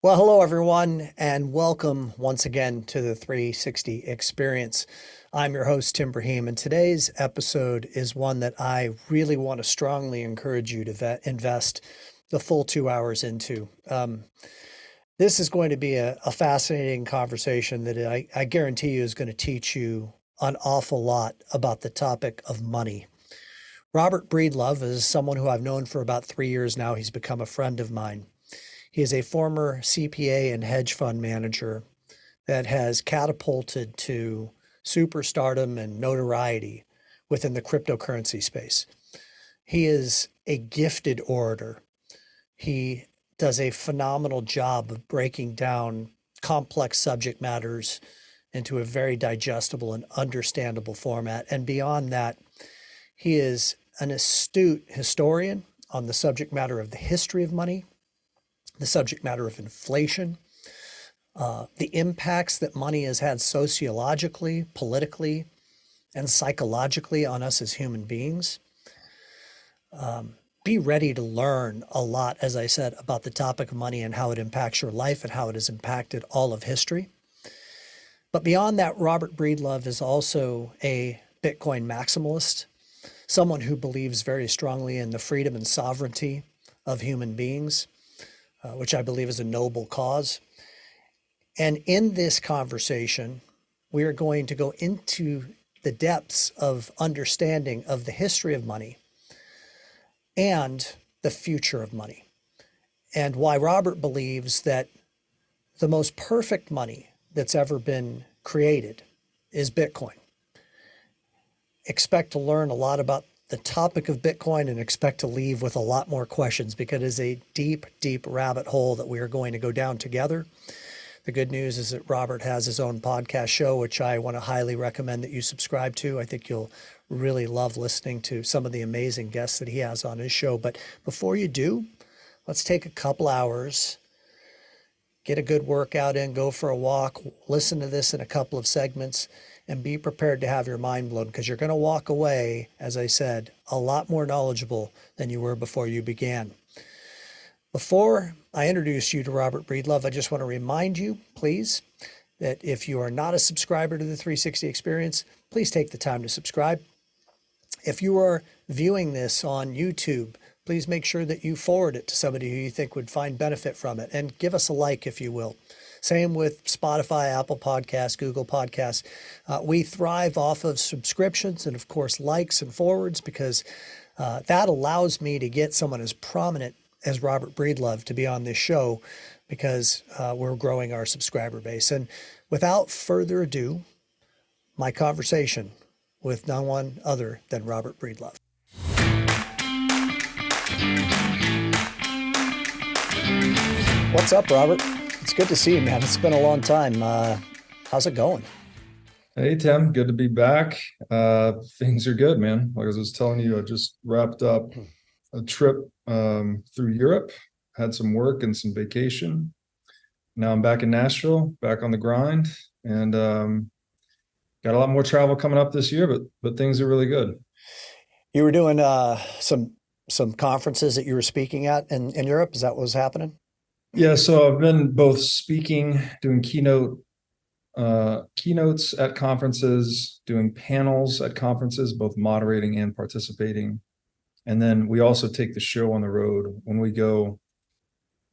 Well, hello everyone, and welcome once again to the 360 Experience. I'm your host, Tim Brahim, and today's episode is one that I really want to strongly encourage you to invest the full 2 hours into. This is going to be a fascinating conversation that I guarantee you is going to teach you an awful lot about the topic of money. Robert Breedlove is someone who I've known for about 3 years now. He's become a friend of mine. He is a former CPA and hedge fund manager that has catapulted to superstardom and notoriety within the cryptocurrency space. He is a gifted orator. He does a phenomenal job of breaking down complex subject matters into a very digestible and understandable format. And beyond that, he is an astute historian on the subject matter of the history of money, the subject matter of inflation, the impacts that money has had sociologically, politically, and psychologically on us as human beings. Be ready to learn a lot, as I said, about the topic of money and how it impacts your life and how it has impacted all of history. But beyond that, Robert Breedlove is also a Bitcoin maximalist, someone who believes very strongly in the freedom and sovereignty of human beings, which I believe is a noble cause. And in this conversation, we are going to go into the depths of understanding of the history of money and the future of money, and why Robert believes that the most perfect money that's ever been created is Bitcoin. Expect to learn a lot about the topic of Bitcoin and expect to leave with a lot more questions because it is a deep, deep rabbit hole that we are going to go down together. The good news is that Robert has his own podcast show, which I want to highly recommend that you subscribe to. I think you'll really love listening to some of the amazing guests that he has on his show. But before you do, let's take a couple hours, get a good workout in, go for a walk, listen to this in a couple of segments, and be prepared to have your mind blown because you're going to walk away, as I said, a lot more knowledgeable than you were before you began. Before I introduce you to Robert Breedlove, I just want to remind you, please, that if you are not a subscriber to the 360 Experience, please take the time to subscribe. If you are viewing this on YouTube, please make sure that you forward it to somebody who you think would find benefit from it, and give us a like if you will. Same with Spotify, Apple Podcasts, Google Podcasts. We thrive off of subscriptions and, of course, likes and forwards because that allows me to get someone as prominent as Robert Breedlove to be on this show because we're growing our subscriber base. And without further ado, my conversation with no one other than Robert Breedlove. What's up, Robert? It's good to see you, man. It's been a long time. How's it going? Hey, Tim. Good to be back. Things are good, man. Like I was telling you, I just wrapped up a trip through Europe, had some work and some vacation. Now I'm back in Nashville, back on the grind, and got a lot more travel coming up this year, but things are really good. You were doing some conferences that you were speaking at in Europe. Is that what was happening? Yeah, so I've been both speaking, doing keynotes at conferences, doing panels at conferences, both moderating and participating. And then we also take the show on the road when we go.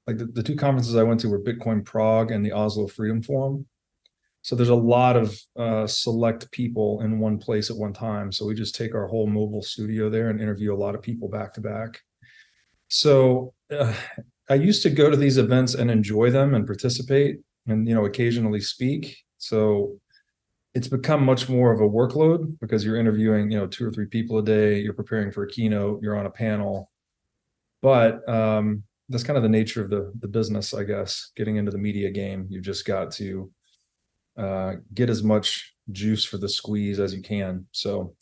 Like the two conferences I went to were Bitcoin Prague and the Oslo Freedom Forum. So there's a lot of select people in one place at one time. So we just take our whole mobile studio there and interview a lot of people back to back. So I used to go to these events and enjoy them and participate and, occasionally speak. So it's become much more of a workload because you're interviewing, 2 or 3 people a day, you're preparing for a keynote, you're on a panel. But that's kind of the nature of the business, I guess, getting into the media game. You've just got to get as much juice for the squeeze as you can. So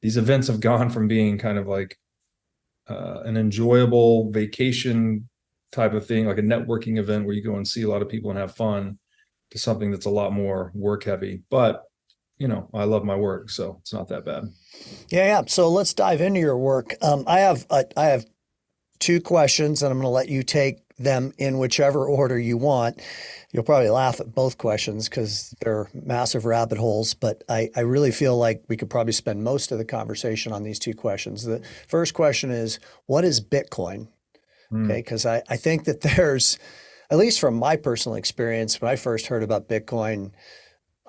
these events have gone from being kind of like an enjoyable vacation type of thing, like a networking event where you go and see a lot of people and have fun, to something that's a lot more work heavy. But I love my work, so it's not that bad. Yeah. So let's dive into your work. I have 2 questions, and I'm going to let you take them in whichever order you want. You'll probably laugh at both questions because they're massive rabbit holes, but I really feel like we could probably spend most of the conversation on these two questions. The first question is, what is Bitcoin? Okay, because I think that there's, at least from my personal experience, when I first heard about Bitcoin,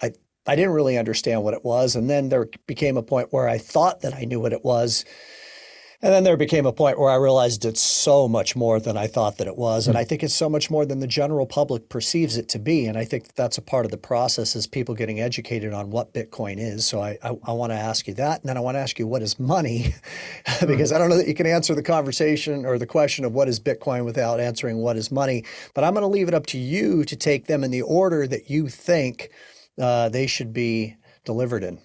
I I didn't really understand what it was. And then there became a point where I thought that I knew what it was. And then there became a point where I realized it's so much more than I thought that it was. And I think it's so much more than the general public perceives it to be. And I think that that's a part of the process, is people getting educated on what Bitcoin is. So I want to ask you that. And then I want to ask you, what is money? Because I don't know that you can answer the conversation or the question of what is Bitcoin without answering what is money. But I'm going to leave it up to you to take them in the order that you think they should be delivered in.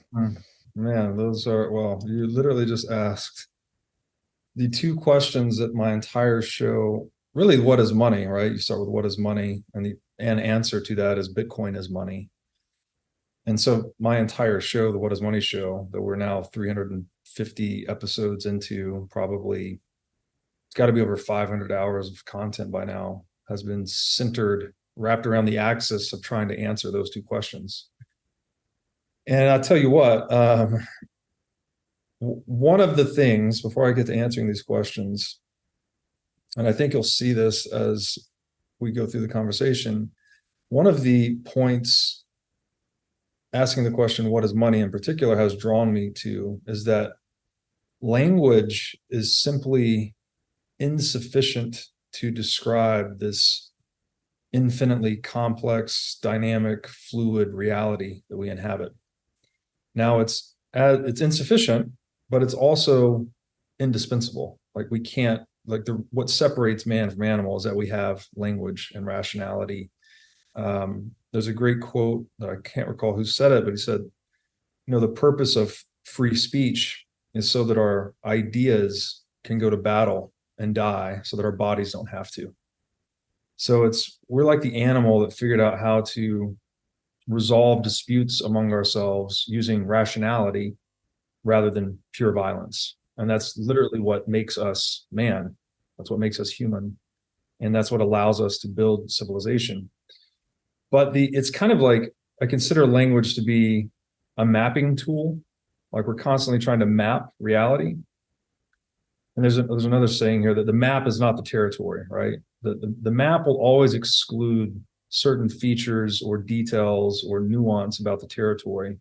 Man, those are, well, you literally just asked the two questions that my entire show, really, what is money, right? You start with what is money, and the answer to that is Bitcoin is money. And so my entire show, the What is Money show, that we're now 350 episodes into, probably it's got to be over 500 hours of content by now, has been centered, wrapped around the axis of trying to answer those two questions. And I'll tell you what, one of the things, before I get to answering these questions, and I think you'll see this as we go through the conversation, one of the points asking the question, what is money in particular, has drawn me to is that language is simply insufficient to describe this infinitely complex, dynamic, fluid reality that we inhabit. Now it's insufficient, but it's also indispensable. Like, we can't, like, what separates man from animal is that we have language and rationality. There's a great quote that I can't recall who said it, but he said, the purpose of free speech is so that our ideas can go to battle and die so that our bodies don't have to. So we're like the animal that figured out how to resolve disputes among ourselves using rationality rather than pure violence. And that's literally what makes us man. That's what makes us human. And that's what allows us to build civilization. But it's kind of like, I consider language to be a mapping tool. Like, we're constantly trying to map reality. And there's another saying here that the map is not the territory, right? The map will always exclude certain features or details or nuance about the territory.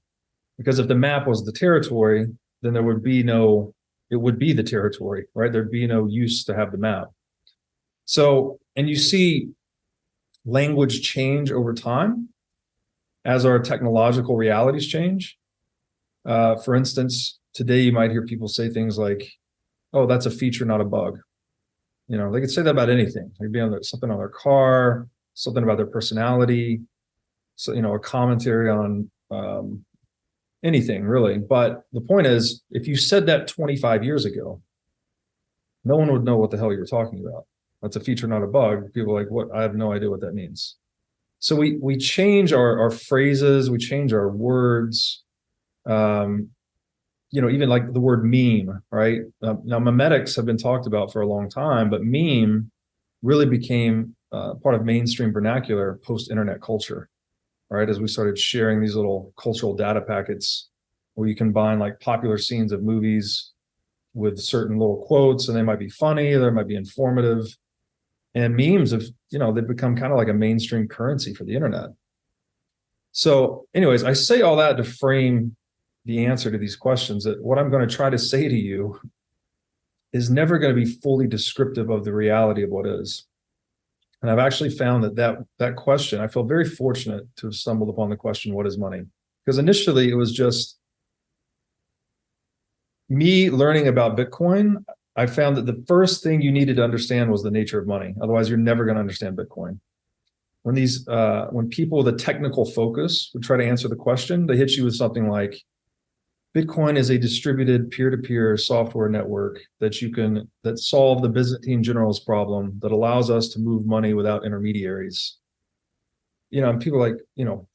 Because if the map was the territory, then it would be the territory, right? There'd be no use to have the map. So, and you see language change over time as our technological realities change. For instance, today you might hear people say things like, oh, that's a feature, not a bug. They could say that about anything. It could be something on their car, something about their personality, so, a commentary on anything really. But the point is, if you said that 25 years ago, no one would know what the hell you were talking about. That's a feature, not a bug. People are like, what? I have no idea what that means. So we change our phrases, we change our words. Even like the word meme, right? Now memetics have been talked about for a long time, but meme really became part of mainstream vernacular post-internet culture, right? As we started sharing these little cultural data packets where you combine like popular scenes of movies with certain little quotes, and they might be funny, they might be informative. And memes have, they've become kind of like a mainstream currency for the internet. So anyways, I say all that to frame the answer to these questions, that what I'm going to try to say to you is never going to be fully descriptive of the reality of what is. And I've actually found that question, I feel very fortunate to have stumbled upon the question, what is money? Because initially it was just me learning about Bitcoin. I found that the first thing you needed to understand was the nature of money. Otherwise, you're never going to understand Bitcoin. When people with a technical focus would try to answer the question, they hit you with something like, Bitcoin is a distributed peer-to-peer software network that solve the Byzantine generals problem that allows us to move money without intermediaries. And people like,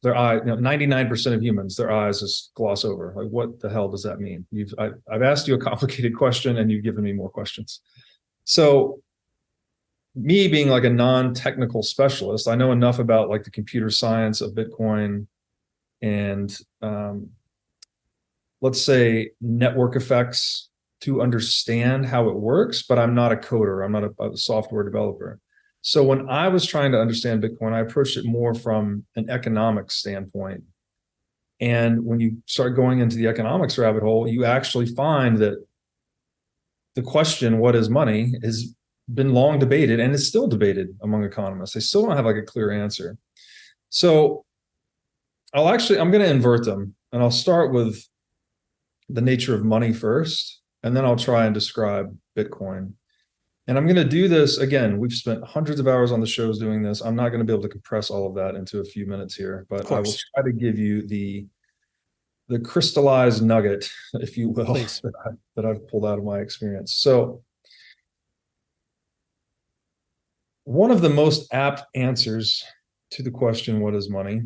their eye, 99% of humans, their eyes just gloss over. Like, what the hell does that mean? I've asked you a complicated question and you've given me more questions. So me being like a non-technical specialist, I know enough about like the computer science of Bitcoin and let's say network effects to understand how it works, but I'm not a coder. I'm not a software developer. So when I was trying to understand Bitcoin, I approached it more from an economic standpoint. And when you start going into the economics rabbit hole, you actually find that the question, what is money, has been long debated and is still debated among economists. They still don't have like a clear answer. So I'm going to invert them, and I'll start with the nature of money first, and then I'll try and describe Bitcoin. And I'm going to do this again. We've spent hundreds of hours on the shows doing this. I'm not going to be able to compress all of that into a few minutes here, but I will try to give you the crystallized nugget, if you will, that I've pulled out of my experience. So one of the most apt answers to the question, what is money?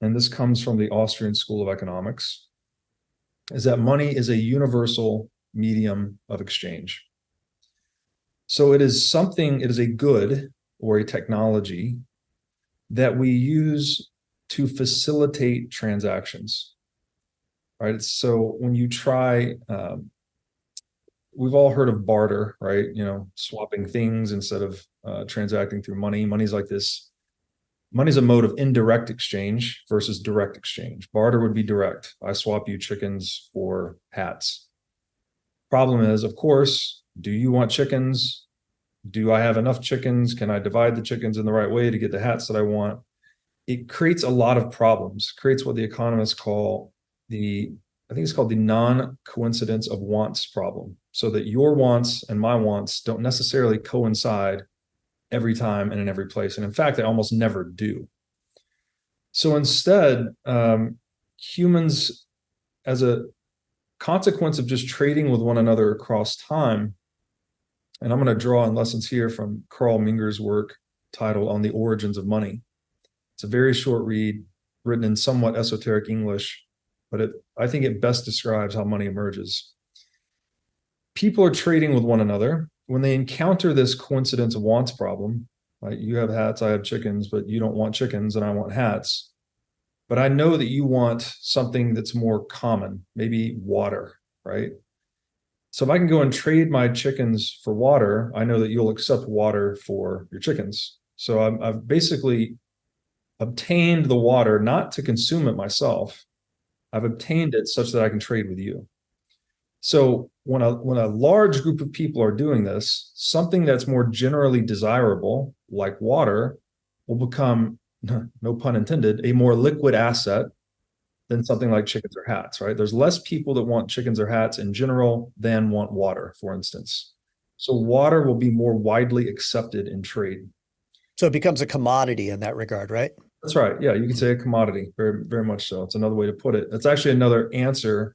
And this comes from the Austrian School of Economics, is that money is a universal medium of exchange. So it is a good or a technology that we use to facilitate transactions, right? So when you try, we've all heard of barter, right? Swapping things instead of transacting through money. Money's a mode of indirect exchange versus direct exchange. Barter would be direct. I swap you chickens for hats. Problem is, of course, do you want chickens? Do I have enough chickens? Can I divide the chickens in the right way to get the hats that I want? It creates a lot of problems, creates what the economists call I think it's called the non-coincidence of wants problem. So that your wants and my wants don't necessarily coincide every time and in every place. And in fact, they almost never do. So instead, humans, as a consequence of just trading with one another across time, and I'm going to draw on lessons here from Carl Minger's work titled On the Origins of Money. It's a very short read, written in somewhat esoteric English, but I think it best describes how money emerges. People are trading with one another. When they encounter this coincidence of wants problem, right? You have hats, I have chickens, but you don't want chickens and I want hats. But I know that you want something that's more common, maybe water, right? So if I can go and trade my chickens for water, I know that you'll accept water for your chickens. So I've basically obtained the water, not to consume it myself. I've obtained it such that I can trade with you. So when a large group of people are doing this, something that's more generally desirable, like water, will become, no pun intended, a more liquid asset than something like chickens or hats, right? There's less people that want chickens or hats in general than want water, for instance. So water will be more widely accepted in trade. So it becomes a commodity in that regard, right? That's right. Yeah, you could say a commodity, very, very much so. It's another way to put it. It's actually another answer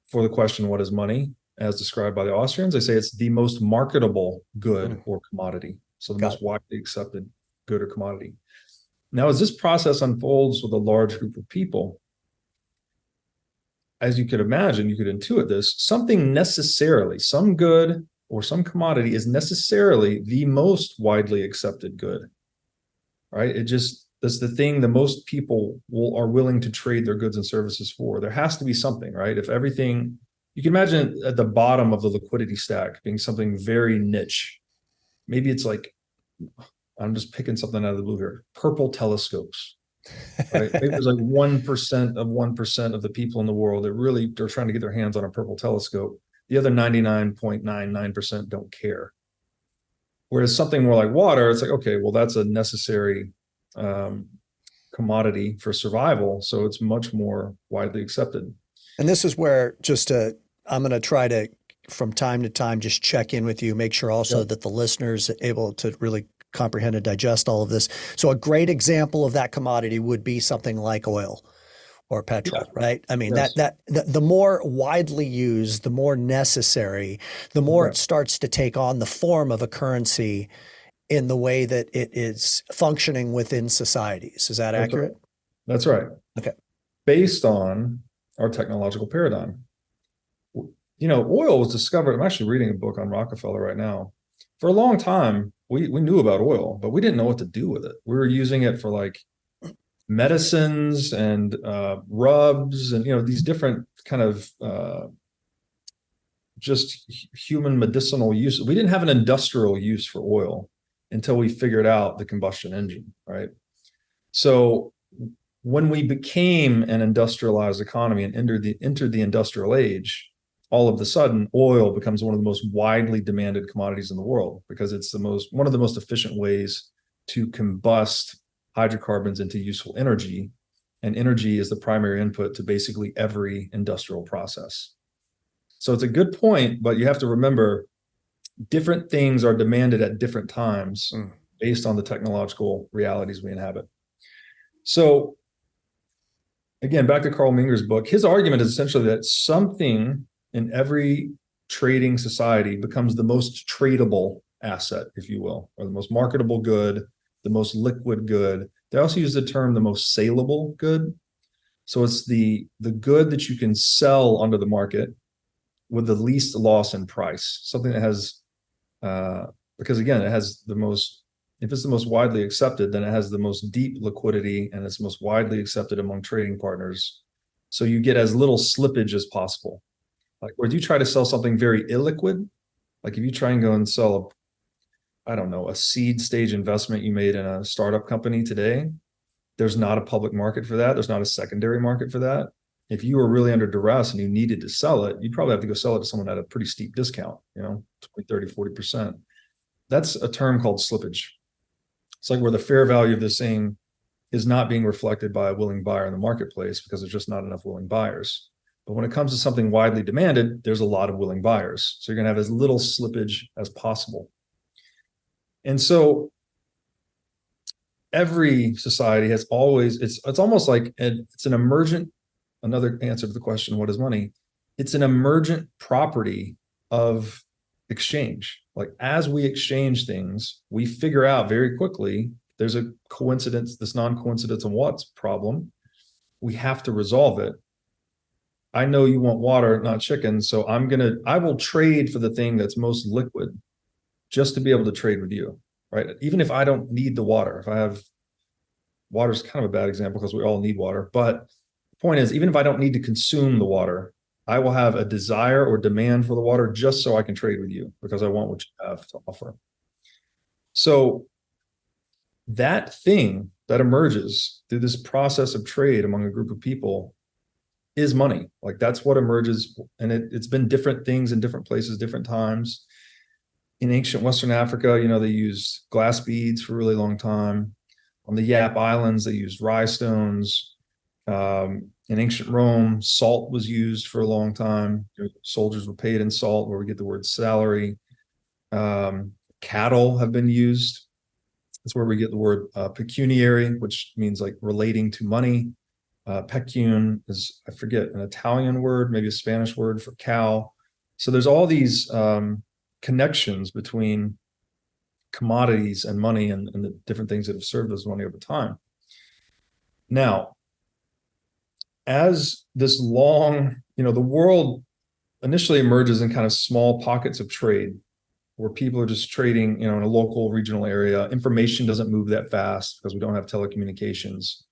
for the question, what is money? As described by the Austrians, they say it's the most marketable good or commodity. So the most widely accepted good or commodity. Now, as this process unfolds with a large group of people, as you could imagine, you could intuit this, something necessarily, some good or some commodity is necessarily the most widely accepted good, right? That's the thing the most people are willing to trade their goods and services for. There has to be something, right? If everything, you can imagine at the bottom of the liquidity stack being something very niche. Maybe it's like, I'm just picking something out of the blue here, purple telescopes, right? Maybe there's like 1% of the people in the world that really are trying to get their hands on a purple telescope. The other 99.99% don't care. Whereas something more like water, it's like, okay, well, that's a necessary commodity for survival. So it's much more widely accepted. And this is where I'm going to try to, from time to time, just check in with you, make sure also that the listeners are able to really comprehend and digest all of this. So a great example of that commodity would be something like oil or petrol, right? I mean, the more widely used, the more necessary, the more it starts to take on the form of a currency in the way that it is functioning within societies. Is that accurate? Right. That's right. Okay. Based on our technological paradigm. Oil was discovered. I'm actually reading a book on Rockefeller right now. for a long time, we knew about oil, but we didn't know what to do with it. We were using it for like medicines and rubs and, these different kind of just human medicinal use. We didn't have an industrial use for oil until we figured out the combustion engine, right? So when we became an industrialized economy and entered the industrial age, all of a sudden oil becomes one of the most widely demanded commodities in the world because it's one of the most efficient ways to combust hydrocarbons into useful energy. And energy is the primary input to basically every industrial process. So it's a good point, but you have to remember different things are demanded at different times based on the technological realities we inhabit. So again, back to Carl Minger's book, his argument is essentially that something in every trading society becomes the most tradable asset, if you will, or the most marketable good, the most liquid good. They also use the term the most saleable good. So it's the good that you can sell onto the market with the least loss in price, something that has, because again, it has if it's the most widely accepted, then it has the most deep liquidity and it's most widely accepted among trading partners. So you get as little slippage as possible. Like, would you try to sell something very illiquid? Like if you try and go and sell a seed stage investment you made in a startup company today, there's not a public market for that. There's not a secondary market for that. If you were really under duress and you needed to sell it, you'd probably have to go sell it to someone at a pretty steep discount, 20, 30, 40%. That's a term called slippage. It's like where the fair value of this thing is not being reflected by a willing buyer in the marketplace because there's just not enough willing buyers. But when it comes to something widely demanded, there's a lot of willing buyers. So you're going to have as little slippage as possible. And so every society has always, it's almost like it's an emergent, another answer to the question, what is money? It's an emergent property of exchange. Like as we exchange things, we figure out very quickly there's a coincidence, this non-coincidence of what's problem. We have to resolve it. I know you want water, not chicken, so I will trade for the thing that's most liquid just to be able to trade with you, right? Even if I don't need the water, water's kind of a bad example because we all need water, but the point is, even if I don't need to consume the water, I will have a desire or demand for the water just so I can trade with you because I want what you have to offer. So that thing that emerges through this process of trade among a group of people is money. Like that's what emerges. And it's been different things in different places, different times. In ancient Western Africa, they used glass beads for a really long time. On the Yap Islands, they used rye stones. In ancient Rome, salt was used for a long time. Soldiers were paid in salt, where we get the word salary. Cattle have been used. That's where we get the word pecuniary, which means like relating to money. Pecun is, I forget, an Italian word, maybe a Spanish word for cow. So there's all these connections between commodities and money and the different things that have served as money over time. Now, as this long, the world initially emerges in kind of small pockets of trade where people are just trading, in a local regional area. Information doesn't move that fast because we don't have telecommunications.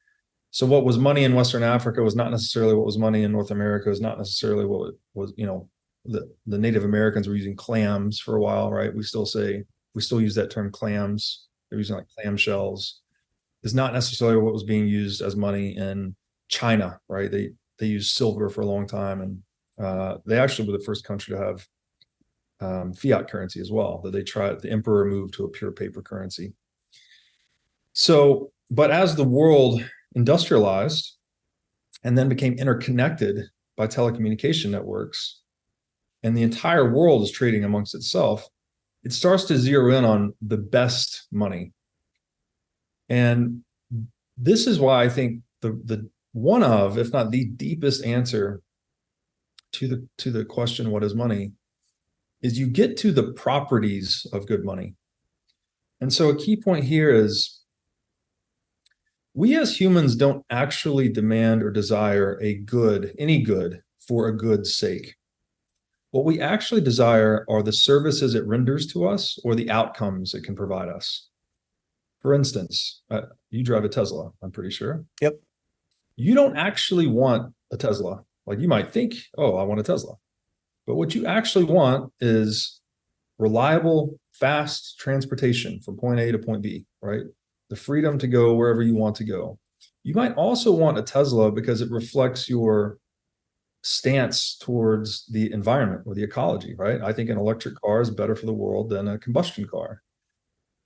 So what was money in Western Africa was not necessarily what was money in North America, was not necessarily what it was, the Native Americans were using clams for a while, right? We still use that term clams. They're using like clam shells. Is not necessarily what was being used as money in China, right? They used silver for a long time, and they actually were the first country to have fiat currency as well. That the emperor moved to a pure paper currency. So, but as the world industrialized and then became interconnected by telecommunication networks, and the entire world is trading amongst itself, it starts to zero in on the best money. And this is why I think the one of, if not the deepest answer to the question, what is money, is you get to the properties of good money. And so a key point here is we as humans don't actually demand or desire any good for a good's sake. What we actually desire are the services it renders to us or the outcomes it can provide us. For instance, you drive a Tesla, I'm pretty sure. Yep. You don't actually want a Tesla. Like you might think, oh, I want a Tesla. But what you actually want is reliable, fast transportation from point A to point B, right? The freedom to go wherever you want to go. You might also want a Tesla because it reflects your stance towards the environment or the ecology, right? I think an electric car is better for the world than a combustion car.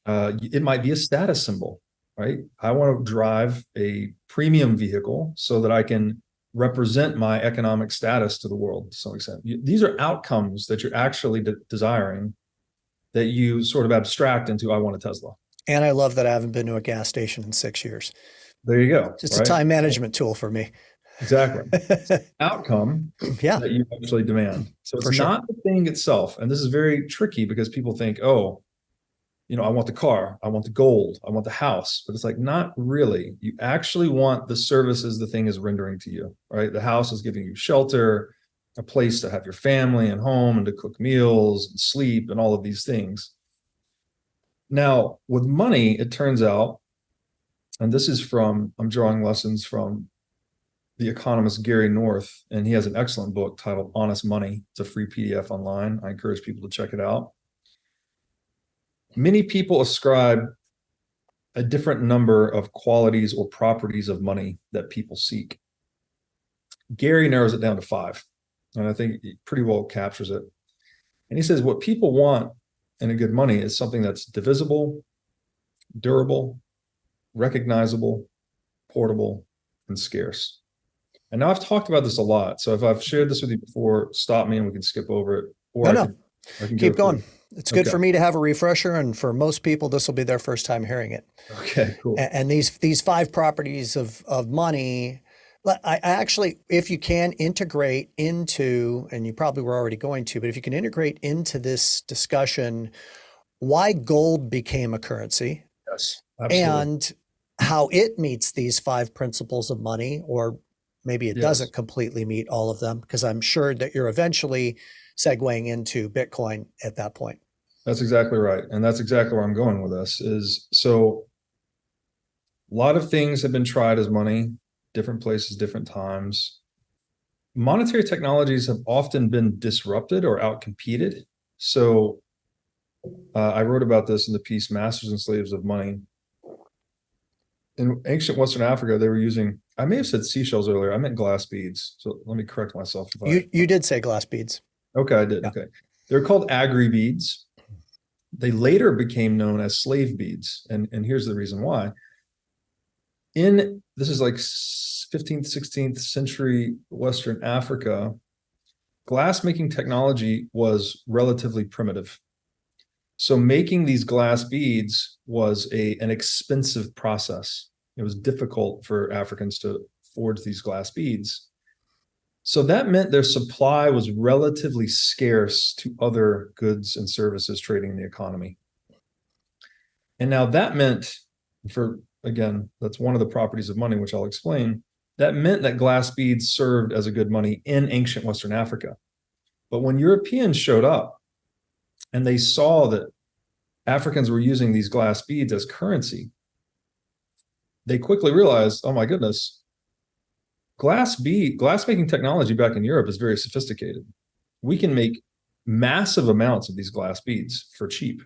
It might be a status symbol, right? I want to drive a premium vehicle so that I can represent my economic status to the world to some extent. These are outcomes that you're actually desiring that you sort of abstract into, I want a Tesla. And I love that I haven't been to a gas station in 6 years. There you go. Just a time management tool for me. Exactly. Outcome Yeah, that you actually demand. So it's for sure. not the thing itself. And this is very tricky because people think, oh, I want the car, I want the gold, I want the house, but it's like, not really. You actually want the services the thing is rendering to you, right? The house is giving you shelter, a place to have your family and home and to cook meals and sleep and all of these things. Now, with money, it turns out, and this is I'm drawing lessons from the economist Gary North, and he has an excellent book titled Honest Money. It's a free PDF online. I encourage people to check it out. Many people ascribe a different number of qualities or properties of money that people seek. Gary narrows it down to 5, and I think he pretty well captures it. And he says what people want in a good money is something that's divisible, durable, recognizable, portable, and scarce. And now I've talked about this a lot. So if I've shared this with you before, stop me and we can skip over it. Or No. I can Keep going. through. It's good for me to have a refresher, and for most people, this will be their first time hearing it. Okay, cool. And these 5 properties of money, I actually, if you can integrate into, and you probably were already going to, but if you can integrate into this discussion, why gold became a currency. Yes, absolutely. And how it meets these 5 principles of money, or maybe it doesn't completely meet all of them, because I'm sure that you're eventually segueing into Bitcoin at that point. That's exactly right. And that's exactly where I'm going with this is, so a lot of things have been tried as money, different places, different times. Monetary technologies have often been disrupted or outcompeted. So I wrote about this in the piece, Masters and Slaves of Money. In ancient Western Africa, they were using, I may have said seashells earlier. I meant glass beads. So let me correct myself. You did say glass beads. Okay, I did. Yeah. Okay. They're called agri beads. They later became known as slave beads. And here's the reason why. This is like 15th, 16th century Western Africa, glass-making technology was relatively primitive. So making these glass beads was an expensive process. It was difficult for Africans to forge these glass beads. So that meant their supply was relatively scarce to other goods and services trading in the economy. And now that meant, again, that's one of the properties of money, which I'll explain. That meant that glass beads served as a good money in ancient Western Africa. But when Europeans showed up and they saw that Africans were using these glass beads as currency, they quickly realized, oh my goodness, glass making technology back in Europe is very sophisticated. We can make massive amounts of these glass beads for cheap.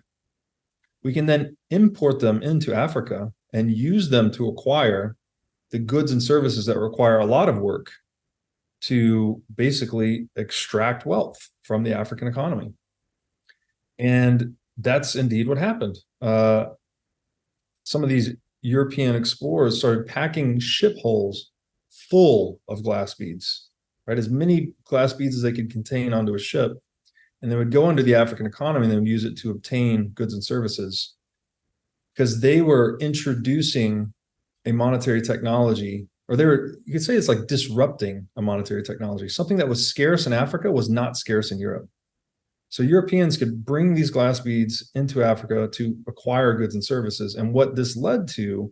We can then import them into Africa and use them to acquire the goods and services that require a lot of work to basically extract wealth from the African economy. And that's indeed what happened. Some of these European explorers started packing ship hulls full of glass beads, right? As many glass beads as they could contain onto a ship. And they would go into the African economy and they would use it to obtain goods and services, because they were introducing a monetary technology, or you could say it's like disrupting a monetary technology. Something that was scarce in Africa was not scarce in Europe. So Europeans could bring these glass beads into Africa to acquire goods and services. And what this led to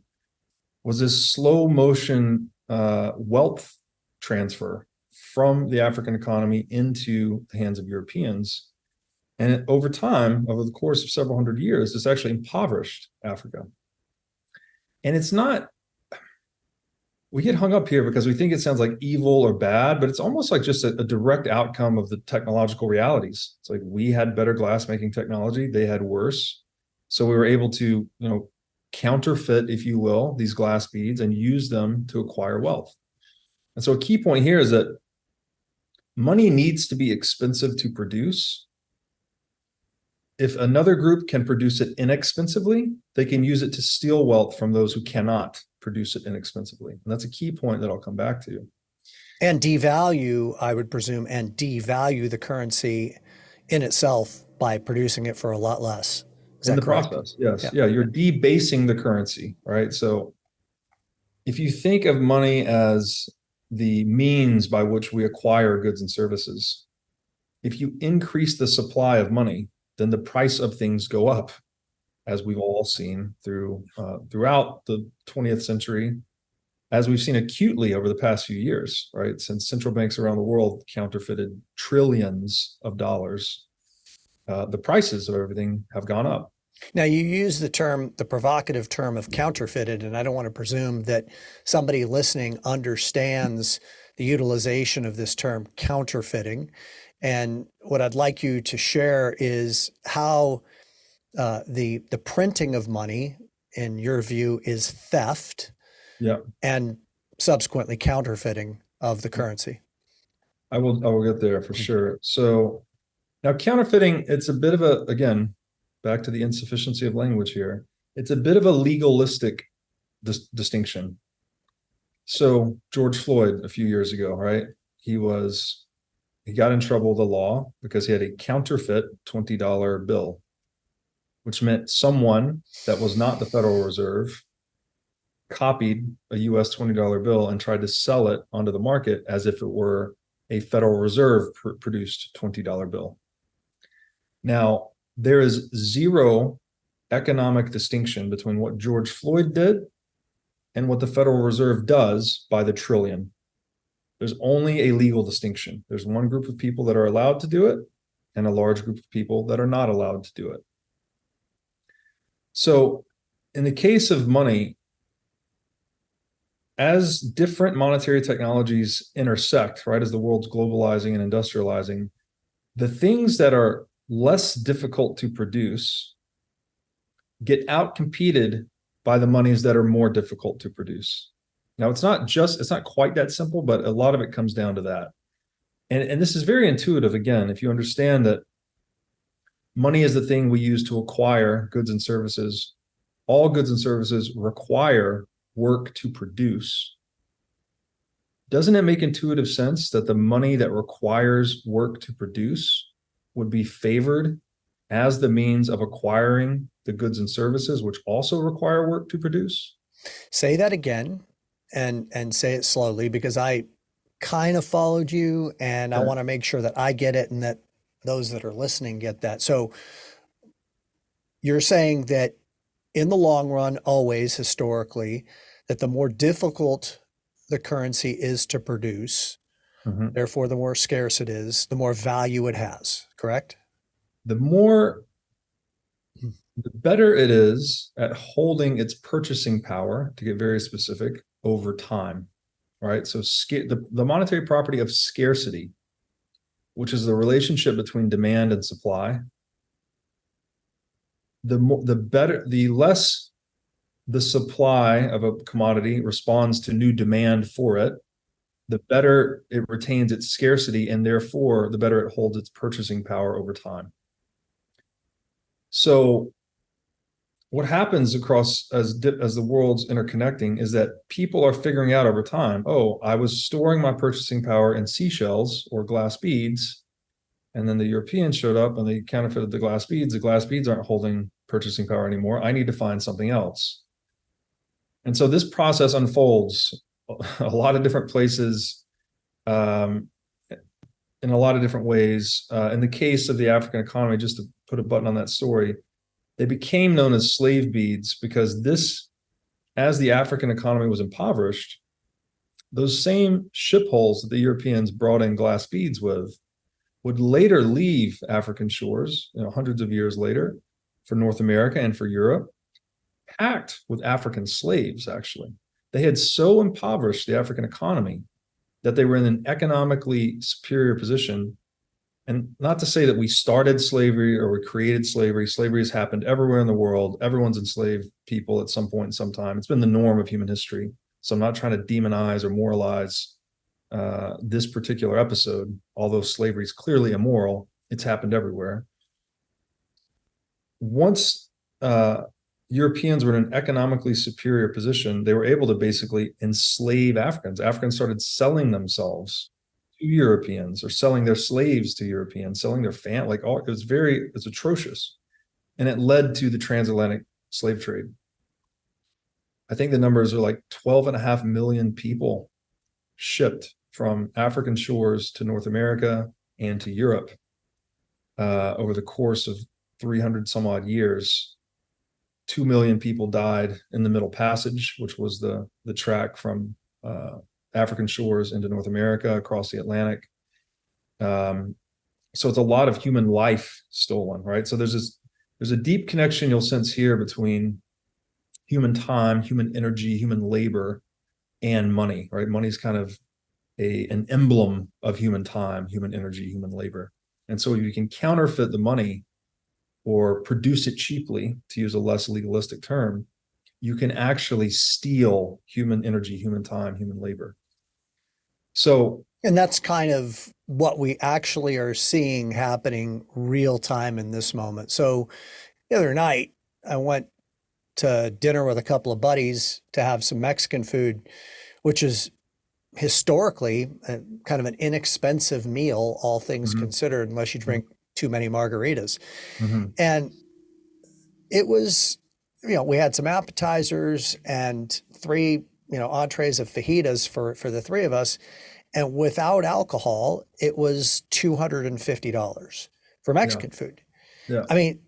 was this slow motion wealth transfer from the African economy into the hands of Europeans. And over time, over the course of several hundred years, it's actually impoverished Africa. And it's not, we get hung up here because we think it sounds like evil or bad, but it's almost like just a direct outcome of the technological realities. It's like we had better glassmaking technology, they had worse. So we were able to, counterfeit, if you will, these glass beads and use them to acquire wealth. And so a key point here is that money needs to be expensive to produce. If another group can produce it inexpensively, they can use it to steal wealth from those who cannot produce it inexpensively. And that's a key point that I'll come back to. And devalue, I would presume, and devalue the currency in itself by producing it for a lot less. Is in that the correct? process, yes. Yeah, you're debasing the currency, right? So if you think of money as the means by which we acquire goods and services, if you increase the supply of money, then the price of things go up, as we've all seen throughout the 20th century, as we've seen acutely over the past few years, right? Since central banks around the world counterfeited trillions of dollars, the prices of everything have gone up. Now, you use the provocative term of counterfeited, and I don't want to presume that somebody listening understands the utilization of this term counterfeiting. And what I'd like you to share is how the printing of money, in your view, is theft, and subsequently counterfeiting of the currency. I will get there for sure. So now counterfeiting, it's a bit of a, again, back to the insufficiency of language here. It's a bit of a legalistic distinction. So George Floyd a few years ago, right? He got in trouble with the law because he had a counterfeit $20 bill, which meant someone that was not the Federal Reserve copied a US $20 bill and tried to sell it onto the market as if it were a Federal Reserve produced $20 bill. Now, there is zero economic distinction between what George Floyd did and what the Federal Reserve does by the trillion. There's only a legal distinction. There's one group of people that are allowed to do it and a large group of people that are not allowed to do it. So in the case of money, as different monetary technologies intersect, right, as the world's globalizing and industrializing, the things that are less difficult to produce get outcompeted by the monies that are more difficult to produce. Now, it's not quite that simple, but a lot of it comes down to that. And this is very intuitive, again, if you understand that money is the thing we use to acquire goods and services. All goods and services require work to produce. Doesn't it make intuitive sense that the money that requires work to produce would be favored as the means of acquiring the goods and services, which also require work to produce? Say that again and say it slowly, because I kind of followed you and I want to make sure that I get it and that those that are listening get that. So you're saying that in the long run, always historically, that the more difficult the currency is to produce, therefore the more scarce it is, the more value it has, correct? The better it is at holding its purchasing power, to get very specific, over time, right? So the monetary property of scarcity, which is the relationship between demand and supply, the less the supply of a commodity responds to new demand for it, the better it retains its scarcity, and therefore the better it holds its purchasing power over time. So what happens across as the world's interconnecting is that people are figuring out over time, oh, I was storing my purchasing power in seashells or glass beads, and then the Europeans showed up and they counterfeited the glass beads. The glass beads aren't holding purchasing power anymore. I need to find something else. And so this process unfolds a lot of different places, in a lot of different ways. In the case of the African economy, just to put a button on that story, they became known as slave beads because as the African economy was impoverished, those same ship hulls that the Europeans brought in glass beads with would later leave African shores, hundreds of years later, for North America and for Europe, packed with African slaves, actually. They had so impoverished the African economy that they were in an economically superior position. And not to say that we started slavery or we created slavery. Slavery has happened everywhere in the world. Everyone's enslaved people at some point in some time. It's been the norm of human history. So I'm not trying to demonize or moralize this particular episode, although slavery is clearly immoral. It's happened everywhere. Once Europeans were in an economically superior position, they were able to basically enslave Africans. Africans started selling themselves to Europeans or selling their slaves to Europeans, selling their family. It's atrocious. And it led to the transatlantic slave trade. I think the numbers are like 12.5 million people shipped from African shores to North America and to Europe over the course of 300 some odd years. 2 million people died in the Middle Passage, which was the track from African shores into North America across the Atlantic. So it's a lot of human life stolen, right? So there's a deep connection you'll sense here between human time, human energy, human labor, and money, right? Money is kind of an emblem of human time, human energy, human labor. And so you can counterfeit the money or produce it cheaply, to use a less legalistic term, you can actually steal human energy, human time, human labor. So, and that's kind of what we actually are seeing happening real time in this moment. So the other night, I went to dinner with a couple of buddies to have some Mexican food, which is historically kind of an inexpensive meal, all things considered, unless you drink too many margaritas. And it was, we had some appetizers and 3, entrees of fajitas for the 3 of us. And without alcohol, it was $250 for Mexican food. Yeah. I mean,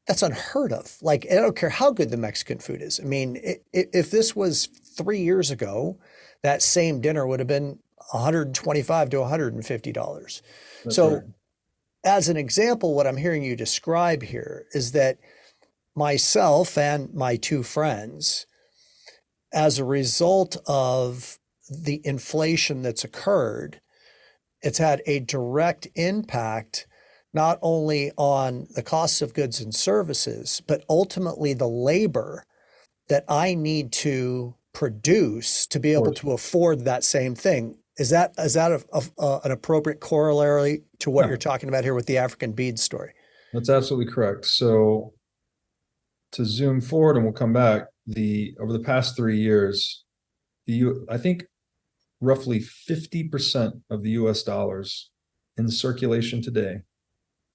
that's unheard of. Like, I don't care how good the Mexican food is. I mean, if this was 3 years ago, that same dinner would have been $125 to $150. So, right. As an example, what I'm hearing you describe here is that myself and my 2 friends, as a result of the inflation that's occurred, it's had a direct impact not only on the costs of goods and services, but ultimately the labor that I need to produce to be able to afford that same thing. Is that an appropriate corollary to what you're talking about here with the African beads story? That's absolutely correct. So to zoom forward, and we'll come back, over the past 3 years, I think roughly 50% of the US dollars in circulation today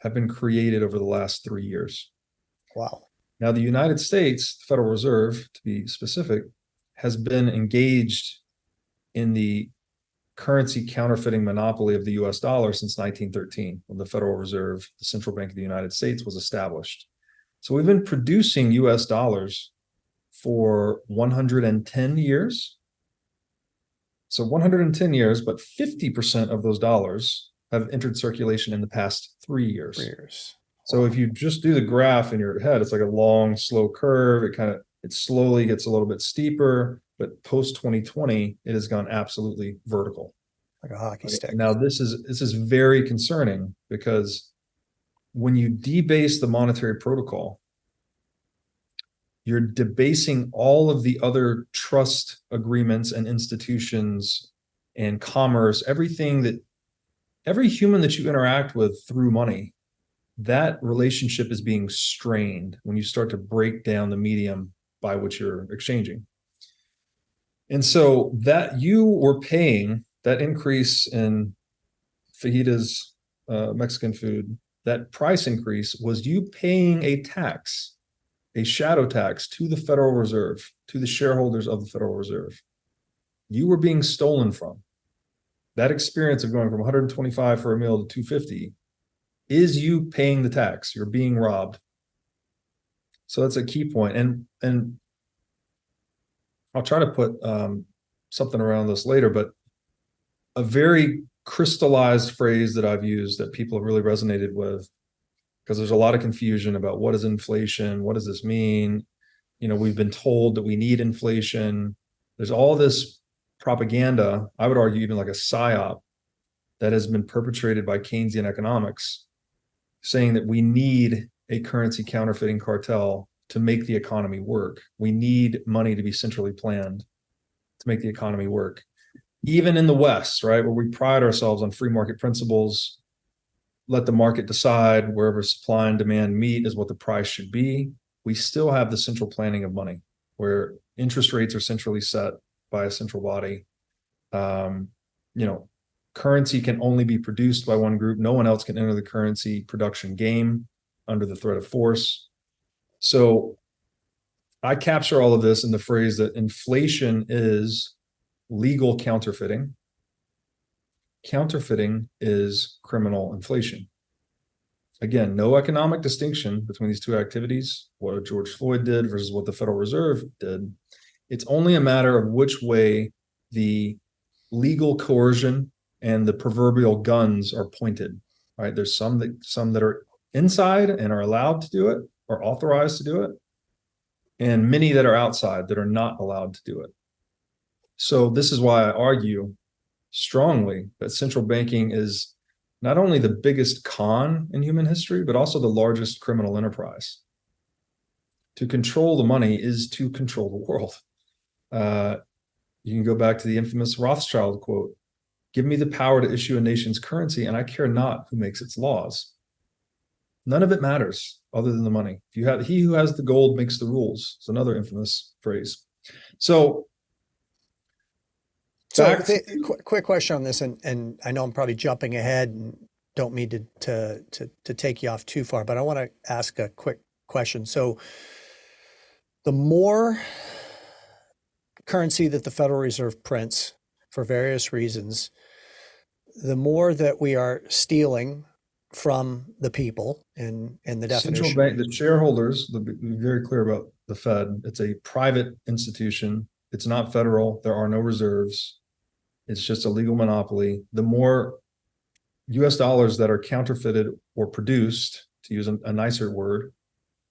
have been created over the last 3 years. Wow. Now, the United States, the Federal Reserve, to be specific, has been engaged in the currency counterfeiting monopoly of the US dollar since 1913, when the Federal Reserve, the central bank of the United States, was established. So we've been producing US dollars for 110 years. So 110 years, but 50% of those dollars have entered circulation in the past 3 years. 3 years. So if you just do the graph in your head, it's like a long, slow curve. It slowly gets a little bit steeper, but post 2020, it has gone absolutely vertical. Like a hockey stick. Now, this is very concerning, because when you debase the monetary protocol, you're debasing all of the other trust agreements and institutions and commerce, every human that you interact with through money. That relationship is being strained when you start to break down the medium by which you're exchanging. And so that you were paying that increase in fajitas, Mexican food, that price increase was you paying a tax, a shadow tax, to the Federal Reserve, to the shareholders of the Federal Reserve. You were being stolen from. That experience of going from 125 for a meal to 250 is you paying the tax. You're being robbed. So that's a key point. And I'll try to put something around this later, but a very crystallized phrase that I've used that people have really resonated with, because there's a lot of confusion about what is inflation, what does this mean? You know, we've been told that we need inflation. There's all this propaganda, I would argue even like a psyop, that has been perpetrated by Keynesian economics, saying that we need a currency counterfeiting cartel to make the economy work. We need money to be centrally planned to make the economy work. Even in the West, right, where we pride ourselves on free market principles, let the market decide, wherever supply and demand meet is what the price should be. We still have the central planning of money, where interest rates are centrally set by a central body. You know, currency can only be produced by one group. No one else can enter the currency production game under the threat of force. So I capture all of this in the phrase that inflation is legal counterfeiting. Counterfeiting is criminal inflation. Again, no economic distinction between these two activities, what George Floyd did versus what the Federal Reserve did. It's only a matter of which way the legal coercion and the proverbial guns are pointed, right? There's some that are inside and are allowed to do it or authorized to do it, and many that are outside that are not allowed to do it. So this is why I argue strongly that central banking is not only the biggest con in human history, but also the largest criminal enterprise. To control the money is to control the world. You can go back to the infamous Rothschild quote, "Give me the power to issue a nation's currency, and I care not who makes its laws." None of it matters other than the money. If you have, he who has the gold makes the rules. It's another infamous phrase. So quick question on this, and I know I'm probably jumping ahead and don't mean to take you off too far, but I want to ask a quick question. So the more currency that the Federal Reserve prints for various reasons, the more that we are stealing from the people in the definition. Central bank, the shareholders, be very clear about the Fed. It's a private institution. It's not federal. There are no reserves. It's just a legal monopoly. The more US dollars that are counterfeited or produced, to use a nicer word,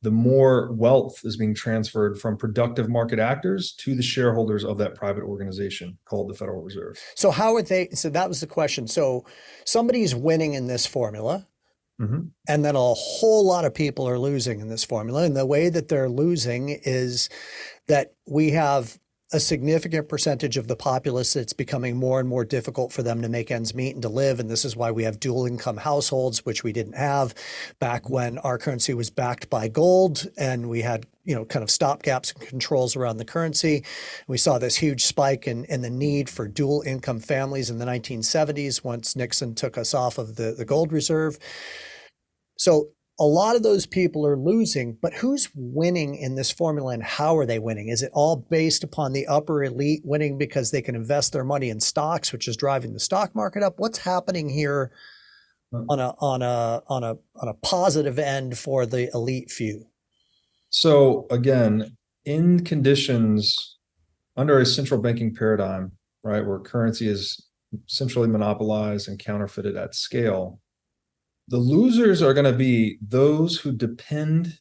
the more wealth is being transferred from productive market actors to the shareholders of that private organization called the Federal Reserve. So how would they, so that was the question. So somebody's winning in this formula, and then a whole lot of people are losing in this formula. And the way that they're losing is that we have a significant percentage of the populace that's becoming more and more difficult for them to make ends meet and to live. And this is why we have dual income households, which we didn't have back when our currency was backed by gold and we had, you know, kind of stopgaps and controls around the currency. We saw this huge spike in the need for dual income families in the 1970s once Nixon took us off of the gold reserve. So a lot of those people are losing, but who's winning in this formula and how are they winning? Is it all based upon the upper elite winning because they can invest their money in stocks, which is driving the stock market up? What's happening here on a positive end for the elite few? So again, in conditions under a central banking paradigm, right, where currency is centrally monopolized and counterfeited at scale, the losers are going to be those who depend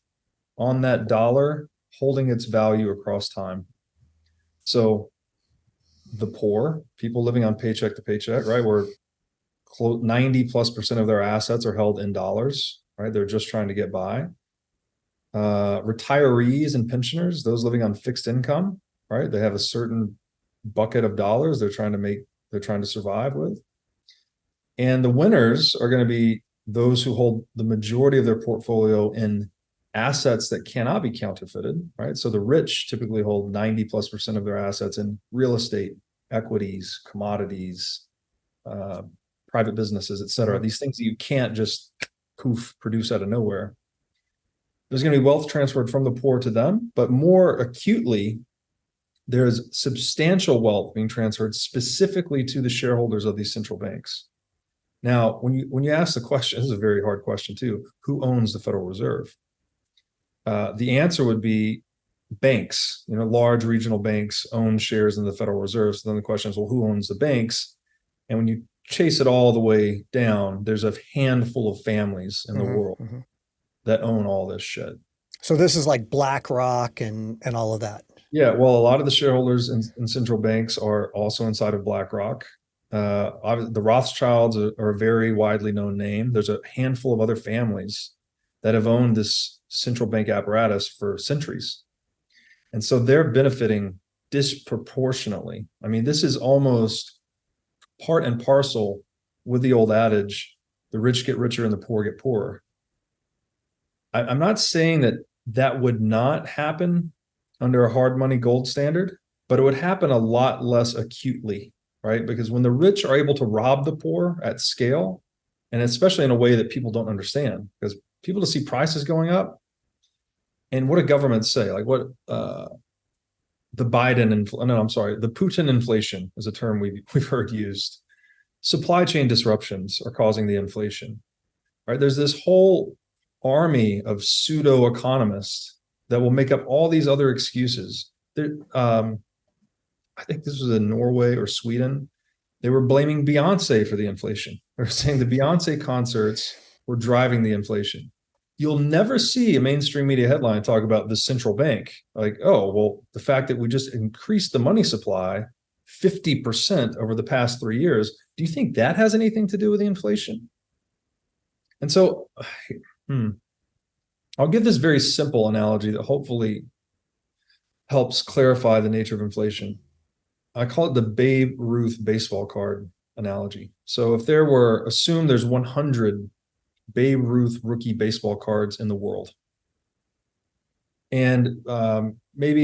on that dollar holding its value across time. So the poor, people living on paycheck to paycheck, right, where 90+% of their assets are held in dollars, right? They're just trying to get by. Retirees and pensioners, those living on fixed income, right? They have a certain bucket of dollars they're trying to survive with. And the winners are going to be those who hold the majority of their portfolio in assets that cannot be counterfeited, right? So the rich typically hold 90+% of their assets in real estate, equities, commodities, private businesses, et cetera. These things that you can't just produce out of nowhere. There's going to be wealth transferred from the poor to them, but more acutely, there's substantial wealth being transferred specifically to the shareholders of these central banks. Now, when you ask the question, this is a very hard question too, who owns the Federal Reserve? The answer would be banks, large regional banks own shares in the Federal Reserve. So then the question is, well, who owns the banks? And when you chase it all the way down, there's a handful of families in the world that own all this shit. So this is like BlackRock and all of that. Yeah, well, a lot of the shareholders in central banks are also inside of BlackRock. The Rothschilds are a very widely known name. There's a handful of other families that have owned this central bank apparatus for centuries. And so they're benefiting disproportionately. I mean, this is almost part and parcel with the old adage, the rich get richer and the poor get poorer. I'm not saying that would not happen under a hard money gold standard, but it would happen a lot less acutely, right? Because when the rich are able to rob the poor at scale, and especially in a way that people don't understand, because people to see prices going up, and what do governments say? Like what the Putin inflation is a term we've heard used. Supply chain disruptions are causing the inflation, right? There's this whole army of pseudo economists that will make up all these other excuses. I think this was in Norway or Sweden. They were blaming Beyonce for the inflation. They're saying the Beyonce concerts were driving the inflation. You'll never see a mainstream media headline talk about the central bank. Like, oh, well, the fact that we just increased the money supply 50% over the past 3 years, do you think that has anything to do with the inflation? And so, I'll give this very simple analogy that hopefully helps clarify the nature of inflation. I call it the Babe Ruth baseball card analogy. So if assume there's 100 Babe Ruth rookie baseball cards in the world. And maybe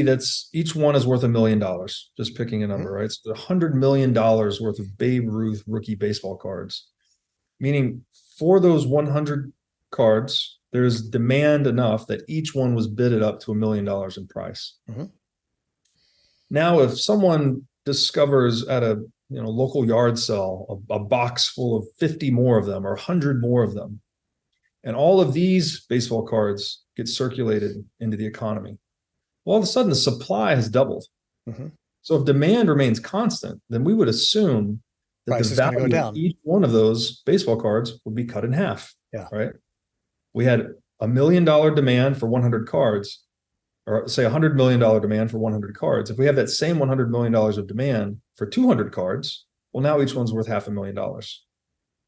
each one is worth $1 million, just picking a number, right? So $100 million worth of Babe Ruth rookie baseball cards, meaning for those 100 cards, there's demand enough that each one was bidded up to $1 million in price. Now, if someone discovers at a local yard sale a box full of 50 more of them or 100 more of them, and all of these baseball cards get circulated into the economy, well, all of a sudden the supply has doubled. So if demand remains constant, then we would assume that the value of each one of those baseball cards would be cut in half. Right? We had $1 million demand for 100 cards, or say $100 million demand for 100 cards. If we have that same $100 million of demand for 200 cards, well, now each one's worth $500,000.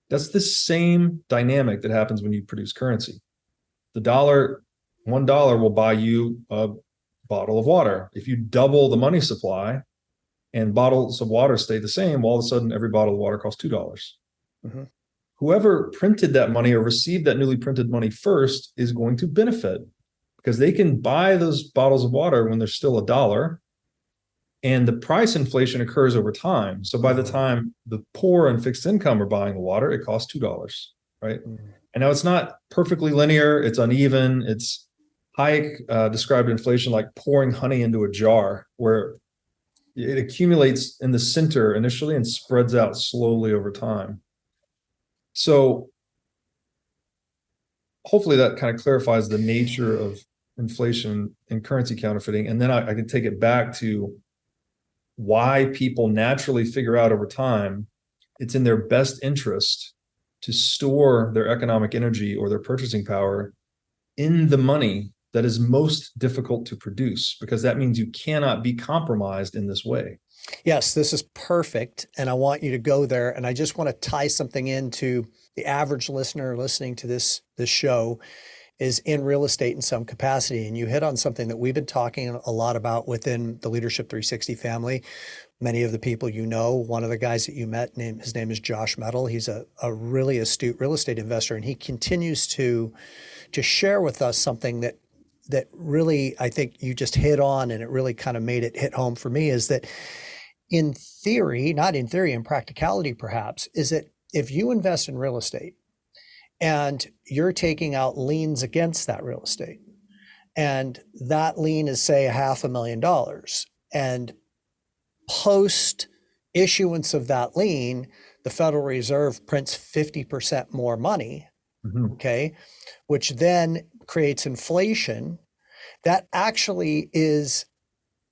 That's the same dynamic that happens when you produce currency. $1 will buy you a bottle of water. If you double the money supply and bottles of water stay the same, well, all of a sudden every bottle of water costs $2. Whoever printed that money or received that newly printed money first is going to benefit because they can buy those bottles of water when they're still $1. And the price inflation occurs over time. So by the time the poor and fixed income are buying the water, it costs $2, right? And now it's not perfectly linear. It's uneven. It's Hayek described inflation like pouring honey into a jar, where it accumulates in the center initially and spreads out slowly over time. So hopefully that kind of clarifies the nature of inflation and currency counterfeiting. And then I can take it back to why people naturally figure out over time it's in their best interest to store their economic energy or their purchasing power in the money that is most difficult to produce, because that means you cannot be compromised in this way. Yes, this is perfect. And I want you to go there. And I just want to tie something into the average listener listening to this show is in real estate in some capacity. And you hit on something that we've been talking a lot about within the Leadership 360 family. Many of the people you know, one of the guys that you met, his name is Josh Metal. He's a really astute real estate investor. And he continues to share with us something that really, I think you just hit on, and it really kind of made it hit home for me, is that in theory, not in theory, in practicality perhaps, is that if you invest in real estate and you're taking out liens against that real estate, and that lien is, say, $500,000, and post issuance of that lien, the Federal Reserve prints 50% more money, okay, which then creates inflation. that actually is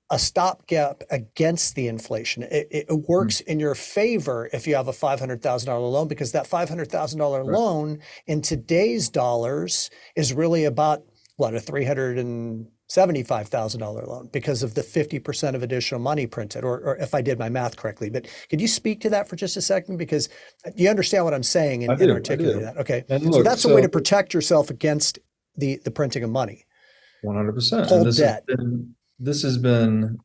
a stopgap against the inflation. It works in your favor if you have a $500,000 loan, because that $500,000 loan in today's dollars is really about what, a $375,000 loan, because of the 50% of additional money printed, or if I did my math correctly. But could you speak to that for just a second? Because you understand what I'm saying in articulating that. Okay. And So look, that's a way to protect yourself against the printing of money. 100%. Hold And debt. this has been,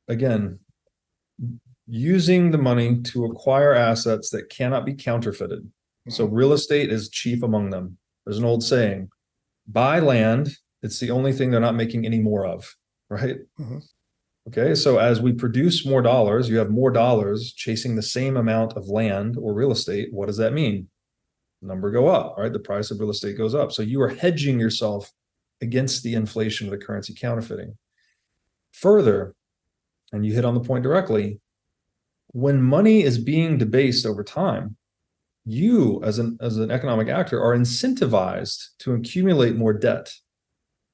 again, using the money to acquire assets that cannot be counterfeited. So real estate is chief among them. There's an old saying, buy land, it's the only thing they're not making any more of, right? Okay, so as we produce more dollars, you have more dollars chasing the same amount of land or real estate. What does that mean? Number go up, right? The price of real estate goes up. So you are hedging yourself against the inflation of the currency counterfeiting. Further, and you hit on the point directly, when money is being debased over time, you as an economic actor are incentivized to accumulate more debt,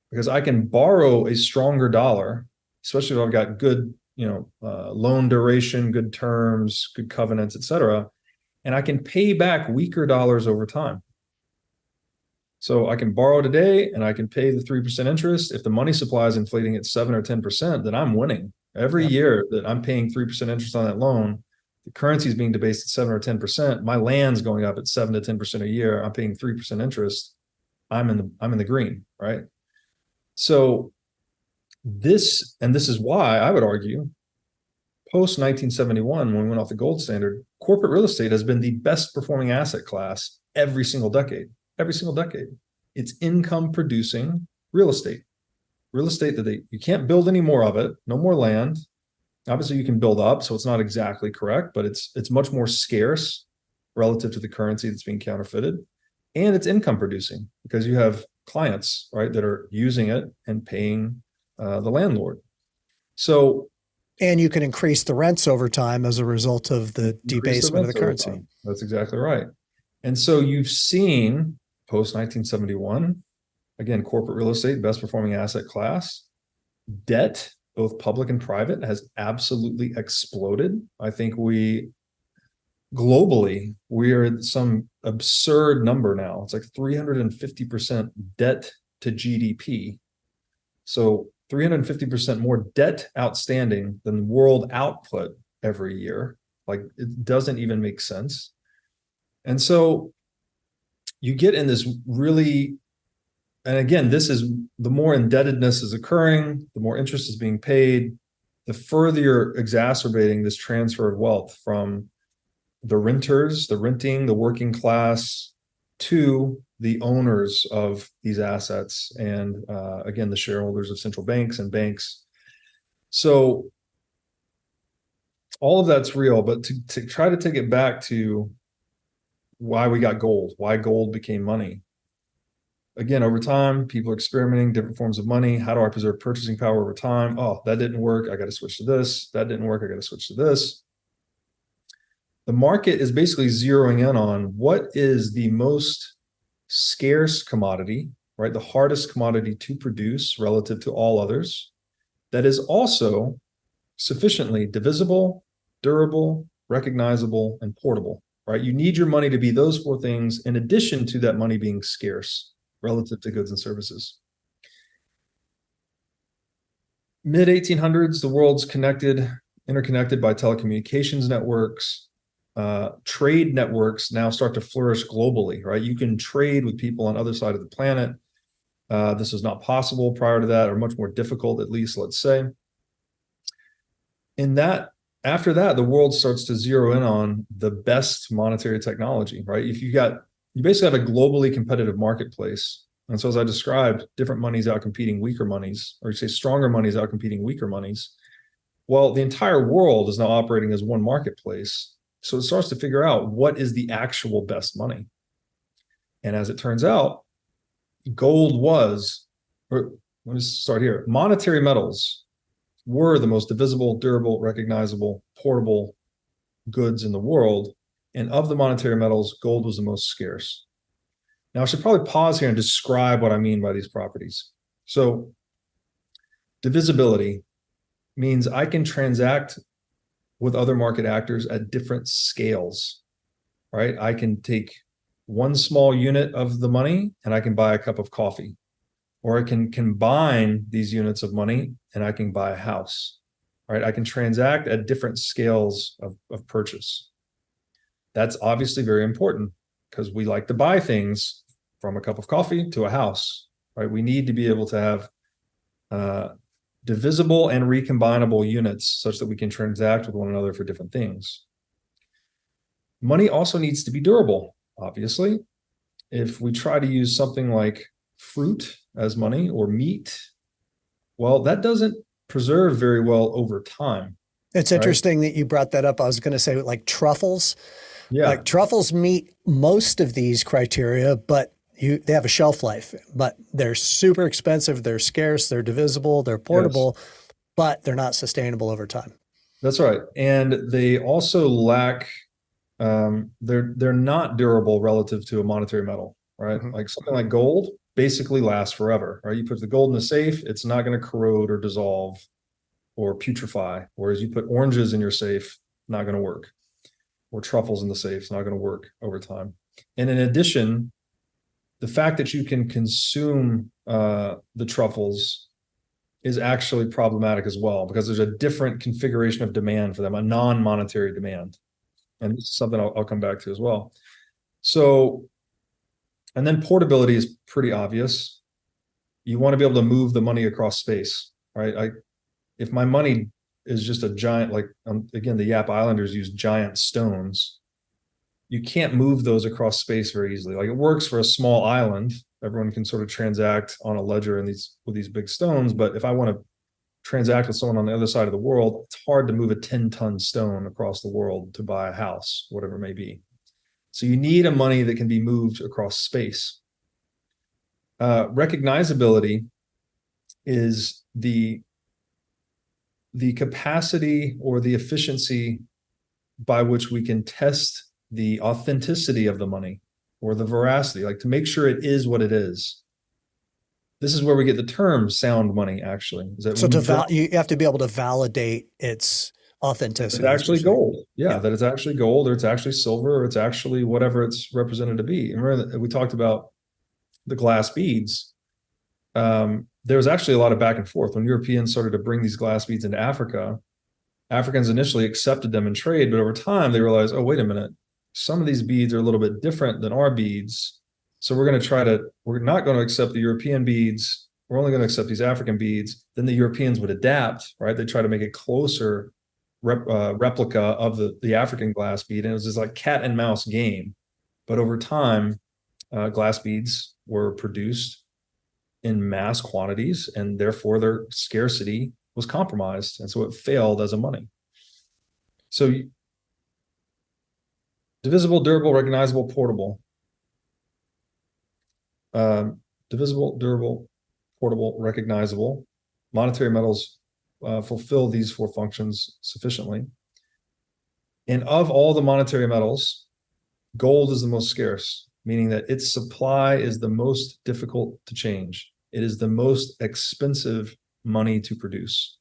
because I can borrow a stronger dollar, especially if I've got good, loan duration, good terms, good covenants, etc., and I can pay back weaker dollars over time. So I can borrow today and I can pay the 3% interest. If the money supply is inflating at 7 or 10%, then I'm winning. Every year that I'm paying 3% interest on that loan, the currency is being debased at 7 or 10%. My land's going up at 7 to 10% a year. I'm paying 3% interest. I'm in the green, right? So this is why I would argue, post 1971, when we went off the gold standard, corporate real estate has been the best performing asset class every single decade. Every single decade. It's income producing real estate. Real estate that you can't build any more of it, no more land. Obviously you can build up, so it's not exactly correct, but it's much more scarce relative to the currency that's being counterfeited. And it's income producing because you have clients, right, that are using it and paying the landlord. So, and you can increase the rents over time as a result of the debasement of the currency. That's exactly right. And so you've seen post 1971, again, corporate real estate, best performing asset class, debt, both public and private, has absolutely exploded. I think globally, we are at some absurd number now. It's like 350% debt to GDP. So 350% more debt outstanding than world output every year. Like, it doesn't even make sense. And so you get in this really, and again, this is the more indebtedness is occurring, the more interest is being paid, the further you're exacerbating this transfer of wealth from the renters, the renting, the working class, to the owners of these assets, and again, the shareholders of central banks and banks. So all of that's real, but to try to take it back to why we got gold, why gold became money. Again, over time, people are experimenting different forms of money. How do I preserve purchasing power over time? Oh, that didn't work. I got to switch to this. That didn't work. I got to switch to this. The market is basically zeroing in on what is the most scarce commodity, right? The hardest commodity to produce relative to all others, that is also sufficiently divisible, durable, recognizable, and portable, right? You need your money to be those four things in addition to that money being scarce relative to goods and services. Mid 1800s, the world's interconnected by telecommunications networks. Trade networks now start to flourish globally, right? You can trade with people on other side of the planet. This was not possible prior to that, or much more difficult, at least, let's say. After that, the world starts to zero in on the best monetary technology, right? You basically have a globally competitive marketplace. And so as I described, different monies outcompeting weaker monies, or you say stronger monies outcompeting weaker monies. Well, the entire world is now operating as one marketplace. So it starts to figure out what is the actual best money. And as it turns out, gold was, or let me start here, monetary metals were the most divisible, durable, recognizable, portable goods in the world. And of the monetary metals, gold was the most scarce. Now, I should probably pause here and describe what I mean by these properties. So Divisibility means I can transact with other market actors at different scales, right? I can take one small unit of the money and I can buy a cup of coffee, or I can combine these units of money and I can buy a house, right? I can transact at different scales of purchase. That's obviously very important because we like to buy things from a cup of coffee to a house, right? We need to be able to have divisible and recombinable units such that we can transact with one another for different things. Money also needs to be durable, obviously. If we try to use something like fruit as money or meat, well, that doesn't preserve very well over time. It's interesting that you brought that up. I was going to say like truffles. Yeah. Like truffles meet most of these criteria, but they have a shelf life, but they're super expensive. They're scarce. They're divisible. They're portable, but they're not sustainable over time. That's right. And they also lack, they're not durable relative to a monetary metal, right? Mm-hmm. Like something like gold basically lasts forever, right? You put the gold in a safe, it's not going to corrode or dissolve or putrefy. Whereas you put oranges in your safe, not going to work. Or truffles in the safe, it's not going to work over time. And in addition, the fact that you can consume the truffles is actually problematic as well, because there's a different configuration of demand for them, a non-monetary demand. And this is something I'll come back to as well. So, and then portability is pretty obvious. You want to be able to move the money across space, right? If my money is just a giant, like, again, the Yap Islanders use giant stones. You can't move those across space very easily. Like, it works for a small island. Everyone can sort of transact on a ledger with these big stones. But if I want to transact with someone on the other side of the world, it's hard to move a 10-ton stone across the world to buy a house, whatever it may be. So you need a money that can be moved across space. Recognizability is the capacity or the efficiency by which we can test the authenticity of the money or the veracity, like to make sure it is what it is. This is where we get the term sound money, actually. Is that so you have to be able to validate its authenticity. It's actually gold. Yeah, that it's actually gold, or it's actually silver, or it's actually whatever it's represented to be. And remember that we talked about the glass beads. There was actually a lot of back and forth when Europeans started to bring these glass beads into Africa. Africans initially accepted them in trade, but over time they realized, oh, wait a minute, some of these beads are a little bit different than our beads. So we're not going to accept the European beads. We're only going to accept these African beads. Then the Europeans would adapt, right? They try to make a closer replica of the African glass bead. And it was this like cat and mouse game. But over time, glass beads were produced in mass quantities, and therefore their scarcity was compromised. And so it failed as a money. So divisible, durable, recognizable, portable. Divisible, durable, portable, recognizable. Monetary metals fulfill these four functions sufficiently. And of all the monetary metals, gold is the most scarce, meaning that its supply is the most difficult to change. It is the most expensive money to produce.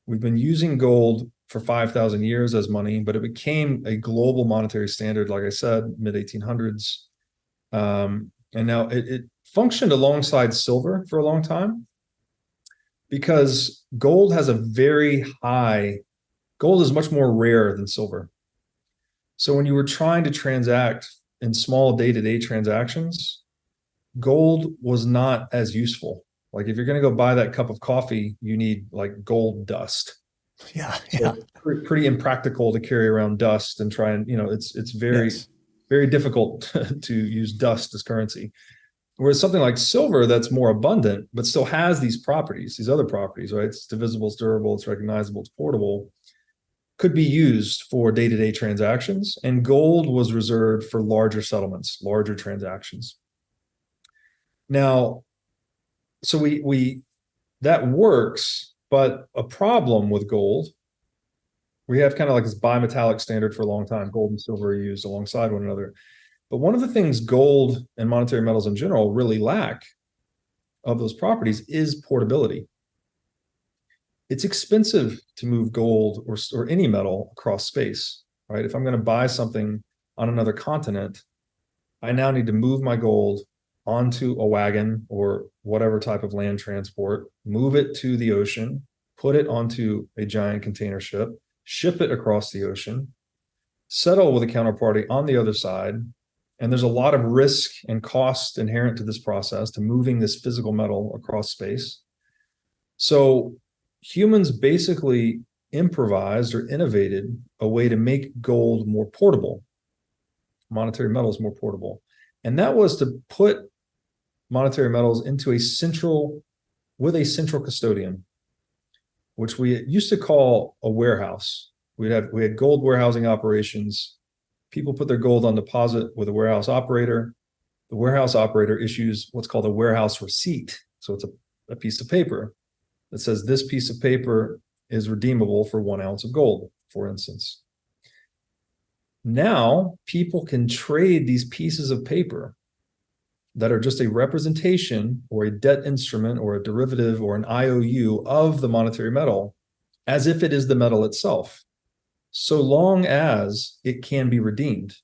We've been using gold for 5,000 years as money, but it became a global monetary standard, like I said, mid-1800s. And now it functioned alongside silver for a long time, because gold has gold is much more rare than silver. So when you were trying to transact in small day-to-day transactions, gold was not as useful. Like if you're going to go buy that cup of coffee, you need like gold dust. Yeah. Pretty impractical to carry around dust and try and, it's very, very difficult to use dust as currency. Whereas something like silver that's more abundant, but still has these properties, these other properties, right? It's divisible, it's durable, it's recognizable, it's portable, could be used for day-to-day transactions. And gold was reserved for larger settlements, larger transactions. Now, so that works, but a problem with gold, we have kind of like this bimetallic standard for a long time. Gold and silver are used alongside one another. But one of the things gold and monetary metals in general really lack of those properties is portability. it's expensive to move gold or any metal across space, right? If I'm going to buy something on another continent, I now need to move my gold onto a wagon or whatever type of land transport, move it to the ocean, put it onto a giant container ship, ship it across the ocean, settle with a counterparty on the other side. And there's a lot of risk and cost inherent to this process, to moving this physical metal across space. So humans basically improvised or innovated a way to make gold more portable, monetary metals more portable. And that was to put monetary metals into a central custodian, which we used to call a warehouse. We had gold warehousing operations. People put their gold on deposit with a warehouse operator. The warehouse operator issues what's called a warehouse receipt. So it's a piece of paper that says this piece of paper is redeemable for 1 ounce of gold, for instance. Now people can trade these pieces of paper that are just a representation or a debt instrument or a derivative or an IOU of the monetary metal as if it is the metal itself, so long as it can be redeemed.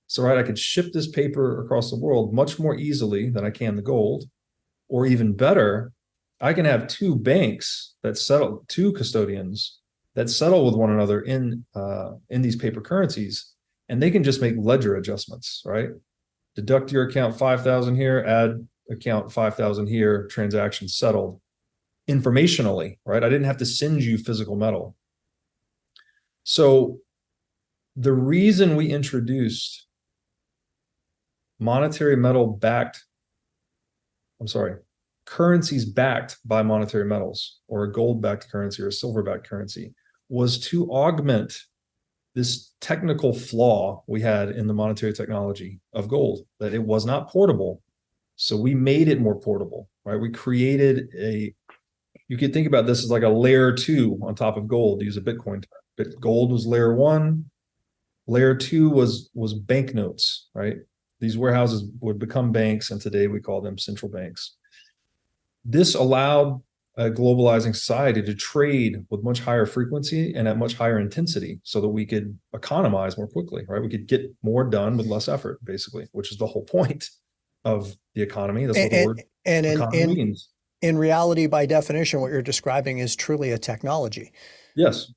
So, right, I could ship this paper across the world much more easily than I can the gold, or even better, I can have two banks that settle, two custodians that settle with one another in these paper currencies, and they can just make ledger adjustments, right? Deduct your account 5,000 here, add account 5,000 here, transaction settled informationally, right? I didn't have to send you physical metal. So the reason we introduced currencies backed by monetary metals, or a gold-backed currency or a silver-backed currency, was to augment this technical flaw we had in the monetary technology of gold, that it was not portable. So we made it more portable, right? We created you could think about this as like a layer 2 on top of gold, to use a Bitcoin term. Gold was layer 1. Layer 2 was banknotes, right? These warehouses would become banks, and today we call them central banks. This allowed a globalizing society to trade with much higher frequency and at much higher intensity, so that we could economize more quickly, right? We could get more done with less effort, basically, which is the whole point of the economy. That's what the word economy means. In reality, by definition, what you're describing is truly a technology. Yes.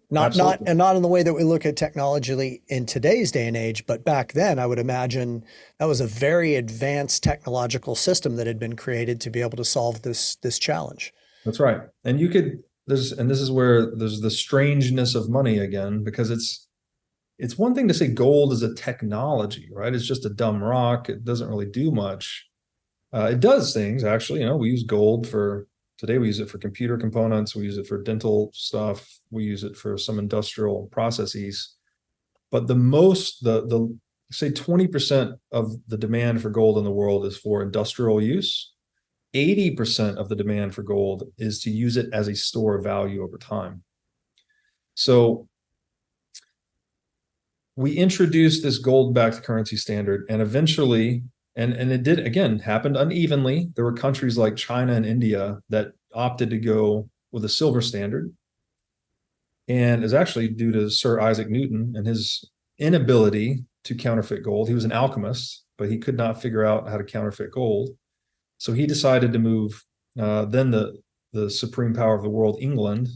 Not in the way that we look at technology in today's day and age, but back then, I would imagine that was a very advanced technological system that had been created to be able to solve this challenge. That's right. And this is where there's the strangeness of money again, because it's one thing to say gold is a technology, right? It's just a dumb rock. It doesn't really do much. It does things, actually. We use gold today we use it for computer components. We use it for dental stuff. We use it for some industrial processes. But say 20% of the demand for gold in the world is for industrial use. 80% of the demand for gold is to use it as a store of value over time. So we introduced this gold-backed currency standard, and eventually, and it did, again, happened unevenly. There were countries like China and India that opted to go with a silver standard. And is actually due to Sir Isaac Newton and his inability to counterfeit gold. He was an alchemist, but he could not figure out how to counterfeit gold. So he decided to move then the supreme power of the world, England,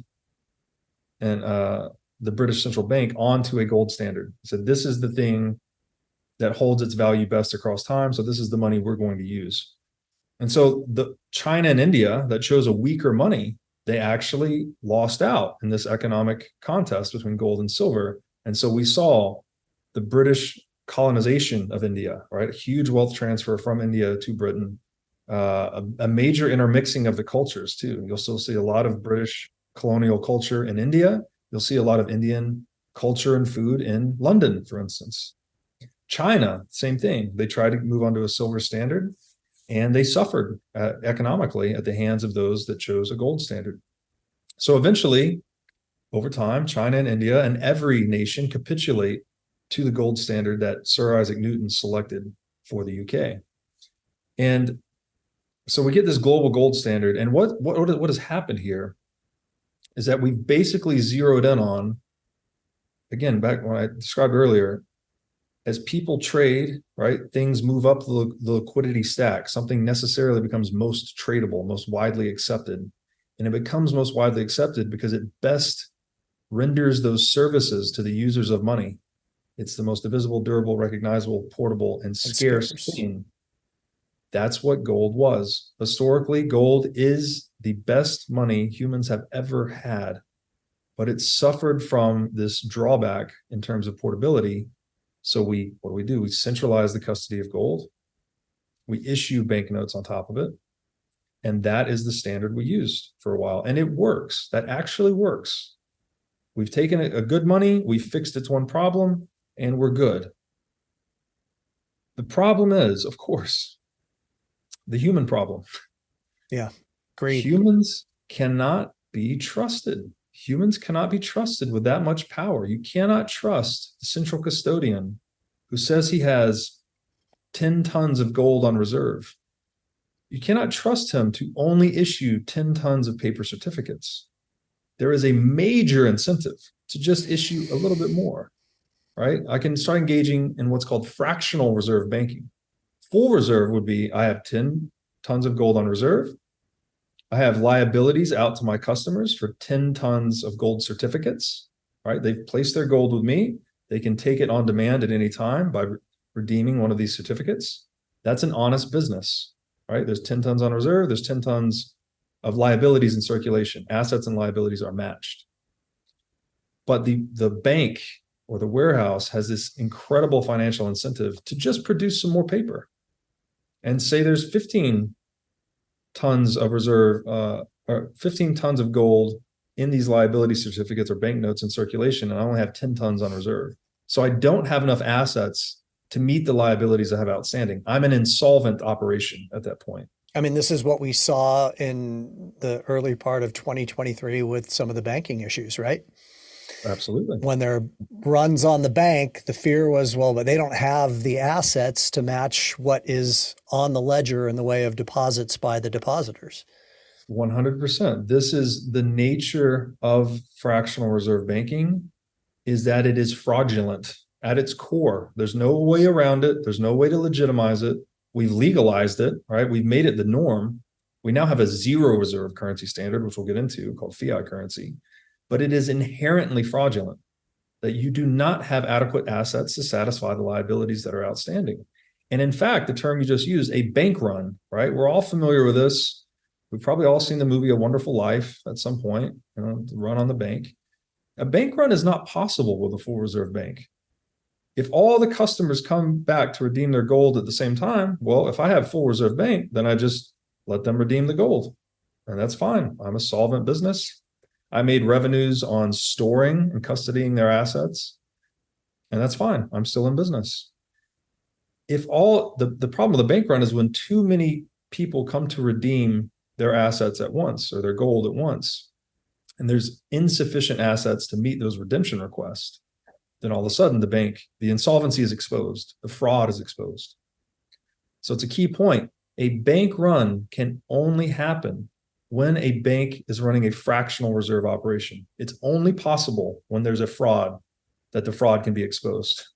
and the British Central Bank, onto a gold standard. He said, this is the thing that holds its value best across time. So this is the money we're going to use. And so the China and India that chose a weaker money, they actually lost out in this economic contest between gold and silver. And so we saw the British colonization of India, right? A huge wealth transfer from India to Britain, a major intermixing of the cultures too. You'll still see a lot of British colonial culture in India. You'll see a lot of Indian culture and food in London, for instance. China, same thing. They tried to move onto a silver standard, and they suffered economically at the hands of those that chose a gold standard. So eventually, over time, China and India and every nation capitulate to the gold standard that Sir Isaac Newton selected for the UK. And so we get this global gold standard. And what has happened here is that we've basically zeroed in on, again, back when I described earlier, as people trade, right, things move up the liquidity stack. Something necessarily becomes most tradable, most widely accepted. And it becomes most widely accepted because it best renders those services to the users of money. It's the most divisible, durable, recognizable, portable, and scarce thing. That's what gold was. Historically, gold is the best money humans have ever had, but it suffered from this drawback in terms of portability. So what do? We centralize the custody of gold. We issue banknotes on top of it. And that is the standard we used for a while. And it works. That actually works. We've taken a good money, we fixed its one problem, and we're good. The problem is, of course, the human problem. Yeah, great. Humans cannot be trusted. Humans cannot be trusted with that much power. You cannot trust the central custodian who says he has 10 tons of gold on reserve. You cannot trust him to only issue 10 tons of paper certificates. There is a major incentive to just issue a little bit more, right? I can start engaging in what's called fractional reserve banking. Full reserve would be, I have 10 tons of gold on reserve. I have liabilities out to my customers for 10 tons of gold certificates, right? They've placed their gold with me. They can take it on demand at any time by redeeming one of these certificates. That's an honest business, right? There's 10 tons on reserve. There's 10 tons of liabilities in circulation. Assets and liabilities are matched. But the bank or the warehouse has this incredible financial incentive to just produce some more paper and say there's 15 tons of reserve, or 15 tons of gold in these liability certificates or banknotes in circulation, and I only have 10 tons on reserve. So I don't have enough assets to meet the liabilities I have outstanding. I'm an insolvent operation at that point. I mean, this is what we saw in the early part of 2023 with some of the banking issues, right? Absolutely. When there are runs on the bank, the fear was, well, but they don't have the assets to match what is on the ledger in the way of deposits by the depositors. 100%. This is the nature of fractional reserve banking, is that it is fraudulent at its core. There's no way around it. There's no way to legitimize it. We've legalized it, right? We've made it the norm. We now have a zero reserve currency standard, which we'll get into, called fiat currency. But it is inherently fraudulent that you do not have adequate assets to satisfy the liabilities that are outstanding. And in fact, the term you just used, a bank run, right? We're all familiar with this. We've probably all seen the movie A Wonderful Life at some point, the run on the bank. A bank run is not possible with a full reserve bank. If all the customers come back to redeem their gold at the same time, well, if I have full reserve bank, then I just let them redeem the gold. And that's fine. I'm a solvent business. I made revenues on storing and custodying their assets, and that's fine. I'm still in business. If all the problem with the bank run is when too many people come to redeem their assets at once or their gold at once, and there's insufficient assets to meet those redemption requests, then all of a sudden the insolvency is exposed, the fraud is exposed. So it's a key point. A bank run can only happen when a bank is running a fractional reserve operation. It's only possible when there's a fraud that the fraud can be exposed.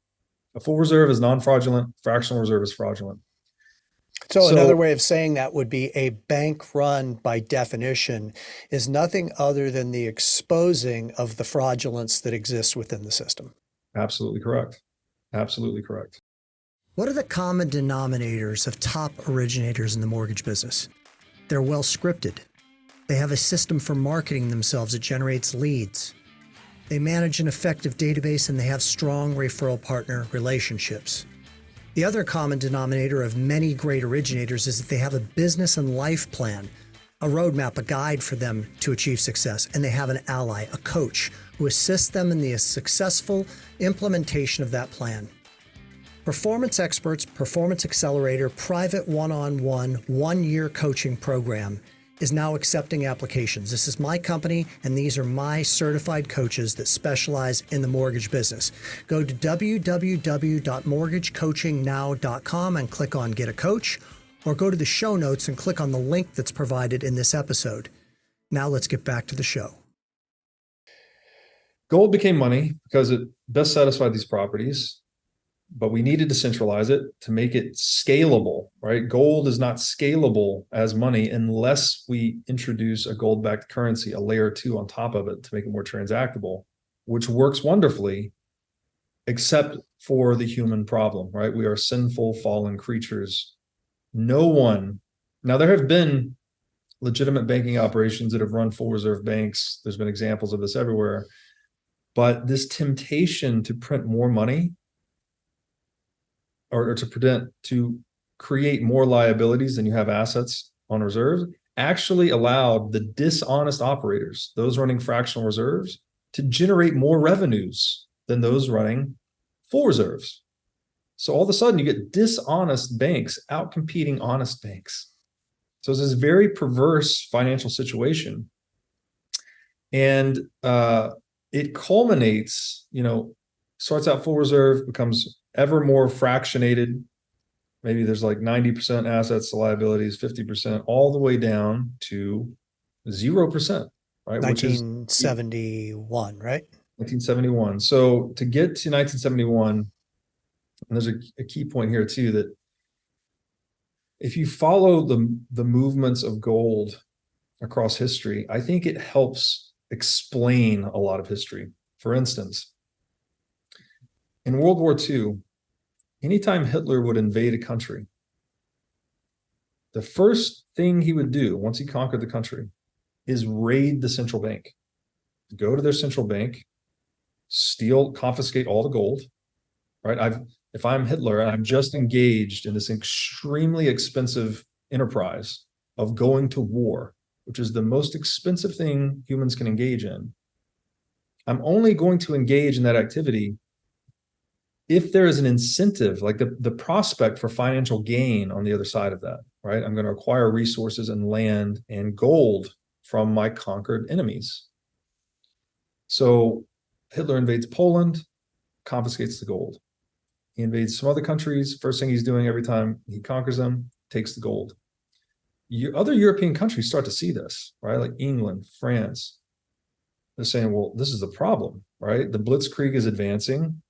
A full reserve is non-fraudulent, fractional reserve is fraudulent. So another way of saying that would be a bank run, by definition, is nothing other than the exposing of the fraudulence that exists within the system. Absolutely correct. Absolutely correct. What are the common denominators of top originators in the mortgage business? They're well scripted. They have a system for marketing themselves that generates leads. They manage an effective database, and they have strong referral partner relationships. The other common denominator of many great originators is that they have a business and life plan, a roadmap, a guide for them to achieve success, and they have an ally, a coach, who assists them in the successful implementation of that plan. Performance Experts Performance Accelerator private one-on-one, one-year coaching program is now accepting applications. This is my company, and these are my certified coaches that specialize in the mortgage business. Go to www.mortgagecoachingnow.com and click on Get a Coach, or go to the show notes and click on the link that's provided in this episode. Now let's get back to the show. Gold became money because it best satisfied these properties, but we needed to centralize it to make it scalable, right? Gold is not scalable as money unless we introduce a gold-backed currency, a layer 2 on top of it to make it more transactable, which works wonderfully, except for the human problem, right? We are sinful, fallen creatures. No one, now there have been legitimate banking operations that have run full reserve banks. There's been examples of this everywhere. But this temptation to print more money or to create more liabilities than you have assets on reserves actually allowed the dishonest operators, those running fractional reserves, to generate more revenues than those running full reserves. So all of a sudden you get dishonest banks outcompeting honest banks. So it's this very perverse financial situation. And it culminates, starts out full reserve, becomes ever more fractionated. Maybe there's like 90% assets to liabilities, 50%, all the way down to 0%, right? Which is 1971, right? 1971. So to get to 1971, and there's a key point here too, that if you follow the movements of gold across history, I think it helps explain a lot of history. For instance, in World War II, anytime Hitler would invade a country, the first thing he would do once he conquered the country is raid the central bank, go to their central bank, steal, confiscate all the gold, right? If I'm Hitler and I'm just engaged in this extremely expensive enterprise of going to war, which is the most expensive thing humans can engage in, I'm only going to engage in that activity if there is an incentive, like the prospect for financial gain on the other side of that, right? I'm going to acquire resources and land and gold from my conquered enemies. So Hitler invades Poland, confiscates the gold. He invades some other countries. First thing he's doing every time he conquers them, takes the gold. Other European countries start to see this, right? Like England, France. They're saying, well, this is the problem, right? The Blitzkrieg is advancing.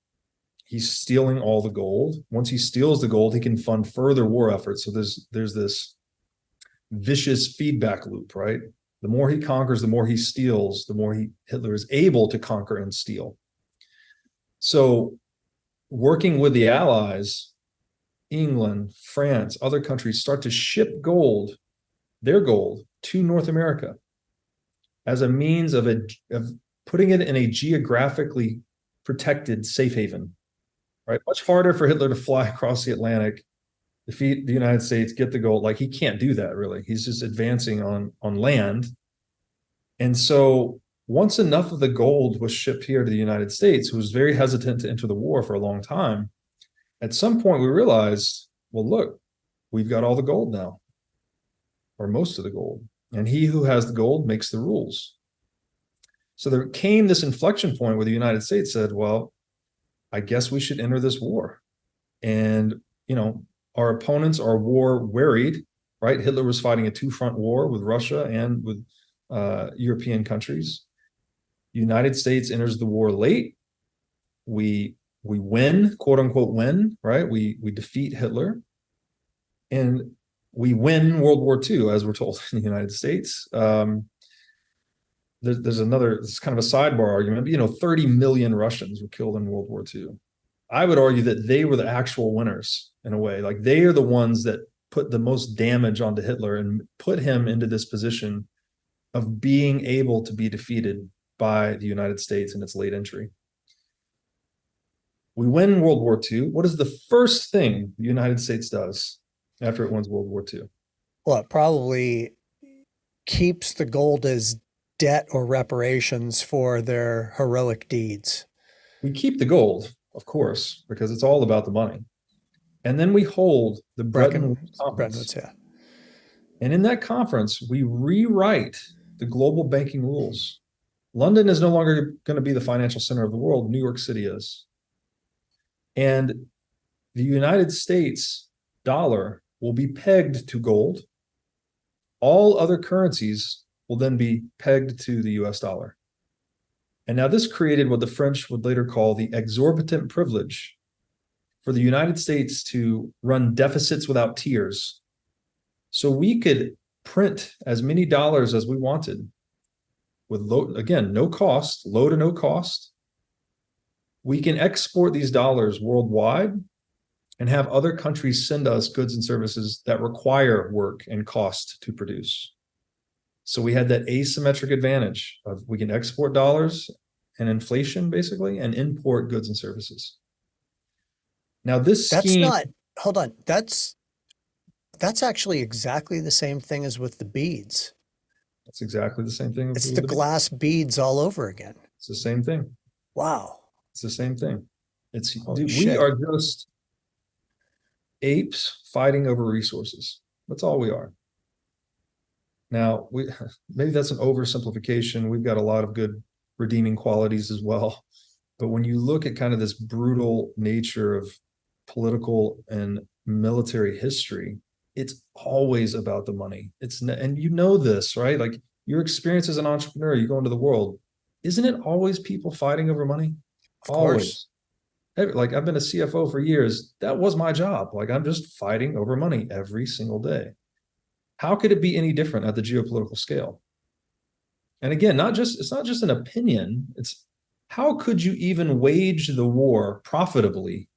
He's stealing all the gold. Once he steals the gold, he can fund further war efforts. So there's this vicious feedback loop, right? The more he conquers, the more he steals, the more Hitler is able to conquer and steal. So working with the Allies, England, France, other countries start to ship gold, their gold, to North America as a means of putting it in a geographically protected safe haven, right? Much harder for Hitler to fly across the Atlantic, defeat the United States, get the gold. Like, he can't do that, really. He's just advancing on land. And so once enough of the gold was shipped here to the United States, who was very hesitant to enter the war for a long time, at some point we realized, well, look, we've got all the gold now, or most of the gold. And he who has the gold makes the rules. So there came this inflection point where the United States said, well, I guess we should enter this war. And, our opponents are war wearied, right? Hitler was fighting a two-front war with Russia and with European countries. The United States enters the war late. We win, quote unquote, win, right? We defeat Hitler. And we win World War II, as we're told in the United States. There's another, it's kind of a sidebar argument, but 30 million Russians were killed in World War II. I would argue that they were the actual winners in a way. Like, they are the ones that put the most damage onto Hitler and put him into this position of being able to be defeated by the United States in its late entry. We win World War II. What is the first thing the United States does after it wins World War II? Well, it probably keeps the gold as debt or reparations for their heroic deeds. We keep the gold, of course, because it's all about the money. And then we hold the Bretton Woods Conference. Yeah. And in that conference, we rewrite the global banking rules. London is no longer going to be the financial center of the world. New York City is. And the United States dollar will be pegged to gold. All other currencies will then be pegged to the US dollar. And now this created what the French would later call the exorbitant privilege for the United States to run deficits without tears. So we could print as many dollars as we wanted with low, again, no cost, low to no cost. We can export these dollars worldwide and have other countries send us goods and services that require work and cost to produce. So we had that asymmetric advantage of we can export dollars and inflation basically and import goods and services. Now this scheme, hold on. That's actually exactly the same thing as with the beads. that's exactly the same thing. It's the glass beads all over again. It's the same thing. Wow. It's the same thing. Holy we shit. are just apes fighting over resources. That's all we are. Now, maybe that's an oversimplification. We've got a lot of good redeeming qualities as well. But when you look at kind of this brutal nature of political and military history, it's always about the money. And you know this, right? Like your experience as an entrepreneur, you go into the world, isn't it always people fighting over money? Of course. Always. Like I've been a CFO for years. That was my job. Like I'm just fighting over money every single day. How could it be any different at the geopolitical scale? And again, it's not just an opinion. It's how could you even wage the war profitably?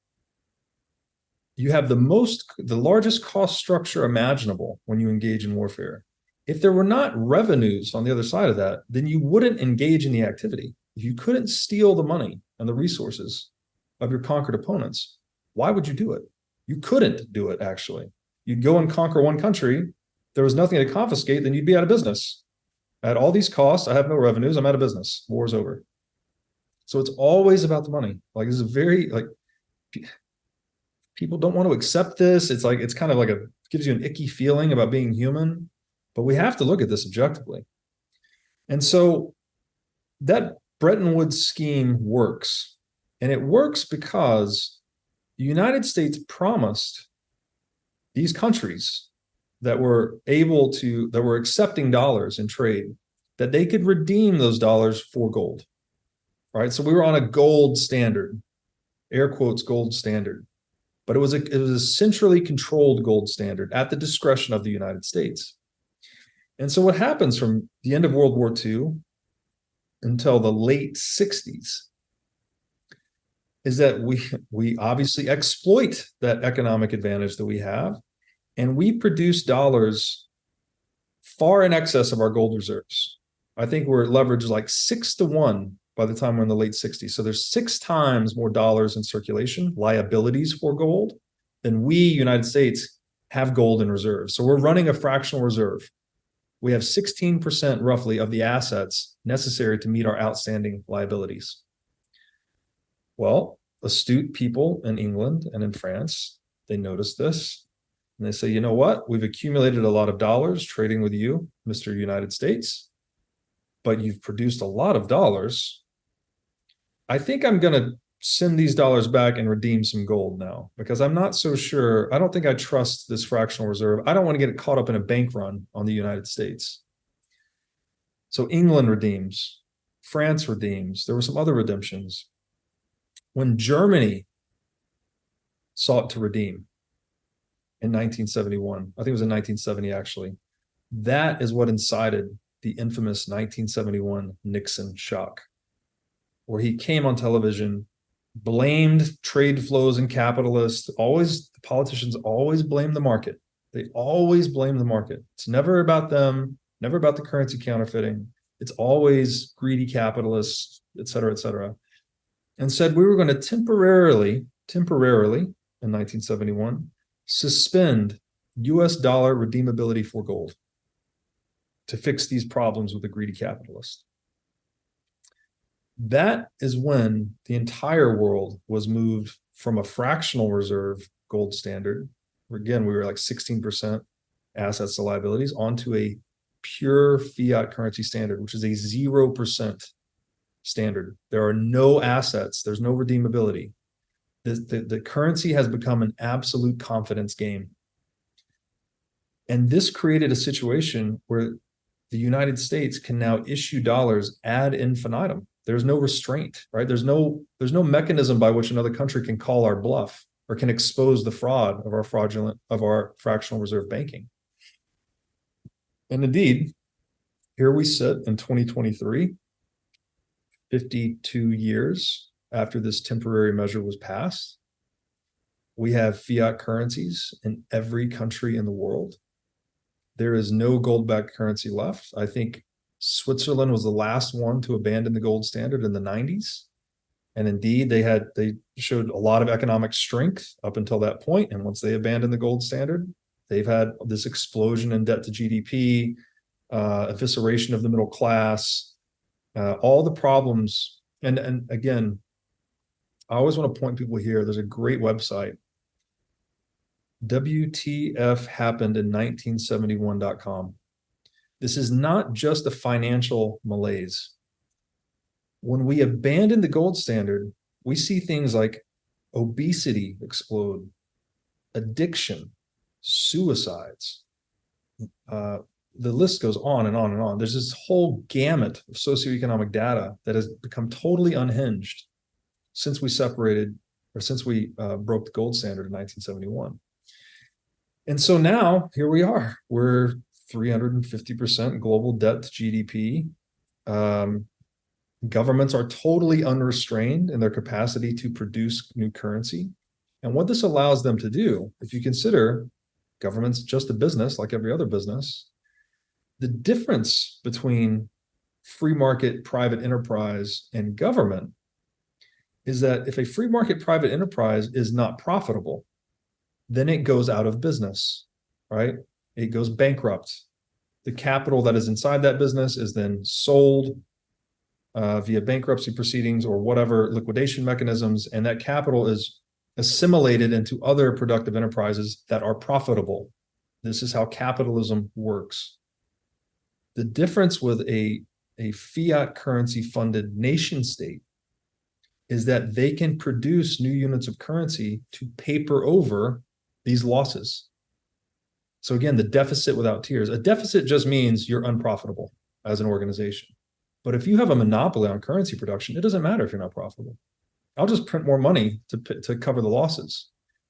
You have the largest cost structure imaginable when you engage in warfare. If there were not revenues on the other side of that, then you wouldn't engage in the activity. If you couldn't steal the money and the resources of your conquered opponents, why would you do it? You couldn't do it, actually. You'd go and conquer one country. There was nothing to confiscate, then you'd be out of business. At all these costs, I have no revenues, I'm out of business. War's over. So it's always about the money. Like this is very, like, people don't want to accept this. It's like, it's kind of like gives you an icky feeling about being human, but we have to look at this objectively. And so that Bretton Woods scheme works. And it works because the United States promised these countries that were accepting dollars in trade, that they could redeem those dollars for gold. All right. So we were on a gold standard, air quotes, gold standard, but it was a centrally controlled gold standard at the discretion of the United States. And so what happens from the end of World War II until the late 60s is that we obviously exploit that economic advantage that we have, and we produce dollars far in excess of our gold reserves. I think we're leveraged like 6-to-1 by the time we're in the late 60s. So there's 6 times more dollars in circulation, liabilities for gold, than we, United States, have gold in reserves. So we're running a fractional reserve. We have 16% roughly of the assets necessary to meet our outstanding liabilities. Well, astute people in England and in France, they notice this. And they say, you know what? We've accumulated a lot of dollars trading with you, Mr. United States, but you've produced a lot of dollars. I think I'm going to send these dollars back and redeem some gold now, because I'm not so sure. I don't think I trust this fractional reserve. I don't want to get caught up in a bank run on the United States. So England redeems, France redeems. There were some other redemptions. When Germany sought to redeem in 1971, I think it was in 1970 actually, that is what incited the infamous 1971 Nixon shock, where he came on television, blamed trade flows and capitalists. The politicians always blame the market. They always blame the market. It's never about them, never about the currency counterfeiting. It's always greedy capitalists, et cetera, and said we were going to temporarily in 1971, suspend US dollar redeemability for gold to fix these problems with the greedy capitalist. That is when the entire world was moved from a fractional reserve gold standard. Again, we were like 16% assets to liabilities onto a pure fiat currency standard, which is a 0% standard. There are no assets. There's no redeemability. The currency has become an absolute confidence game. And this created a situation where the United States can now issue dollars ad infinitum. There's no restraint, right? There's no mechanism by which another country can call our bluff or can expose the fraud of our fractional reserve banking. And indeed, here we sit in 2023, 52 years after this temporary measure was passed. We have fiat currencies in every country in the world. There is no gold-backed currency left. I think Switzerland was the last one to abandon the gold standard in the 90s. And indeed, they showed a lot of economic strength up until that point. And once they abandoned the gold standard, they've had this explosion in debt to GDP, evisceration of the middle class, all the problems. And again, I always want to point people here. There's a great website, WTFhappenedin1971.com. This is not just a financial malaise. When we abandon the gold standard, we see things like obesity explode, addiction, suicides. The list goes on and on and on. There's this whole gamut of socioeconomic data that has become totally unhinged since we separated, or since we broke the gold standard in 1971. And so now here we are. We're 350% global debt to GDP. Governments are totally unrestrained in their capacity to produce new currency. And what this allows them to do, if you consider government's just a business like every other business, the difference between free market private enterprise and government is that if a free market private enterprise is not profitable, then it goes out of business, right? It goes bankrupt. The capital that is inside that business is then sold via bankruptcy proceedings or whatever liquidation mechanisms, and that capital is assimilated into other productive enterprises that are profitable. This is how capitalism works. The difference with a fiat currency funded nation state is that they can produce new units of currency to paper over these losses. So again, the deficit without tears. A deficit just means you're unprofitable as an organization. But if you have a monopoly on currency production, it doesn't matter if you're not profitable. I'll just print more money to cover the losses.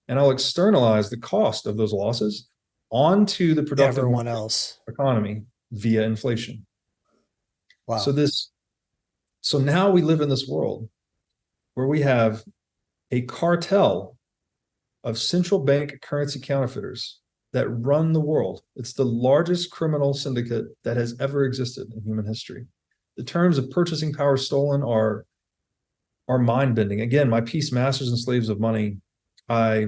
And I'll externalize the cost of those losses onto the productive everyone else economy via inflation. Wow. So now we live in this world where we have a cartel of central bank currency counterfeiters that run the world. It's the largest criminal syndicate that has ever existed in human history. The terms of purchasing power stolen are mind-bending. Again, my piece, Masters and Slaves of Money, I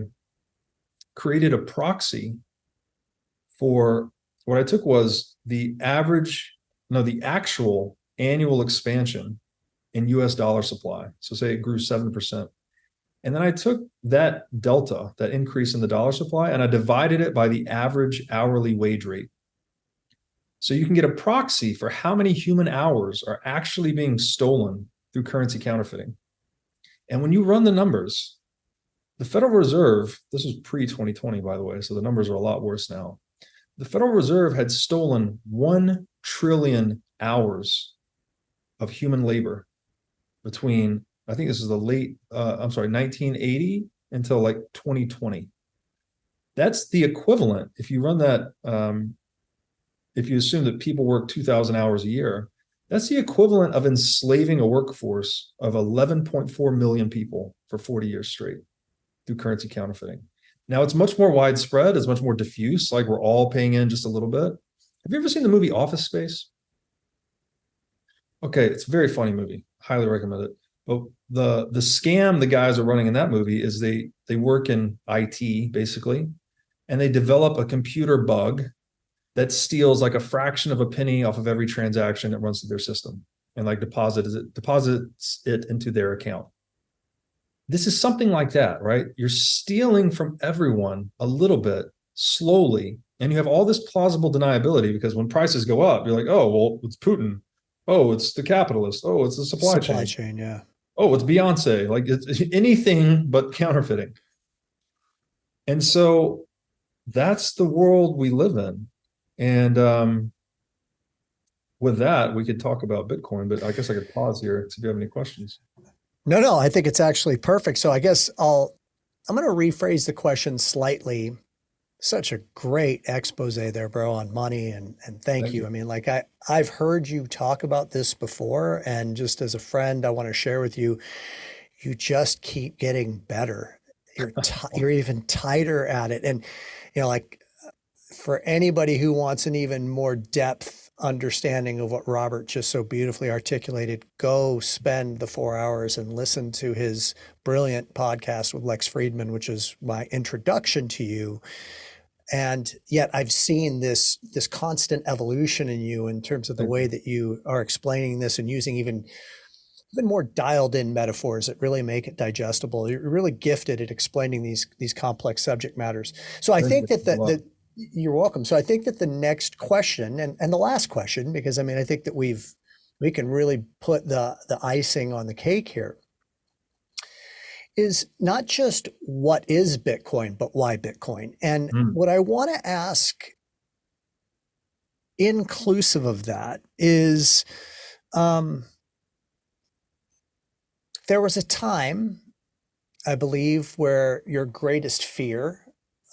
created a proxy for what I took was the actual annual expansion in US dollar supply. So say it grew 7%. And then I took that delta, that increase in the dollar supply, and I divided it by the average hourly wage rate. So you can get a proxy for how many human hours are actually being stolen through currency counterfeiting. And when you run the numbers, the Federal Reserve, this was pre-2020, by the way, so the numbers are a lot worse now. The Federal Reserve had stolen 1 trillion hours of human labor between, I think this is the 1980 until like 2020. That's the equivalent, if you run that, if you assume that people work 2,000 hours a year, that's the equivalent of enslaving a workforce of 11.4 million people for 40 years straight through currency counterfeiting. Now, it's much more widespread, it's much more diffuse, like we're all paying in just a little bit. Have you ever seen the movie Office Space? Okay, it's a very funny movie. Highly recommend it. But the scam the guys are running in that movie is they work in IT, basically, and they develop a computer bug that steals like a fraction of a penny off of every transaction that runs through their system and like deposits it into their account. This is something like that, right? You're stealing from everyone a little bit slowly, and you have all this plausible deniability because when prices go up, you're like, oh, well, it's Putin. Oh, it's the capitalist. Oh, it's the supply chain. Yeah. Oh, it's Beyonce. Like it's anything but counterfeiting. And so that's the world we live in. And with that, we could talk about Bitcoin, but I guess I could pause here see if you have any questions. No, I think it's actually perfect. So I guess I'm going to rephrase the question slightly. Such a great expose there, bro, on money, and thank Thank you. you. I mean, like I've heard you talk about this before, and just as a friend, I want to share with you, you just keep getting better. You're even tighter at it. And like for anybody who wants an even more depth understanding of what Robert just so beautifully articulated, go spend the 4 hours and listen to his brilliant podcast with Lex Friedman, which is my introduction to you. And yet I've seen this constant evolution in you in terms of the Thank way you. that you are explaining this and using even more dialed in metaphors that really make it digestible. You're really gifted at explaining these complex subject matters. So I Thank think you that a lot. you're welcome. So I think that the next question and the last question, because I mean I think that we can really put the icing on the cake here, is not just what is Bitcoin, but why Bitcoin. And Mm, what I want to ask, inclusive of that, is there was a time, I believe, where your greatest fear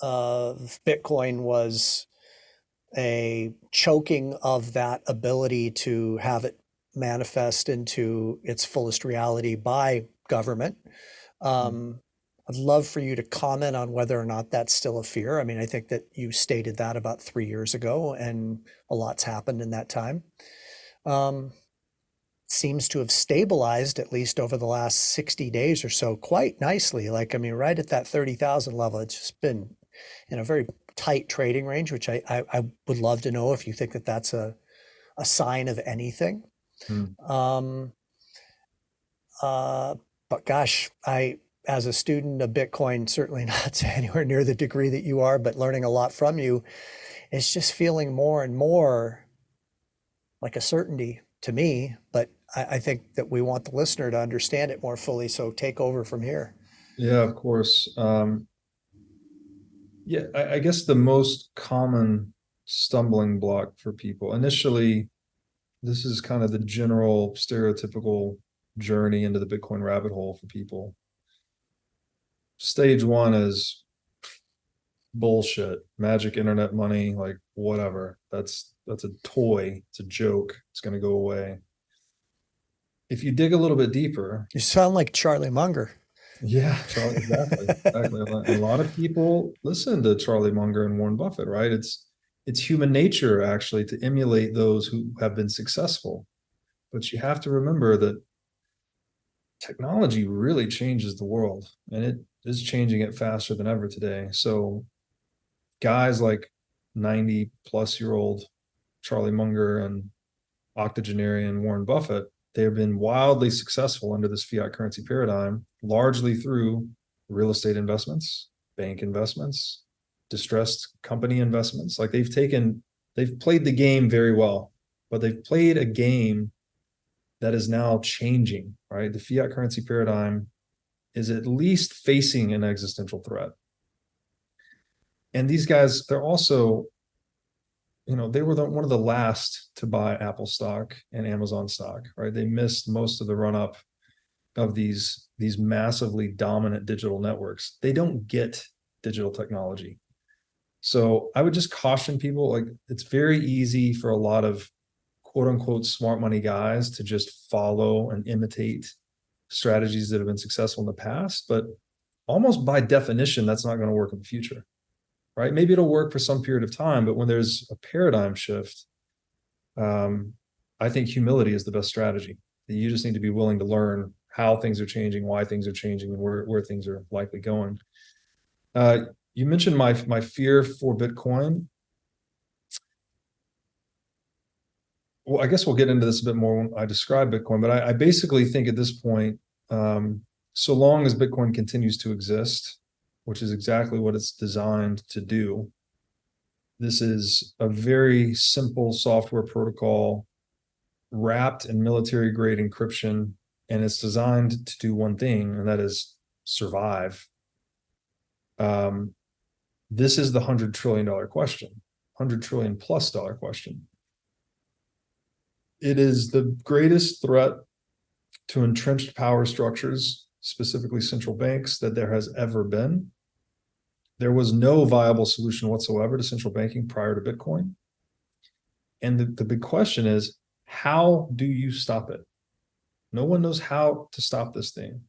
of Bitcoin was a choking of that ability to have it manifest into its fullest reality by government. mm. Um, I'd love for you to comment on whether or not that's still a fear. I mean, I think that you stated that about 3 years ago, and a lot's happened in that time. Um, Seems to have stabilized at least over the last 60 days or so quite nicely. Like, I mean, right at that 30,000 level, it's just been in a very tight trading range, which I would love to know if you think that that's a sign of anything. Mm. Um, uh, but gosh, as a student of Bitcoin, certainly not to anywhere near the degree that you are, but learning a lot from you, it's just feeling more and more like a certainty to me. But I think that we want the listener to understand it more fully. So take over from here. Yeah, of course. Yeah, I guess the most common stumbling block for people initially, this is kind of the general stereotypical journey into the Bitcoin rabbit hole for people. Stage one is bullshit, magic internet money, like whatever. That's a toy, it's a joke, it's going to go away. If you dig a little bit deeper, You sound like Charlie Munger. yeah, Charlie, exactly, exactly. And a lot of people listen to Charlie Munger and Warren Buffett, right? It's human nature actually to emulate those who have been successful. But you have to remember that technology really changes the world, and it is changing it faster than ever today. So guys like 90 plus year old Charlie Munger and octogenarian Warren Buffett, they have been wildly successful under this fiat currency paradigm, largely through real estate investments, bank investments, distressed company investments. Like they've played the game very well, but they've played a game that is now changing, right? The fiat currency paradigm is at least facing an existential threat. And these guys, they're also, they were one of the last to buy Apple stock and Amazon stock, right? They missed most of the run up of these massively dominant digital networks. They don't get digital technology. So I would just caution people, like it's very easy for a lot of quote unquote smart money guys to just follow and imitate strategies that have been successful in the past, but almost by definition, that's not going to work in the future, right? Maybe it'll work for some period of time, but when there's a paradigm shift, I think humility is the best strategy. You just need to be willing to learn how things are changing, why things are changing, and where things are likely going. You mentioned my fear for Bitcoin. Well, I guess we'll get into this a bit more when I describe Bitcoin, but I basically think at this point, so long as Bitcoin continues to exist, which is exactly what it's designed to do, this is a very simple software protocol wrapped in military grade encryption, and it's designed to do one thing, and that is survive. This is the $100 trillion question, $100 trillion plus dollar question. It is the greatest threat to entrenched power structures, specifically central banks, that there has ever been. There was no viable solution whatsoever to central banking prior to Bitcoin. And the big question is, how do you stop it? No one knows how to stop this thing.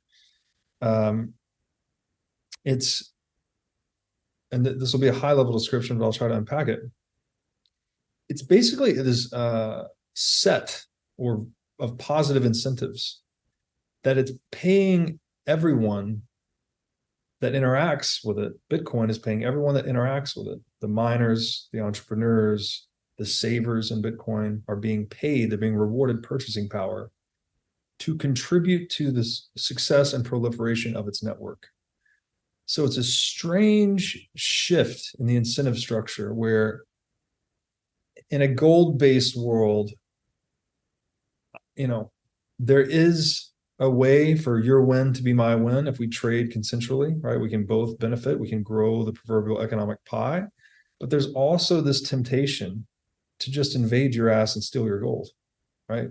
This will be a high level description, but I'll try to unpack it. It's basically this set or of positive incentives that it's paying everyone that interacts with it. Bitcoin is paying everyone that interacts with it. The miners, the entrepreneurs, the savers in Bitcoin are being paid. They're being rewarded purchasing power to contribute to the success and proliferation of its network. So it's a strange shift in the incentive structure where in a gold-based world, there is a way for your win to be my win if we trade consensually, right? We can both benefit. We can grow the proverbial economic pie. But there's also this temptation to just invade your ass and steal your gold, right?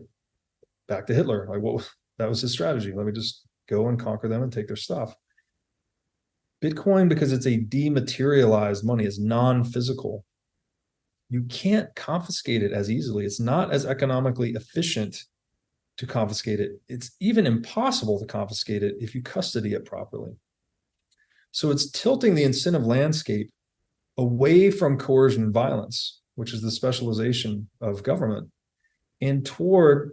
Back to Hitler. That was his strategy. Let me just go and conquer them and take their stuff. Bitcoin, because it's a dematerialized money, is non-physical. You can't confiscate it as easily. It's not as economically efficient to confiscate it. It's even impossible to confiscate it if you custody it properly. So it's tilting the incentive landscape away from coercion and violence, which is the specialization of government, and toward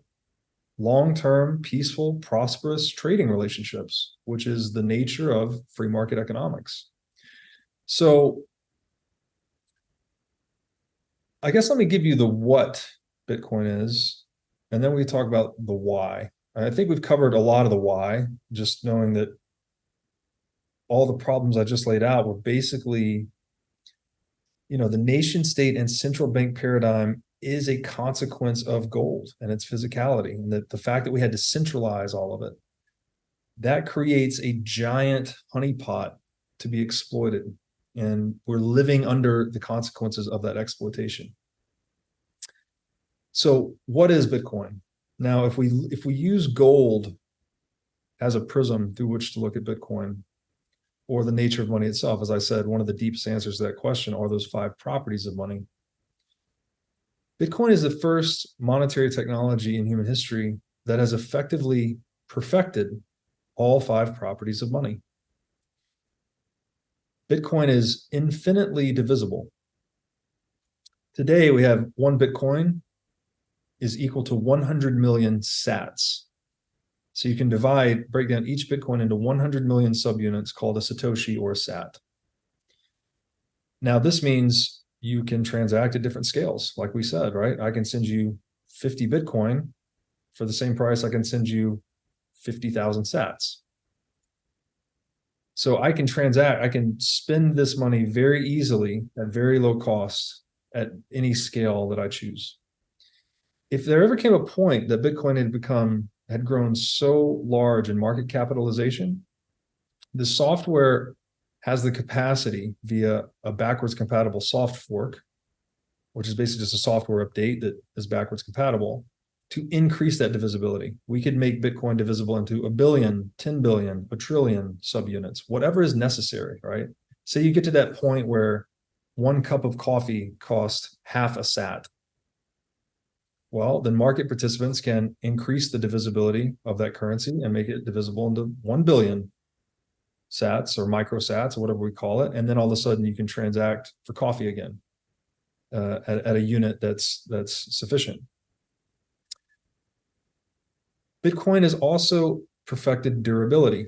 long-term, peaceful, prosperous trading relationships, which is the nature of free market economics. So I guess let me give you the what Bitcoin is, and then we talk about the why. I think we've covered a lot of the why, just knowing that all the problems I just laid out were basically, the nation state and central bank paradigm is a consequence of gold and its physicality, and the fact that we had to centralize all of it, that creates a giant honeypot to be exploited. And we're living under the consequences of that exploitation. So what is Bitcoin? Now, if we use gold as a prism through which to look at Bitcoin, or the nature of money itself, as I said, one of the deepest answers to that question are those 5 properties of money. Bitcoin is the first monetary technology in human history that has effectively perfected all 5 properties of money. Bitcoin is infinitely divisible. Today, we have 1 Bitcoin is equal to 100 million sats. So you can break down each Bitcoin into 100 million subunits called a Satoshi or a sat. Now, this means you can transact at different scales, like we said, right? I can send you 50 Bitcoin for the same price I can send you 50,000 sats. So I can spend this money very easily at very low cost at any scale that I choose. If there ever came a point that Bitcoin had grown so large in market capitalization, the software has the capacity via a backwards compatible soft fork, which is basically just a software update that is backwards compatible, to increase that divisibility. We could make Bitcoin divisible into 1 billion, 10 billion, 1 trillion subunits, whatever is necessary, right? Say you get to that point where 1 cup of coffee costs half a sat. Well, then market participants can increase the divisibility of that currency and make it divisible into 1 billion sats or microsats or whatever we call it. And then all of a sudden you can transact for coffee again at a unit that's sufficient. Bitcoin has also perfected durability.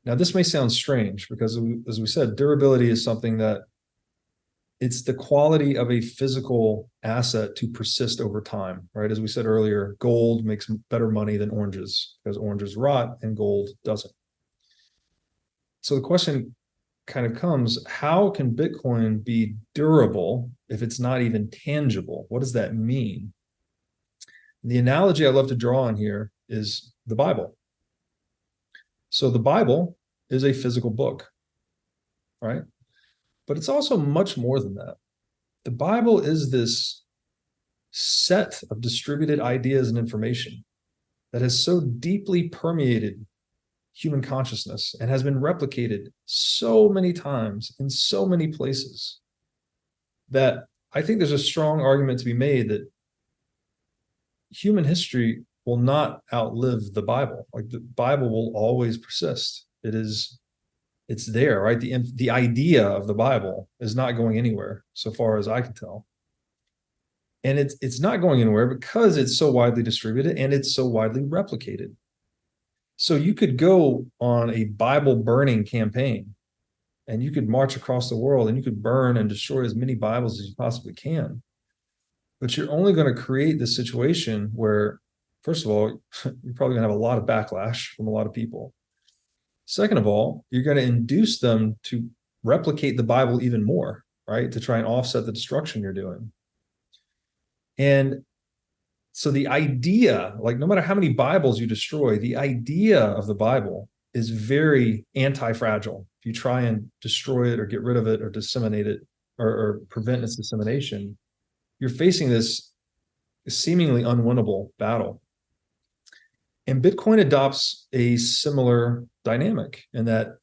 Now, this may sound strange because, as we said, durability is something that it's the quality of a physical asset to persist over time, right? As we said earlier, gold makes better money than oranges because oranges rot and gold doesn't. So the question kind of comes, how can Bitcoin be durable if it's not even tangible? What does that mean? The analogy I love to draw on here is the Bible. So the Bible is a physical book, right? But it's also much more than that. The Bible is this set of distributed ideas and information that has so deeply permeated human consciousness and has been replicated so many times in so many places that I think there's a strong argument to be made that human history will not outlive the Bible. Like the Bible will always persist. It's there, right? The idea of the Bible is not going anywhere, so far as I can tell. And it's not going anywhere because it's so widely distributed and it's so widely replicated. So you could go on a Bible burning campaign and you could march across the world and you could burn and destroy as many Bibles as you possibly can. But you're only going to create this situation where, first of all, you're probably going to have a lot of backlash from a lot of people. Second of all, you're going to induce them to replicate the Bible even more, right? To try and offset the destruction you're doing. And so the idea, like no matter how many Bibles you destroy, the idea of the Bible is very anti-fragile. If you try and destroy it or get rid of it or disseminate it or prevent its dissemination, you're facing this seemingly unwinnable battle. And Bitcoin adopts a similar dynamic in that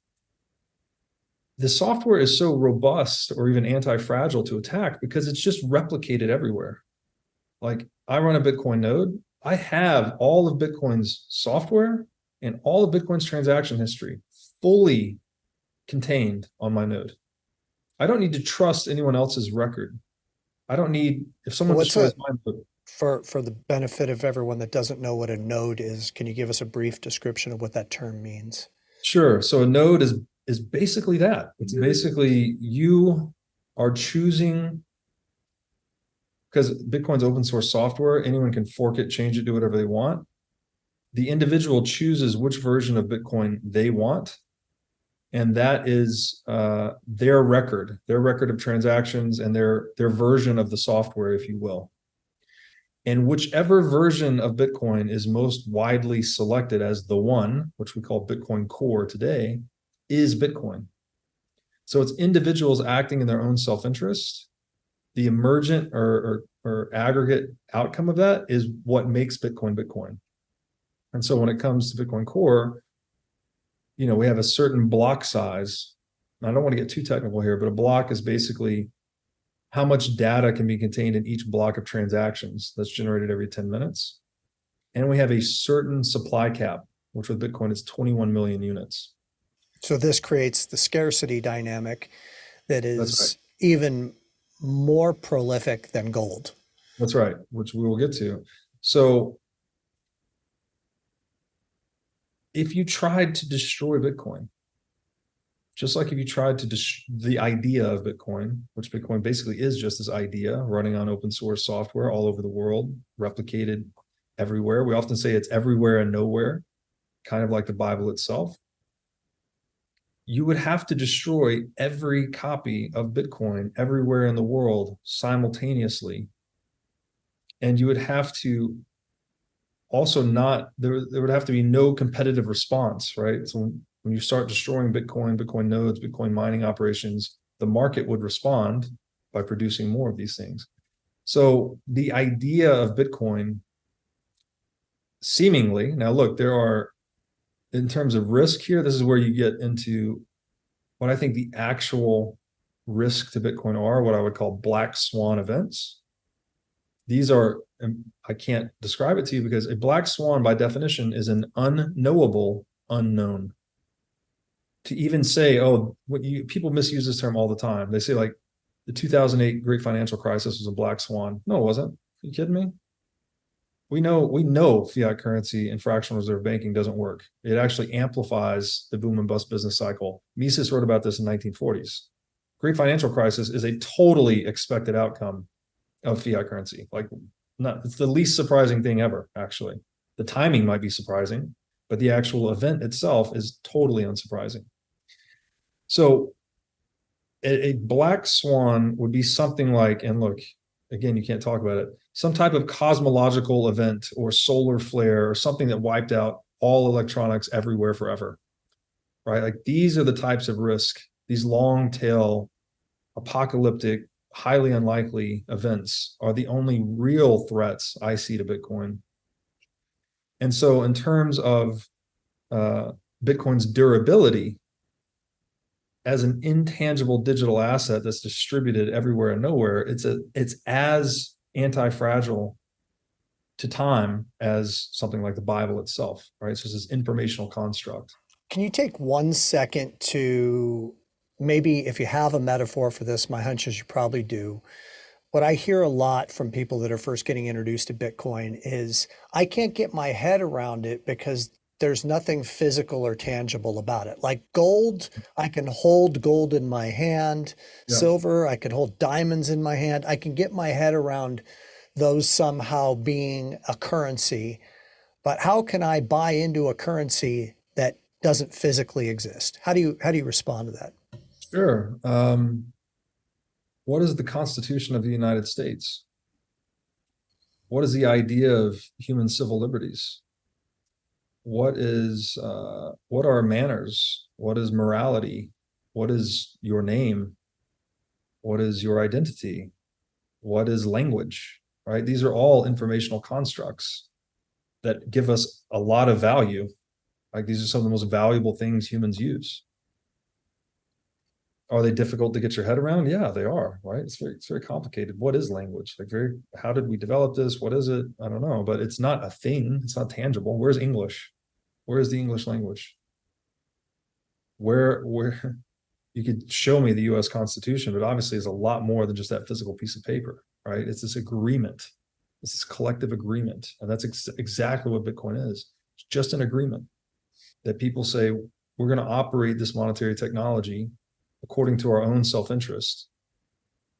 the software is so robust or even anti-fragile to attack because it's just replicated everywhere. Like I run a Bitcoin node. I have all of Bitcoin's software and all of Bitcoin's transaction history fully contained on my node. I don't need to trust anyone else's record. I don't need, if someone destroys my node. For the benefit of everyone that doesn't know what a node is, can you give us a brief description of what that term means? Sure. So a node is basically that. It's basically you are choosing, because Bitcoin's open source software, anyone can fork it, change it, do whatever they want. The individual chooses which version of Bitcoin they want. And that is their record of transactions and their version of the software, if you will. And whichever version of Bitcoin is most widely selected as the one, which we call Bitcoin Core today, is Bitcoin. So it's individuals acting in their own self-interest. The emergent or aggregate outcome of that is what makes Bitcoin Bitcoin. And so when it comes to Bitcoin Core, you know, we have a certain block size. I don't want to get too technical here, but a block is basically how much data can be contained in each block of transactions that's generated every 10 minutes. And we have a certain supply cap, which with Bitcoin is 21 million units. So this creates the scarcity dynamic that is That's right. even more prolific than gold. That's right, which we will get to. So if you tried to destroy Bitcoin, just like if you tried to the idea of Bitcoin, which Bitcoin basically is just this idea running on open source software all over the world, replicated everywhere. We often say it's everywhere and nowhere, kind of like the Bible itself. You would have to destroy every copy of Bitcoin everywhere in the world simultaneously. And you would have to also there would have to be no competitive response, right? So when you start destroying Bitcoin, Bitcoin nodes, Bitcoin mining operations, the market would respond by producing more of these things. So the idea of Bitcoin seemingly, now look, there are, in terms of risk here, this is where you get into what I think the actual risk to Bitcoin are, what I would call black swan events. These are, I can't describe it to you because a black swan by definition is an unknowable unknown. To even say, oh, people misuse this term all the time. They say like the 2008 great financial crisis was a black swan. No, it wasn't. Are you kidding me? We know fiat currency and fractional reserve banking doesn't work. It actually amplifies the boom and bust business cycle. Mises wrote about this in the 1940s. Great financial crisis is a totally expected outcome of fiat currency. Like, it's the least surprising thing ever, actually. The timing might be surprising, but the actual event itself is totally unsurprising. So a black swan would be something like, and look, again, you can't talk about it, some type of cosmological event or solar flare or something that wiped out all electronics everywhere forever, right? Like these are the types of risk, these long tail apocalyptic highly unlikely events are the only real threats I see to Bitcoin. And so in terms of Bitcoin's durability as an intangible digital asset that's distributed everywhere and nowhere, it's as anti-fragile to time as something like the Bible itself, right? So it's this informational construct. Can you take 1 second to maybe, if you have a metaphor for this, my hunch is you probably do. What I hear a lot from people that are first getting introduced to Bitcoin is I can't get my head around it because there's nothing physical or tangible about it. Like gold, I can hold gold in my hand, Yeah. silver, I can hold diamonds in my hand. I can get my head around those somehow being a currency. But how can I buy into a currency that doesn't physically exist? How do you respond to that? Sure. What is the Constitution of the United States? What is the idea of human civil liberties? What are manners? What is morality? What is your name? What is your identity? What is language? Right? These are all informational constructs that give us a lot of value. Like these are some of the most valuable things humans use. Are they difficult to get your head around? Yeah, they are, right? It's very complicated. What is language? How did we develop this? What is it? I don't know, but it's not a thing. It's not tangible. Where's English? Where is the English language? Where you could show me the US Constitution, but obviously it's a lot more than just that physical piece of paper, right? It's this agreement. It's this collective agreement. And that's exactly what Bitcoin is. It's just an agreement that people say, we're going to operate this monetary technology according to our own self-interest.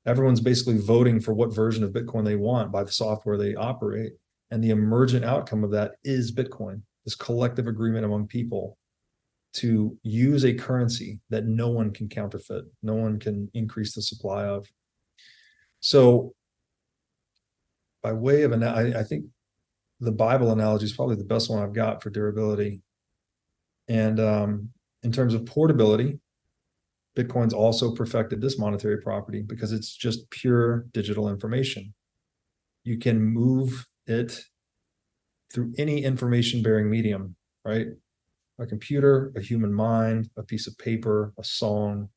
Everyone's basically voting for what version of Bitcoin they want by the software they operate. And the emergent outcome of that is Bitcoin, this collective agreement among people to use a currency that no one can counterfeit, no one can increase the supply of. So by way of, I think the Bible analogy is probably the best one I've got for durability. And in terms of portability, Bitcoin's also perfected this monetary property because it's just pure digital information. You can move it through any information-bearing medium, right? A computer, a human mind, a piece of paper, a song,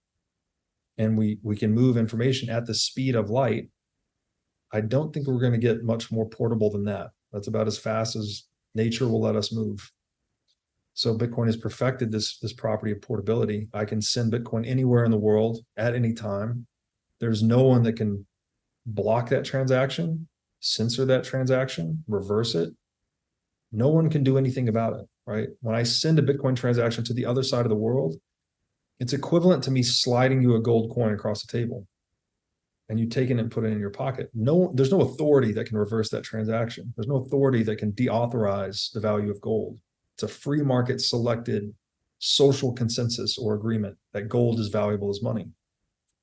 and we can move information at the speed of light. I don't think we're going to get much more portable than that. That's about as fast as nature will let us move. So Bitcoin has perfected this property of portability. I can send Bitcoin anywhere in the world at any time. There's no one that can block that transaction, censor that transaction, reverse it. No one can do anything about it, right? When I send a Bitcoin transaction to the other side of the world, it's equivalent to me sliding you a gold coin across the table and you taking it and put it in your pocket. No, there's no authority that can reverse that transaction. There's no authority that can deauthorize the value of gold. It's a free market selected social consensus or agreement that gold is valuable as money.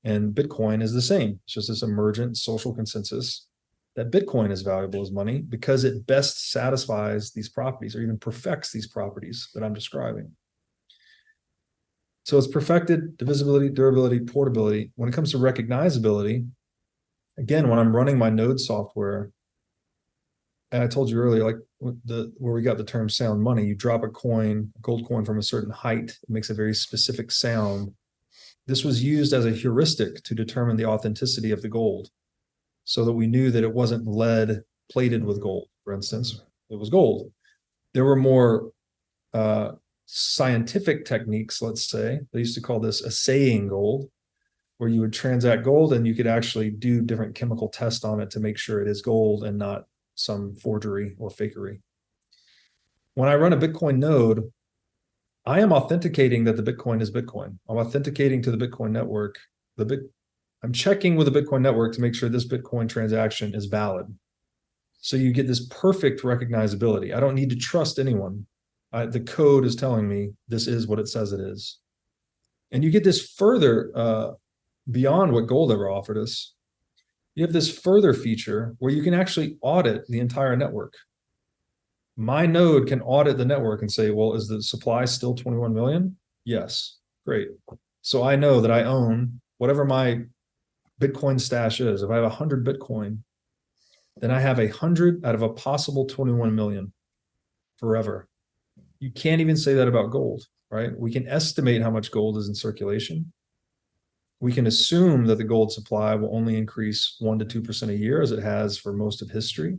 And Bitcoin is the same. It's just this emergent social consensus that Bitcoin is valuable as money because it best satisfies these properties or even perfects these properties that I'm describing. So it's perfected divisibility, durability, portability. When it comes to recognizability, again, when I'm running my node software, and I told you earlier, like where we got the term sound money, you drop a coin, a gold coin from a certain height, it makes a very specific sound. This was used as a heuristic to determine the authenticity of the gold so that we knew that it wasn't lead plated with gold, for instance, it was gold. There were more scientific techniques, let's say. They used to call this assaying gold, where you would transact gold and you could actually do different chemical tests on it to make sure it is gold and not some forgery or fakery. When I run a Bitcoin node, I am authenticating that the Bitcoin is Bitcoin. I'm authenticating to the Bitcoin network. I'm checking with the Bitcoin network to make sure this Bitcoin transaction is valid. So you get this perfect recognizability. I don't need to trust anyone. The code is telling me this is what it says it is. And you get this further beyond what gold ever offered us. You have this further feature where you can actually audit the entire network. My node can audit the network and say, well, is the supply still 21 million? Yes, great. So I know that I own whatever my Bitcoin stash is. If I have 100 Bitcoin, then I have 100 out of a possible 21 million forever. You can't even say that about gold, right? We can estimate how much gold is in circulation. We can assume that the gold supply will only increase 1 to 2% a year, as it has for most of history,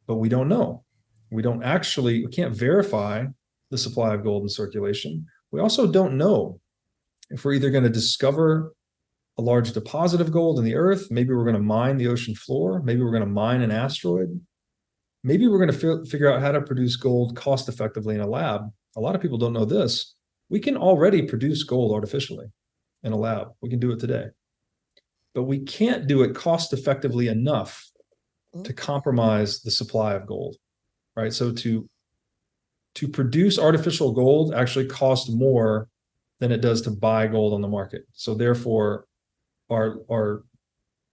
but we don't know. We can't verify the supply of gold in circulation. We also don't know if we're either going to discover a large deposit of gold in the earth. Maybe we're going to mine the ocean floor. Maybe we're going to mine an asteroid. Maybe we're going to figure out how to produce gold cost effectively in a lab. A lot of people don't know this. We can already produce gold artificially in a lab. We can do it today. But we can't do it cost effectively enough to compromise the supply of gold, right? So to produce artificial gold actually costs more than it does to buy gold on the market. So therefore, our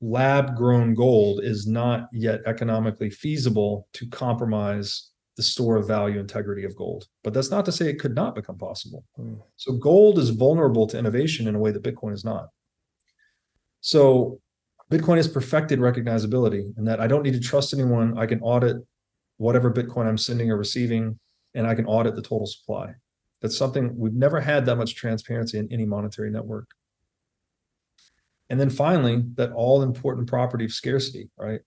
lab grown gold is not yet economically feasible to compromise the store of value integrity of gold. But that's not to say it could not become possible. So gold is vulnerable to innovation in a way that Bitcoin is not. So Bitcoin has perfected recognizability, and that I don't need to trust anyone. I can audit whatever Bitcoin I'm sending or receiving, and I can audit the total supply. That's something we've never had that much transparency in any monetary network. And then finally, that all important property of scarcity, right?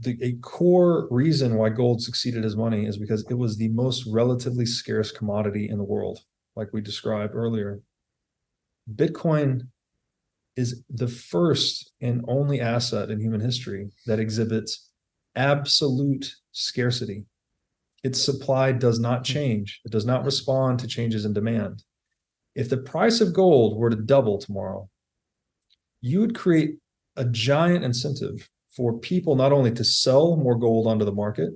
A core reason why gold succeeded as money is because it was the most relatively scarce commodity in the world, like we described earlier. Bitcoin is the first and only asset in human history that exhibits absolute scarcity. Its supply does not change. It does not respond to changes in demand. If the price of gold were to double tomorrow, you would create a giant incentive for people not only to sell more gold onto the market,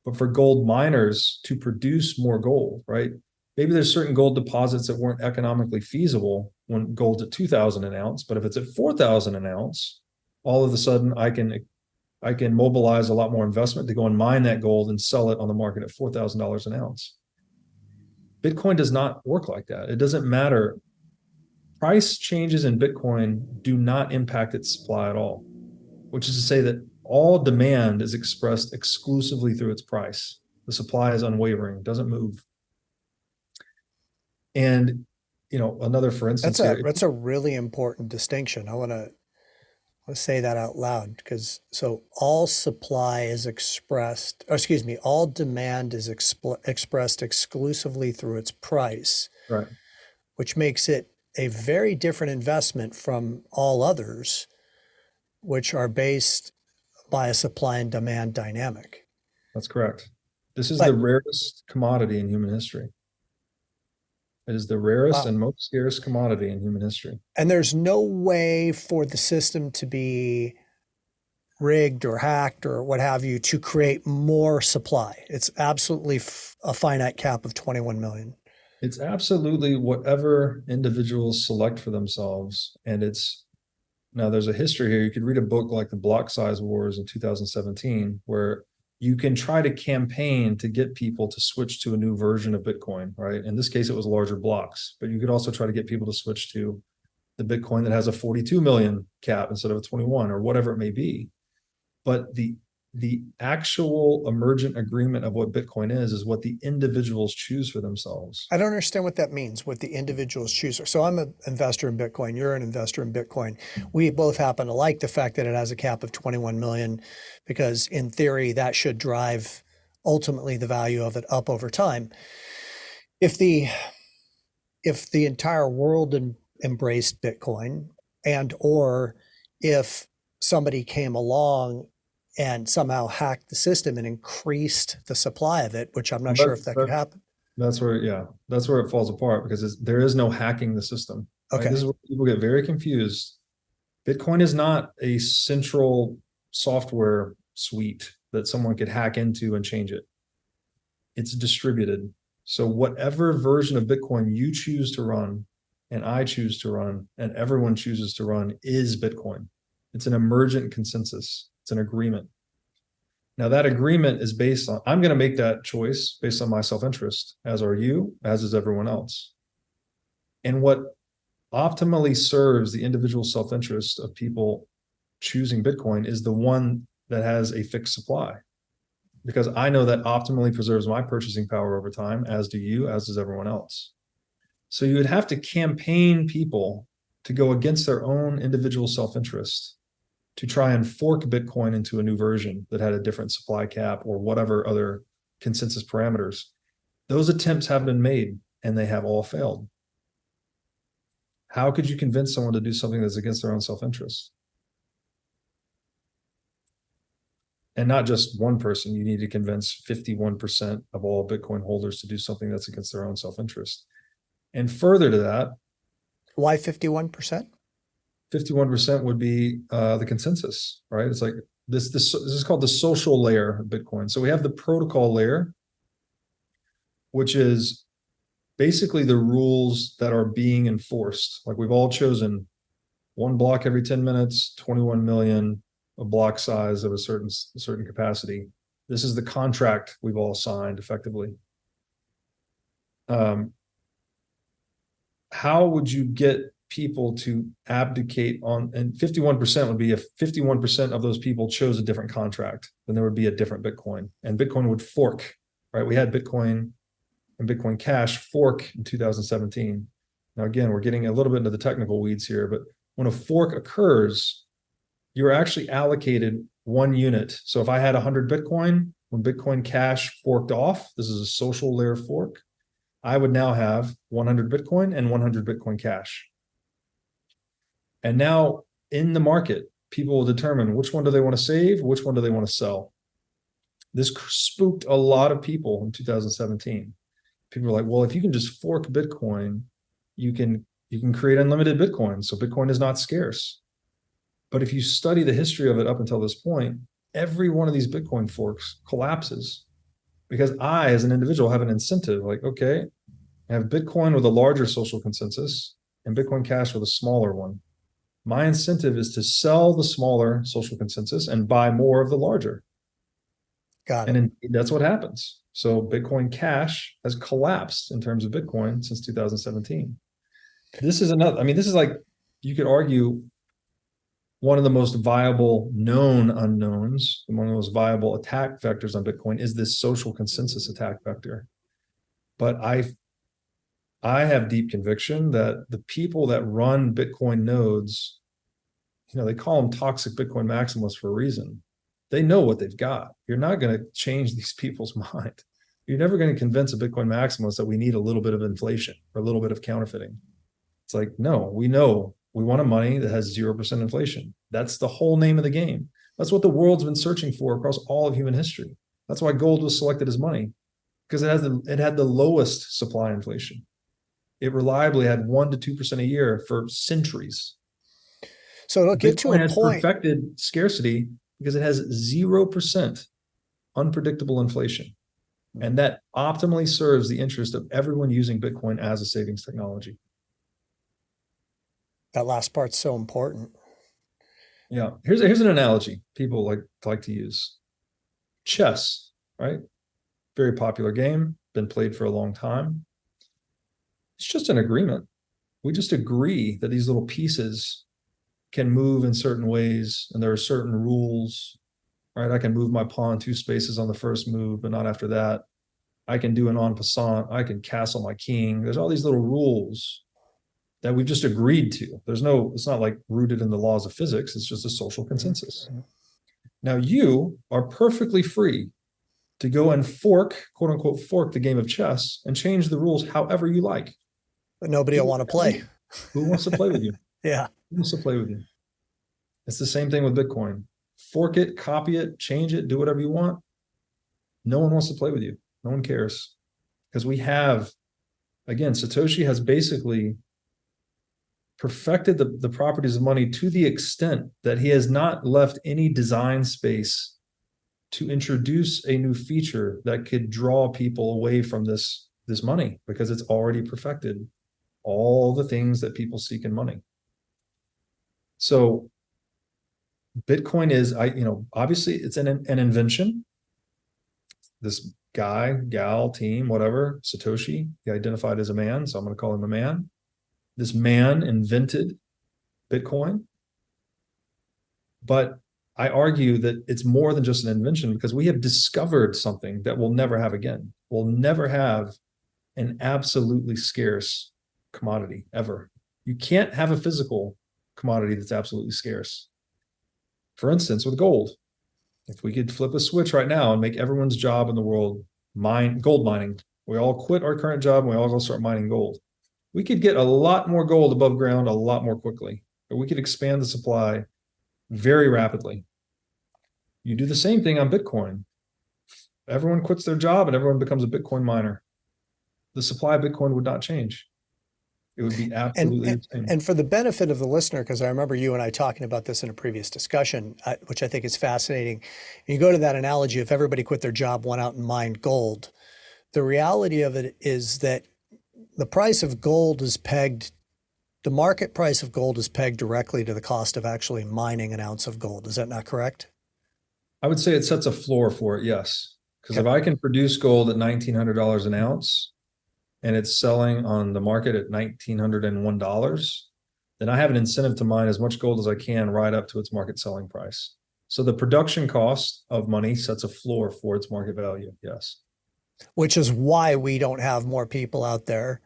but for gold miners to produce more gold, right? Maybe there's certain gold deposits that weren't economically feasible when gold's at 2,000 an ounce, but if it's at 4,000 an ounce, all of a sudden I can mobilize a lot more investment to go and mine that gold and sell it on the market at $4,000 an ounce. Bitcoin does not work like that. It doesn't matter. Price changes in Bitcoin do not impact its supply at all, which is to say that all demand is expressed exclusively through its price. The supply is unwavering, doesn't move. And, another, for instance, That's a really important distinction. I want to say that out loud, because all supply is all demand is expressed exclusively through its price, right. which makes it a very different investment from all others, which are based by a supply and demand dynamic. That's correct. This is the rarest commodity in human history. It is the rarest and most scarce commodity in human history. And there's no way for the system to be rigged or hacked or what have you to create more supply. It's absolutely a finite cap of 21 million. It's absolutely whatever individuals select for themselves. And now there's a history here. You could read a book like The Block Size Wars in 2017, where you can try to campaign to get people to switch to a new version of Bitcoin, right? In this case, it was larger blocks, but you could also try to get people to switch to the Bitcoin that has a 42 million cap instead of a 21 or whatever it may be. But the actual emergent agreement of what Bitcoin is what the individuals choose for themselves. I don't understand what that means, what the individuals choose. So I'm an investor in Bitcoin. You're an investor in Bitcoin. We both happen to like the fact that it has a cap of 21 million, because in theory, that should drive ultimately the value of it up over time. If the entire world embraced Bitcoin, and or if somebody came along and somehow hacked the system and increased the supply of it, which I'm not sure if that could happen. That's where it falls apart, because there is no hacking the system. Okay. Right? This is where people get very confused. Bitcoin is not a central software suite that someone could hack into and change it. It's distributed. So whatever version of Bitcoin you choose to run, and I choose to run, and everyone chooses to run, is Bitcoin. It's an emergent consensus. It's an agreement. Now that agreement is based on, I'm going to make that choice based on my self-interest, as are you, as is everyone else. And what optimally serves the individual self-interest of people choosing Bitcoin is the one that has a fixed supply. Because I know that optimally preserves my purchasing power over time, as do you, as does everyone else. So you would have to campaign people to go against their own individual self-interest to try and fork Bitcoin into a new version that had a different supply cap or whatever other consensus parameters. Those attempts have been made and they have all failed. How could you convince someone to do something that's against their own self-interest? And not just one person, you need to convince 51% of all Bitcoin holders to do something that's against their own self-interest. And further to that, Why 51%? 51% would be the consensus, right? It's like this is called the social layer of Bitcoin. So we have the protocol layer, which is basically the rules that are being enforced. Like we've all chosen one block every 10 minutes, 21 million, a block size of a certain capacity. This is the contract we've all signed effectively. How would you get people to abdicate on, and 51% would be if 51% of those people chose a different contract, then there would be a different Bitcoin and Bitcoin would fork, right? We had Bitcoin and Bitcoin Cash fork in 2017. Now, again, we're getting a little bit into the technical weeds here, but when a fork occurs, you're actually allocated one unit. So if I had 100 Bitcoin, when Bitcoin Cash forked off, this is a social layer fork, I would now have 100 Bitcoin and 100 Bitcoin Cash. And now in the market, people will determine which one do they want to save, which one do they want to sell. This spooked a lot of people in 2017. People were like, well, if you can just fork Bitcoin, you can create unlimited Bitcoin. So Bitcoin is not scarce. But if you study the history of it up until this point, every one of these Bitcoin forks collapses because I, as an individual, have an incentive. Like, okay, I have Bitcoin with a larger social consensus and Bitcoin Cash with a smaller one. My incentive is to sell the smaller social consensus and buy more of the larger. Got it. And that's what happens. So Bitcoin Cash has collapsed in terms of Bitcoin since 2017. This is another, I mean, this is like, you could argue one of the most viable known unknowns, one of the most viable attack vectors on Bitcoin is this social consensus attack vector. But I have deep conviction that the people that run Bitcoin nodes, they call them toxic Bitcoin maximalists for a reason. They know what they've got. You're not going to change these people's mind. You're never going to convince a Bitcoin maximalist that we need a little bit of inflation or a little bit of counterfeiting. It's like, no, we know we want a money that has 0% inflation. That's the whole name of the game. That's what the world's been searching for across all of human history. That's why gold was selected as money, because it had the lowest supply inflation. It reliably had 1% to 2% a year for centuries. So it'll get to Bitcoin a has point. perfected scarcity because it has 0% unpredictable inflation. And that optimally serves the interest of everyone using Bitcoin as a savings technology. That last part's so important. Yeah. Here's an analogy people like to use. Chess, right? Very popular game, been played for a long time. It's just an agreement. We just agree that these little pieces can move in certain ways and there are certain rules, right? I can move my pawn 2 spaces on the first move, but not after that. I can do an en passant. I can castle my king. There's all these little rules that we've just agreed to. It's not like rooted in the laws of physics. It's just a social consensus. Now you are perfectly free to go and fork, quote unquote, fork the game of chess and change the rules however you like. But nobody will want to play. Who wants to play with you? Yeah. Who wants to play with you? It's the same thing with Bitcoin. Fork it, copy it, change it, do whatever you want. No one wants to play with you. No one cares. Because we have, again, Satoshi has basically perfected the properties of money to the extent that he has not left any design space to introduce a new feature that could draw people away from this money, because it's already perfected all the things that people seek in money. So Bitcoin is, obviously it's an invention. This guy, gal, team, whatever, Satoshi, he identified as a man, so I'm going to call him a man. This man invented Bitcoin, but I argue that it's more than just an invention because we have discovered something that we'll never have again. We'll never have an absolutely scarce commodity ever. You can't have a physical commodity that's absolutely scarce. For instance, with gold, if we could flip a switch right now and make everyone's job in the world gold mining, we all quit our current job and we all go start mining gold. We could get a lot more gold above ground a lot more quickly, but we could expand the supply very rapidly. You do the same thing on Bitcoin. Everyone quits their job and everyone becomes a Bitcoin miner. The supply of Bitcoin would not change. It would be absolutely the same. And for the benefit of the listener, because I remember you and I talking about this in a previous discussion, which I think is fascinating. You go to that analogy, if everybody quit their job, went out and mined gold, the reality of it is that the price of gold is pegged, the market price of gold is pegged directly to the cost of actually mining an ounce of gold. Is that not correct? I would say it sets a floor for it, yes. Because Okay. if I can produce gold at $1,900 an ounce and it's selling on the market at $1,901, then I have an incentive to mine as much gold as I can right up to its market selling price. So the production cost of money sets a floor for its market value, yes. Which is why we don't have more people out there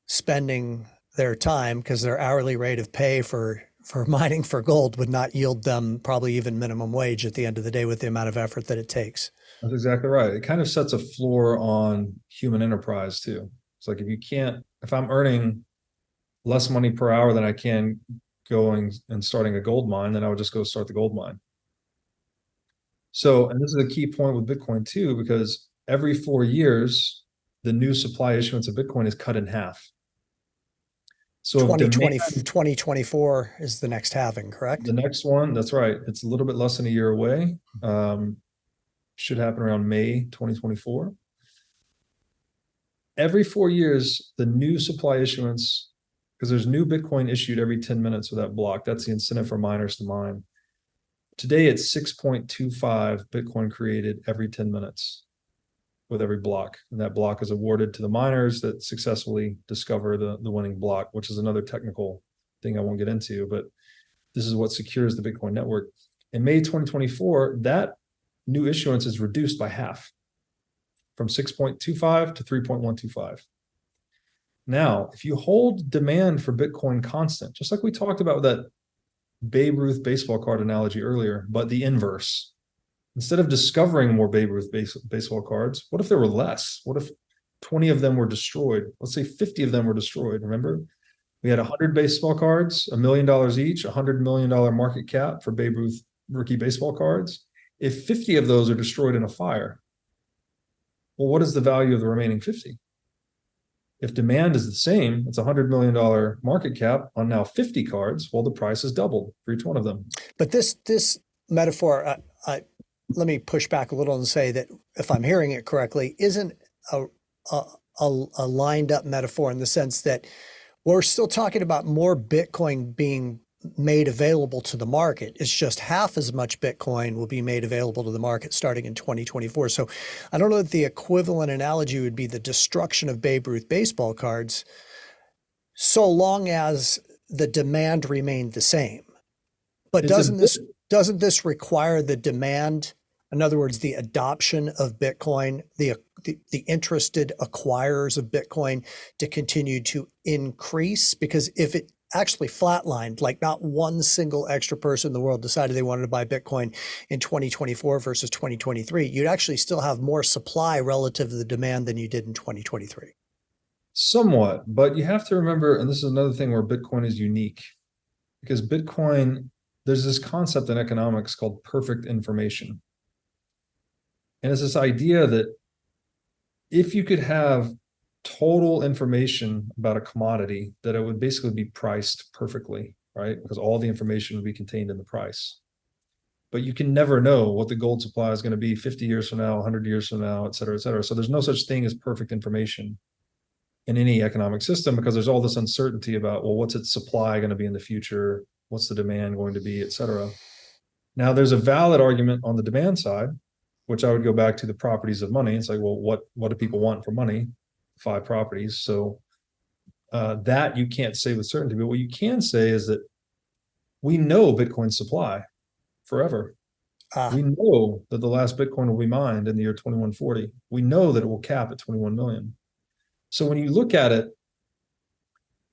spending their time, because their hourly rate of pay for mining for gold would not yield them probably even minimum wage at the end of the day with the amount of effort that it takes. That's exactly right. It kind of sets a floor on human enterprise too. It's like if I'm earning less money per hour than I can going and starting a gold mine, then I would just go start the gold mine. So, and this is a key point with Bitcoin too, because every 4 years, the new supply issuance of Bitcoin is cut in half. So 2024 is the next halving, correct? The next one, that's right. It's a little bit less than a year away. Should happen around May 2024. Every 4 years, the new supply issuance, because there's new Bitcoin issued every 10 minutes with that block. That's the incentive for miners to mine. Today, it's 6.25 Bitcoin created every 10 minutes with every block. And that block is awarded to the miners that successfully discover the winning block, which is another technical thing I won't get into, but this is what secures the Bitcoin network. In May 2024, that new issuance is reduced by half from 6.25 to 3.125. Now, if you hold demand for Bitcoin constant, just like we talked about with that Babe Ruth baseball card analogy earlier, but the inverse, instead of discovering more Babe Ruth baseball cards, what if there were less? What if 20 of them were destroyed? Let's say 50 of them were destroyed. Remember, we had 100 baseball cards, $1 million each, $100 million market cap for Babe Ruth rookie baseball cards. If 50 of those are destroyed in a fire, well, what is the value of the remaining 50? If demand is the same, it's $100 million market cap on now 50 cards. Well, the price is doubled for each one of them. But this metaphor, let me push back a little and say that if I'm hearing it correctly, isn't a lined up metaphor in the sense that we're still talking about more Bitcoin being made available to the market. It's just half as much Bitcoin will be made available to the market starting in 2024. So I don't know that the equivalent analogy would be the destruction of Babe Ruth baseball cards, so long as the demand remained the same. But doesn't this require the demand, in other words, the adoption of Bitcoin, the interested acquirers of Bitcoin to continue to increase? Because if it actually flatlined, like not one single extra person in the world decided they wanted to buy Bitcoin in 2024 versus 2023, you'd actually still have more supply relative to the demand than you did in 2023. Somewhat, but you have to remember, and this is another thing where Bitcoin is unique, because Bitcoin, there's this concept in economics called perfect information. And it's this idea that if you could have total information about a commodity, that it would basically be priced perfectly, right? Because all the information would be contained in the price. But you can never know what the gold supply is going to be 50 years from now, 100 years from now, et cetera, et cetera. So there's no such thing as perfect information in any economic system, because there's all this uncertainty about, well, what's its supply going to be in the future? What's the demand going to be, et cetera. Now, there's a valid argument on the demand side, which I would go back to the properties of money. It's like, well, what do people want for money? 5 properties. So that you can't say with certainty, but what you can say is that we know Bitcoin's supply forever. We know that the last Bitcoin will be mined in the year 2140. We know that it will cap at 21 million. So when you look at it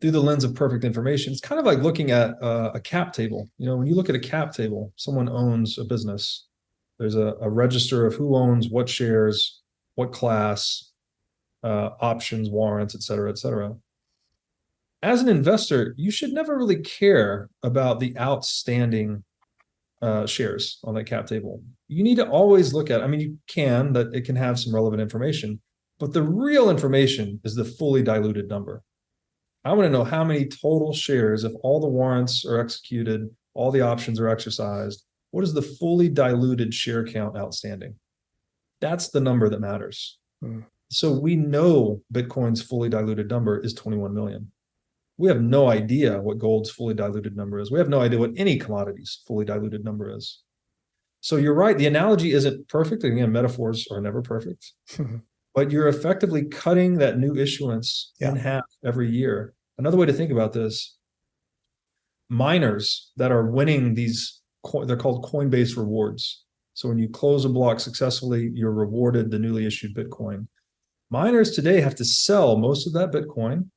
through the lens of perfect information, it's kind of like looking at a cap table. You know, when you look at a cap table, someone owns a business. There's a register of who owns what shares, what class, options, warrants, et cetera, et cetera. As an investor, you should never really care about the outstanding shares on that cap table. You need to always look at, I mean, you can, that it can have some relevant information, but the real information is the fully diluted number. I want to know how many total shares, if all the warrants are executed, all the options are exercised, what is the fully diluted share count outstanding? That's the number that matters. So we know Bitcoin's fully diluted number is 21 million. We have no idea what gold's fully diluted number is. We have no idea what any commodity's fully diluted number is. So you're right. The analogy isn't perfect. Again, metaphors are never perfect. But you're effectively cutting that new issuance in half every year. Another way to think about this, miners that are winning these, they're called Coinbase rewards. So when you close a block successfully, you're rewarded the newly issued Bitcoin. Miners today have to sell most of that Bitcoin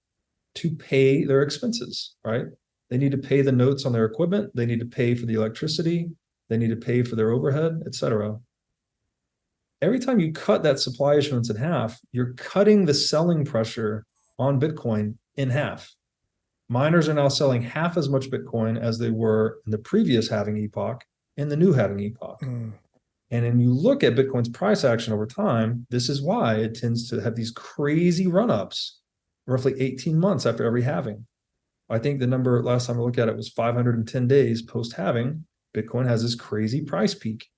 to pay their expenses, right? They need to pay the notes on their equipment. They need to pay for the electricity. They need to pay for their overhead, et cetera. Every time you cut that supply issuance in half, you're cutting the selling pressure on Bitcoin in half. Miners are now selling half as much Bitcoin as they were in the previous halving epoch and the new halving epoch. And when you look at Bitcoin's price action over time, this is why it tends to have these crazy run-ups roughly 18 months after every halving. I think the number last time I looked at it was 510 days post-halving. Bitcoin has this crazy price peak,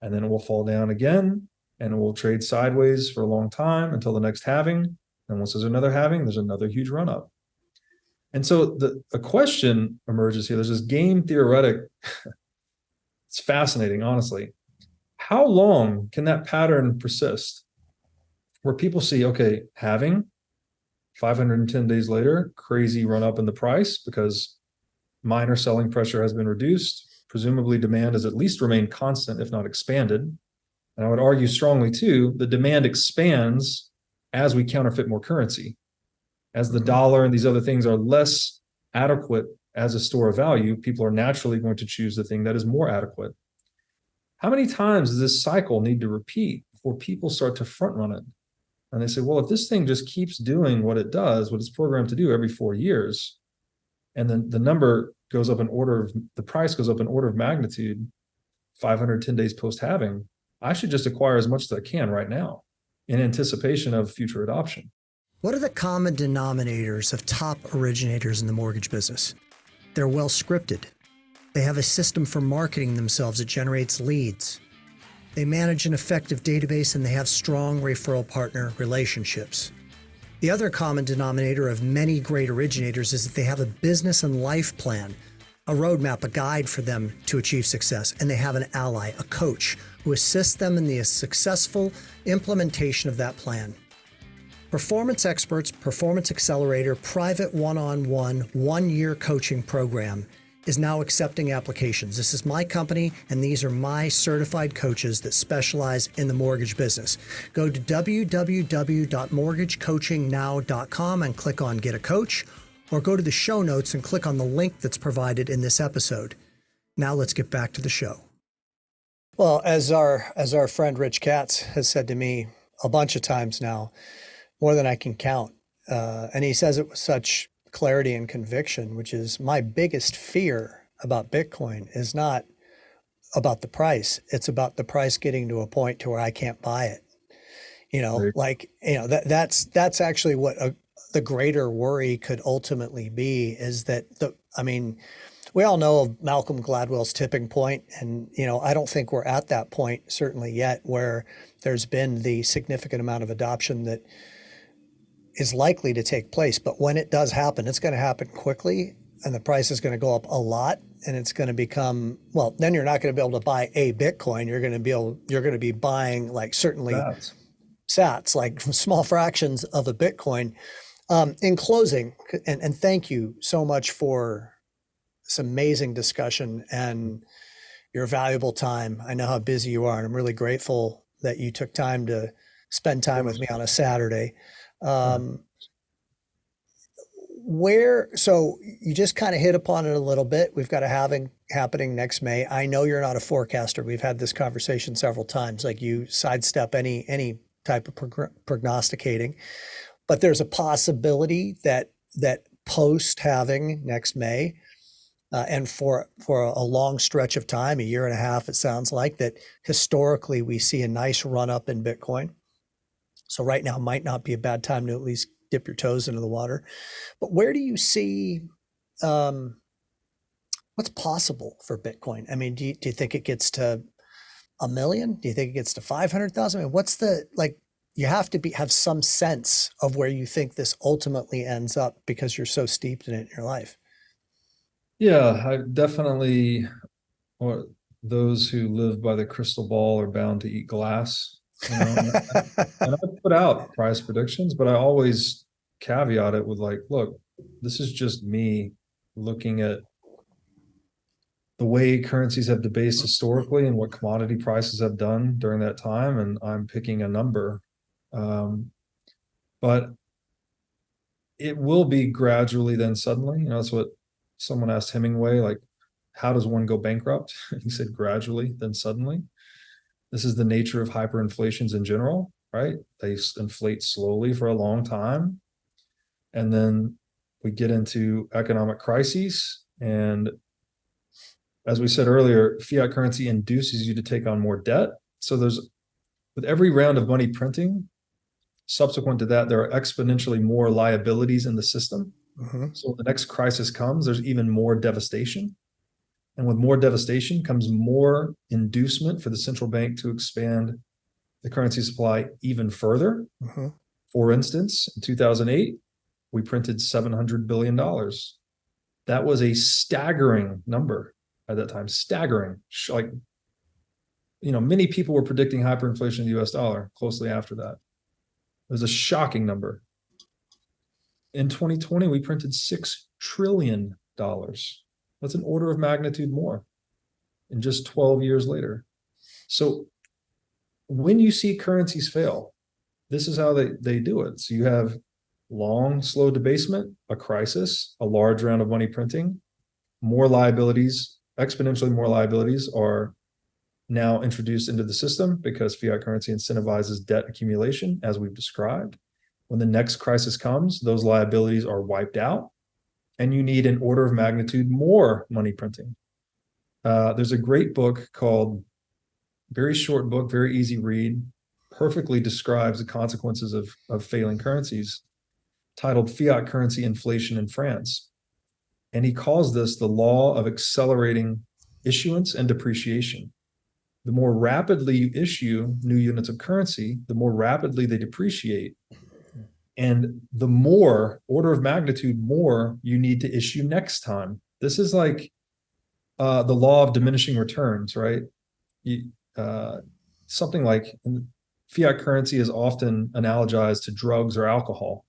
and then it will fall down again, and it will trade sideways for a long time until the next halving. And once there's another halving, there's another huge run-up. And so a question emerges here. There's this game theoretic. It's fascinating, honestly. How long can that pattern persist? Where people see, okay, halving, 510 days later, crazy run up in the price because miner selling pressure has been reduced. Presumably demand has at least remained constant, if not expanded. And I would argue strongly too, the demand expands as we counterfeit more currency. As the dollar and these other things are less adequate as a store of value, people are naturally going to choose the thing that is more adequate. How many times does this cycle need to repeat before people start to front run it? And they say, well, if this thing just keeps doing what it does, what it's programmed to do every 4 years, and then the number goes up the price goes up an order of magnitude, 510 days post-halving, I should just acquire as much as I can right now in anticipation of future adoption. What are the common denominators of top originators in the mortgage business? They're well scripted. They have a system for marketing themselves that generates leads. They manage an effective database and they have strong referral partner relationships. The other common denominator of many great originators is that they have a business and life plan, a roadmap, a guide for them to achieve success, and they have an ally, a coach, who assists them in the successful implementation of that plan. Performance Experts Performance Accelerator private one-on-one, one-year coaching program is now accepting applications. This is my company, and these are my certified coaches that specialize in the mortgage business. Go to www.mortgagecoachingnow.com and click on Get a Coach, or go to the show notes and click on the link that's provided in this episode. Now let's get back to the show. Well, as our friend Rich Katz has said to me a bunch of times now, more than I can count, and he says it with such clarity and conviction, which is my biggest fear about Bitcoin is not about the price. It's about the price getting to a point to where I can't buy it. That's actually what the greater worry could ultimately be, is that we all know of Malcolm Gladwell's tipping point, and I don't think we're at that point certainly yet where there's been the significant amount of adoption that is likely to take place. But when it does happen, it's going to happen quickly, and the price is going to go up a lot, and it's going to become, well, then you're not going to be able to buy a Bitcoin. You're going to be buying like certainly sats, like small fractions of a Bitcoin. In closing, and thank you so much for this amazing discussion and your valuable time. I know how busy you are, and I'm really grateful that you took time to spend Of time with course. me on a Saturday. Yeah. Um, so you just kind of hit upon it a little bit. We've got a having happening next May. I know you're not a forecaster. We've had this conversation several times. Like you sidestep any type of prognosticating, but there's a possibility that post having next May, and for a long stretch of time, a year and a half, it sounds like that historically we see a nice run up in Bitcoin. So right now might not be a bad time to at least dip your toes into the water. But where do you see um, what's possible for Bitcoin? I mean, do you think it gets to a million? Do you think it gets to 500,000? I mean, what's the like? You have to have some sense of where you think this ultimately ends up because you're so steeped in it in your life. Yeah, I definitely, or those who live by the crystal ball are bound to eat glass, and I put out price predictions, but I always caveat it with like, look, this is just me looking at the way currencies have debased historically and what commodity prices have done during that time, and I'm picking a number. But it will be gradually, then suddenly. That's what someone asked Hemingway, like, how does one go bankrupt? He said, gradually, then suddenly. This is the nature of hyperinflations in general, right? They inflate slowly for a long time. And then we get into economic crises. And as we said earlier, fiat currency induces you to take on more debt. So with every round of money printing, subsequent to that, there are exponentially more liabilities in the system. Mm-hmm. So when the next crisis comes, there's even more devastation. And with more devastation comes more inducement for the central bank to expand the currency supply even further. Mm-hmm. For instance, in 2008, we printed $700 billion. That was a staggering number at that time. Staggering. Like, many people were predicting hyperinflation in the US dollar closely after that. It was a shocking number. In 2020, we printed $6 trillion. That's an order of magnitude more in just 12 years later. So when you see currencies fail, this is how they do it. So you have long, slow debasement, a crisis, a large round of money printing, more liabilities, exponentially more liabilities are now introduced into the system because fiat currency incentivizes debt accumulation, as we've described. When the next crisis comes, those liabilities are wiped out, and you need an order of magnitude more money printing. There's a great book called, very short book, very easy read, perfectly describes the consequences of failing currencies, titled Fiat Currency Inflation in France. And he calls this the law of accelerating issuance and depreciation. The more rapidly you issue new units of currency, the more rapidly they depreciate. And the more order of magnitude more you need to issue next time. This is like the law of diminishing returns, right? Something like fiat currency is often analogized to drugs or alcohol.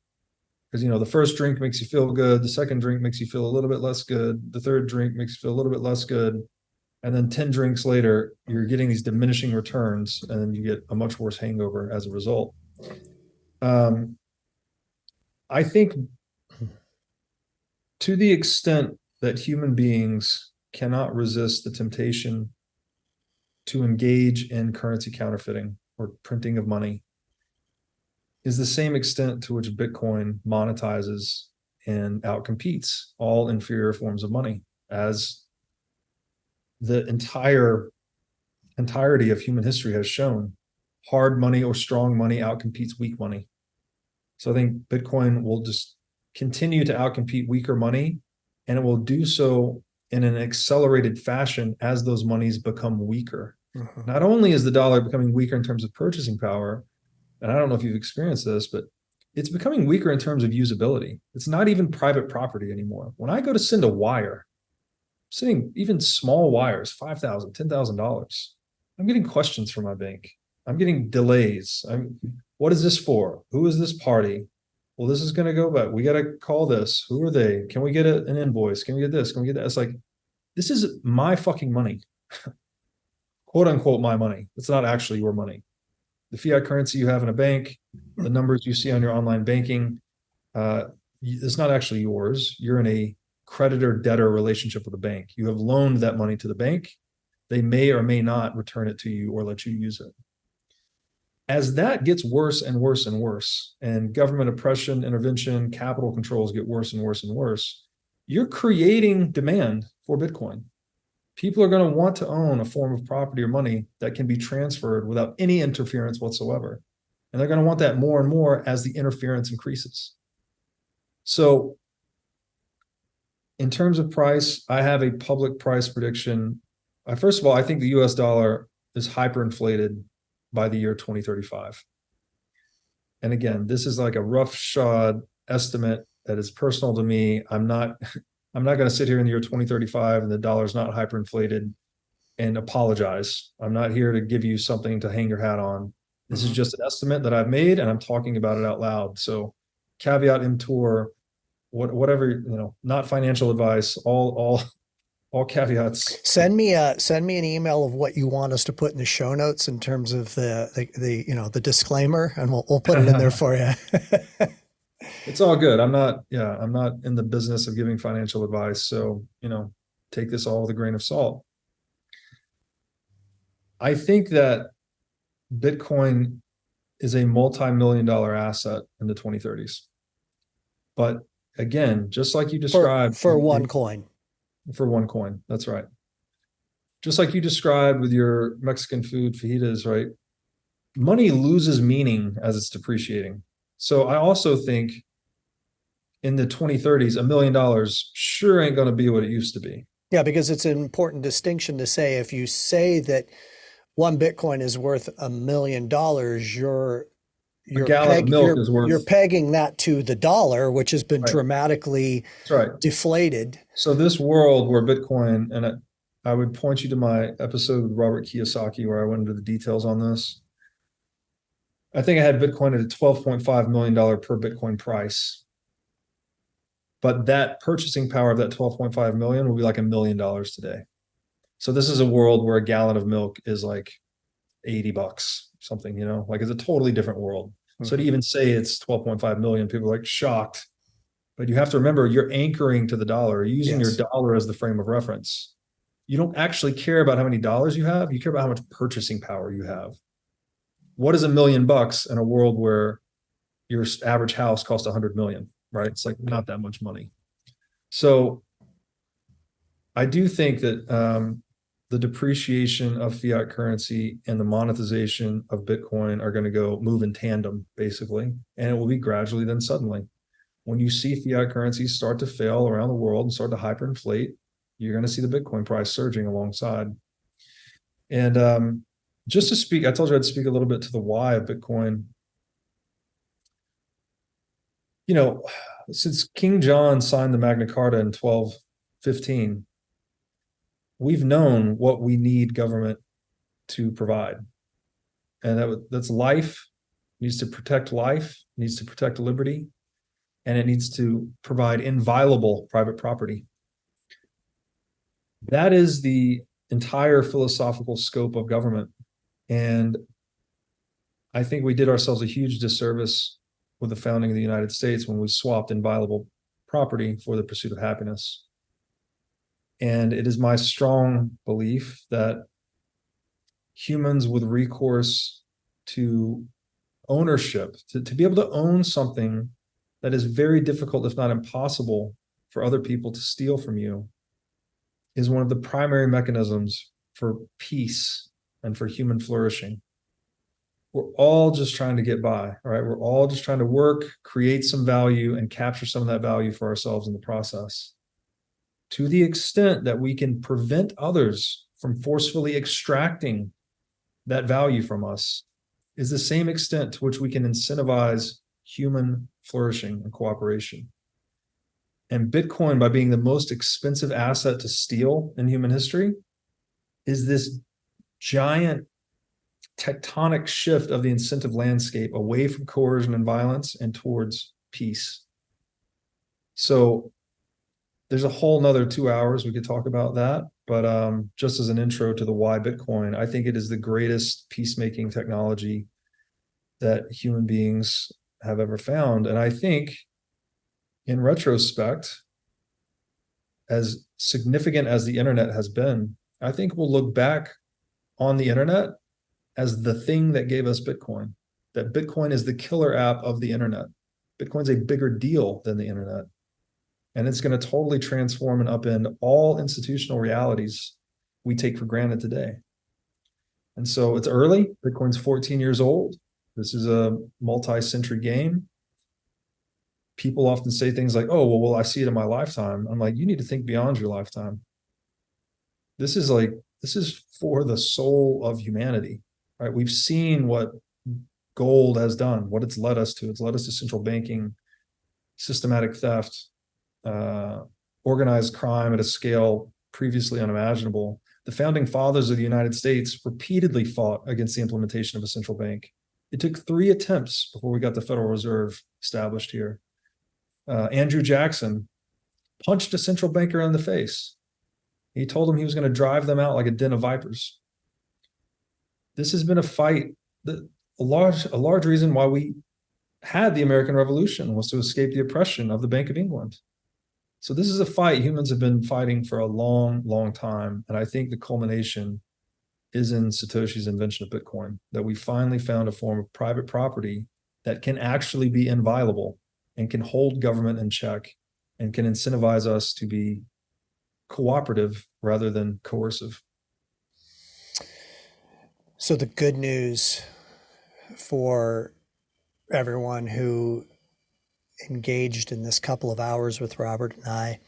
Because the first drink makes you feel good, the second drink makes you feel a little bit less good, the third drink makes you feel a little bit less good, and then 10 drinks later, you're getting these diminishing returns, and then you get a much worse hangover as a result. I think to the extent that human beings cannot resist the temptation to engage in currency counterfeiting or printing of money is the same extent to which Bitcoin monetizes and outcompetes all inferior forms of money, as the entirety of human history has shown. Hard money or strong money outcompetes weak money. So I think Bitcoin will just continue to outcompete weaker money, and it will do so in an accelerated fashion as those monies become weaker. Mm-hmm. Not only is the dollar becoming weaker in terms of purchasing power, and I don't know if you've experienced this, but it's becoming weaker in terms of usability. It's not even private property anymore. When I go to send a wire, sending even small wires, $5,000, $10,000, I'm getting questions from my bank. I'm getting delays. What is this for? Who is this party? well, this is going to go back. We got to call this. Who are they? Can we get an invoice? Can we get this? Can we get that? It's like, this is my fucking money, quote unquote, my money. It's not actually your money. The fiat currency you have in a bank, the numbers you see on your online banking, it's not actually yours. You're in a creditor-debtor relationship with the bank. You have loaned that money to the bank. They may or may not return it to you or let you use it. As that gets worse and worse and worse, and government oppression, intervention, capital controls get worse and worse and worse, you're creating demand for Bitcoin. People are going to want to own a form of property or money that can be transferred without any interference whatsoever. And they're going to want that more and more as the interference increases. So in terms of price, I have a public price prediction. First of all, I think the US dollar is hyperinflated by the year 2035. And again, this is like a roughshod estimate that is personal to me. I'm not going to sit here in the year 2035 and the dollar's not hyperinflated and apologize. I'm not here to give you something to hang your hat on. This is just an estimate that I've made, and I'm talking about it out loud. So caveat emptor, whatever, not financial advice, all caveats. Send me an email of what you want us to put in the show notes in terms of the disclaimer, and we'll put it in there for you. It's all good. I'm not in the business of giving financial advice. So, take this all with a grain of salt. I think that Bitcoin is a multi-million-dollar asset in the 2030s. But again, just like you described for one coin. For one coin, that's right. Just like you described with your Mexican food fajitas, right? Money loses meaning as it's depreciating. So I also think in the 2030s, $1 million sure ain't going to be what it used to be. Yeah, because it's an important distinction to say, if you say that one Bitcoin is worth $1 million, a gallon of milk is worth. You're pegging that to the dollar, which has been dramatically deflated. So this world where Bitcoin, and I would point you to my episode with Robert Kiyosaki where I went into the details on this. I think I had Bitcoin at a $12.5 million per Bitcoin price. But that purchasing power of that 12.5 million will be like $1 million today. So this is a world where a gallon of milk is like $80, something, like it's a totally different world. Mm-hmm. So to even say it's 12.5 million, people are like shocked. But you have to remember, you're anchoring to the dollar, you're using your dollar as the frame of reference. You don't actually care about how many dollars you have. You care about how much purchasing power you have. What is $1 million in a world where your average house costs 100 million, right? It's like not that much money. So I do think that the depreciation of fiat currency and the monetization of Bitcoin are going to move in tandem, basically, and it will be gradually then suddenly. When you see fiat currencies start to fail around the world and start to hyperinflate, you're going to see the Bitcoin price surging alongside. And just to speak, I told you I'd speak a little bit to the why of Bitcoin. Since King John signed the Magna Carta in 1215, we've known what we need government to provide. And that's life. It needs to protect life, it needs to protect liberty, and it needs to provide inviolable private property. That is the entire philosophical scope of government. And I think we did ourselves a huge disservice with the founding of the United States when we swapped inviolable property for the pursuit of happiness. And it is my strong belief that humans with recourse to ownership, to be able to own something that is very difficult, if not impossible, for other people to steal from you, is one of the primary mechanisms for peace and for human flourishing. We're all just trying to get by, right? We're all just trying to work, create some value, and capture some of that value for ourselves in the process. To the extent that we can prevent others from forcefully extracting that value from us is the same extent to which we can incentivize human flourishing and cooperation. And Bitcoin, by being the most expensive asset to steal in human history, is this giant tectonic shift of the incentive landscape away from coercion and violence and towards peace. So there's a whole nother 2 hours we could talk about that. But just as an intro to the why Bitcoin, I think it is the greatest peacemaking technology that human beings have ever found. And I think in retrospect, as significant as the internet has been, I think we'll look back on the internet as the thing that gave us Bitcoin, that Bitcoin is the killer app of the internet. Bitcoin's a bigger deal than the internet. And it's going to totally transform and upend all institutional realities we take for granted today. And so it's early. Bitcoin's 14 years old. This is a multi-century game. People often say things like, oh, well, will I see it in my lifetime? I'm like, you need to think beyond your lifetime. This is for the soul of humanity, right? We've seen what gold has done, what it's led us to. It's led us to central banking, systematic theft, organized crime at a scale previously unimaginable. The founding fathers of the United States repeatedly fought against the implementation of a central bank. It took 3 attempts before we got the Federal Reserve established here. Andrew Jackson punched a central banker in the face. He told him he was going to drive them out like a den of vipers. This has been a fight. A large reason why we had the American Revolution was to escape the oppression of the Bank of England. So this is a fight humans have been fighting for a long, long time. And I think the culmination is in Satoshi's invention of Bitcoin, that we finally found a form of private property that can actually be inviolable and can hold government in check and can incentivize us to be cooperative rather than coercive. So the good news for everyone who engaged in this couple of hours with Robert and I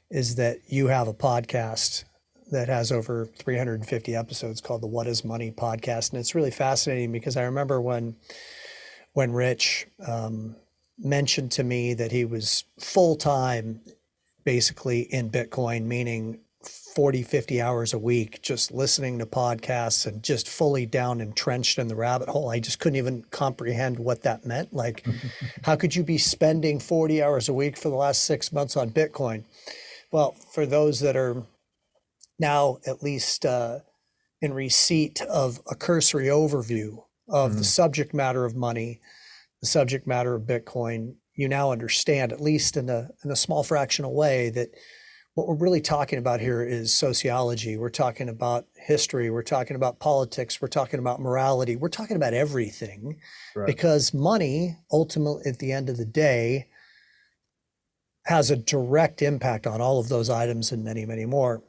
is that you have a podcast that has over 350 episodes called the What is Money podcast. And it's really fascinating because I remember when Rich mentioned to me that he was full-time basically in Bitcoin, meaning 40, 50 hours a week, just listening to podcasts and just fully down entrenched in the rabbit hole. I just couldn't even comprehend what that meant. Like, how could you be spending 40 hours a week for the last 6 months on Bitcoin? Well, for those that are now at least in receipt of a cursory overview of the subject matter of money, the subject matter of Bitcoin, you now understand, at least in a small fractional way, that what we're really talking about here is sociology. We're talking about history. We're talking about politics. We're talking about morality. We're talking about everything, right? Because money, ultimately, at the end of the day, has a direct impact on all of those items and many, many more.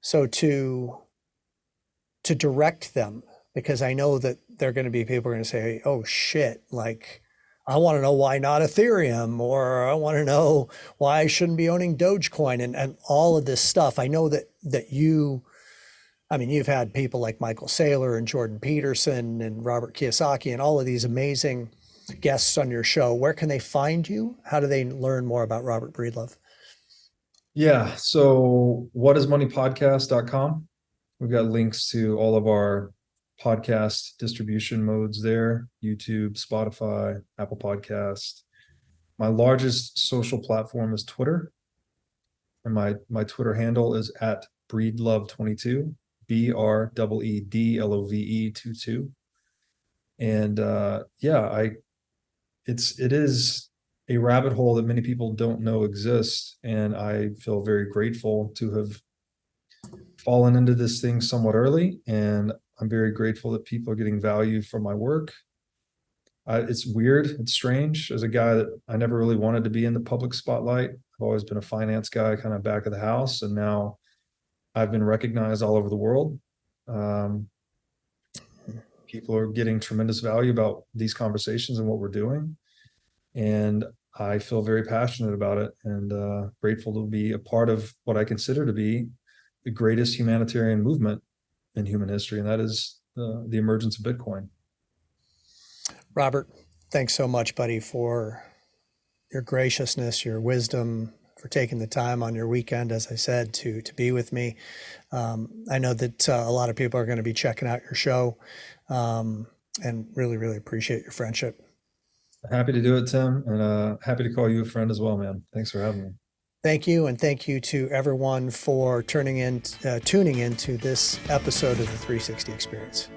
So to direct them, because I know that there are going to be people who are going to say, oh shit, like, I want to know why not Ethereum, or I want to know why I shouldn't be owning Dogecoin and all of this stuff. I know that you've had people like Michael Saylor and Jordan Peterson and Robert Kiyosaki and all of these amazing guests on your show. Where can they find you? How do they learn more about Robert Breedlove? Yeah, so whatismoneypodcast.com. We've got links to all of our podcast distribution modes there: YouTube, Spotify, Apple Podcast. My largest social platform is Twitter, and my Twitter handle is at Breedlove22, BREEDLOVE22. And it is a rabbit hole that many people don't know exists, and I feel very grateful to have fallen into this thing somewhat early, and I'm very grateful that people are getting value from my work. It's weird. It's strange. As a guy that I never really wanted to be in the public spotlight, I've always been a finance guy, kind of back of the house, and now I've been recognized all over the world. People are getting tremendous value about these conversations and what we're doing, and I feel very passionate about it, and grateful to be a part of what I consider to be the greatest humanitarian movement in human history, and that is the emergence of Bitcoin. Robert, thanks so much, buddy, for your graciousness, your wisdom, for taking the time on your weekend, as I said, to be with me. I know that a lot of people are going to be checking out your show, and really, really appreciate your friendship. Happy to do it, Tim, and happy to call you a friend as well, man. Thanks for having me. Thank you, and thank you to everyone for tuning in to this episode of the 360 Experience.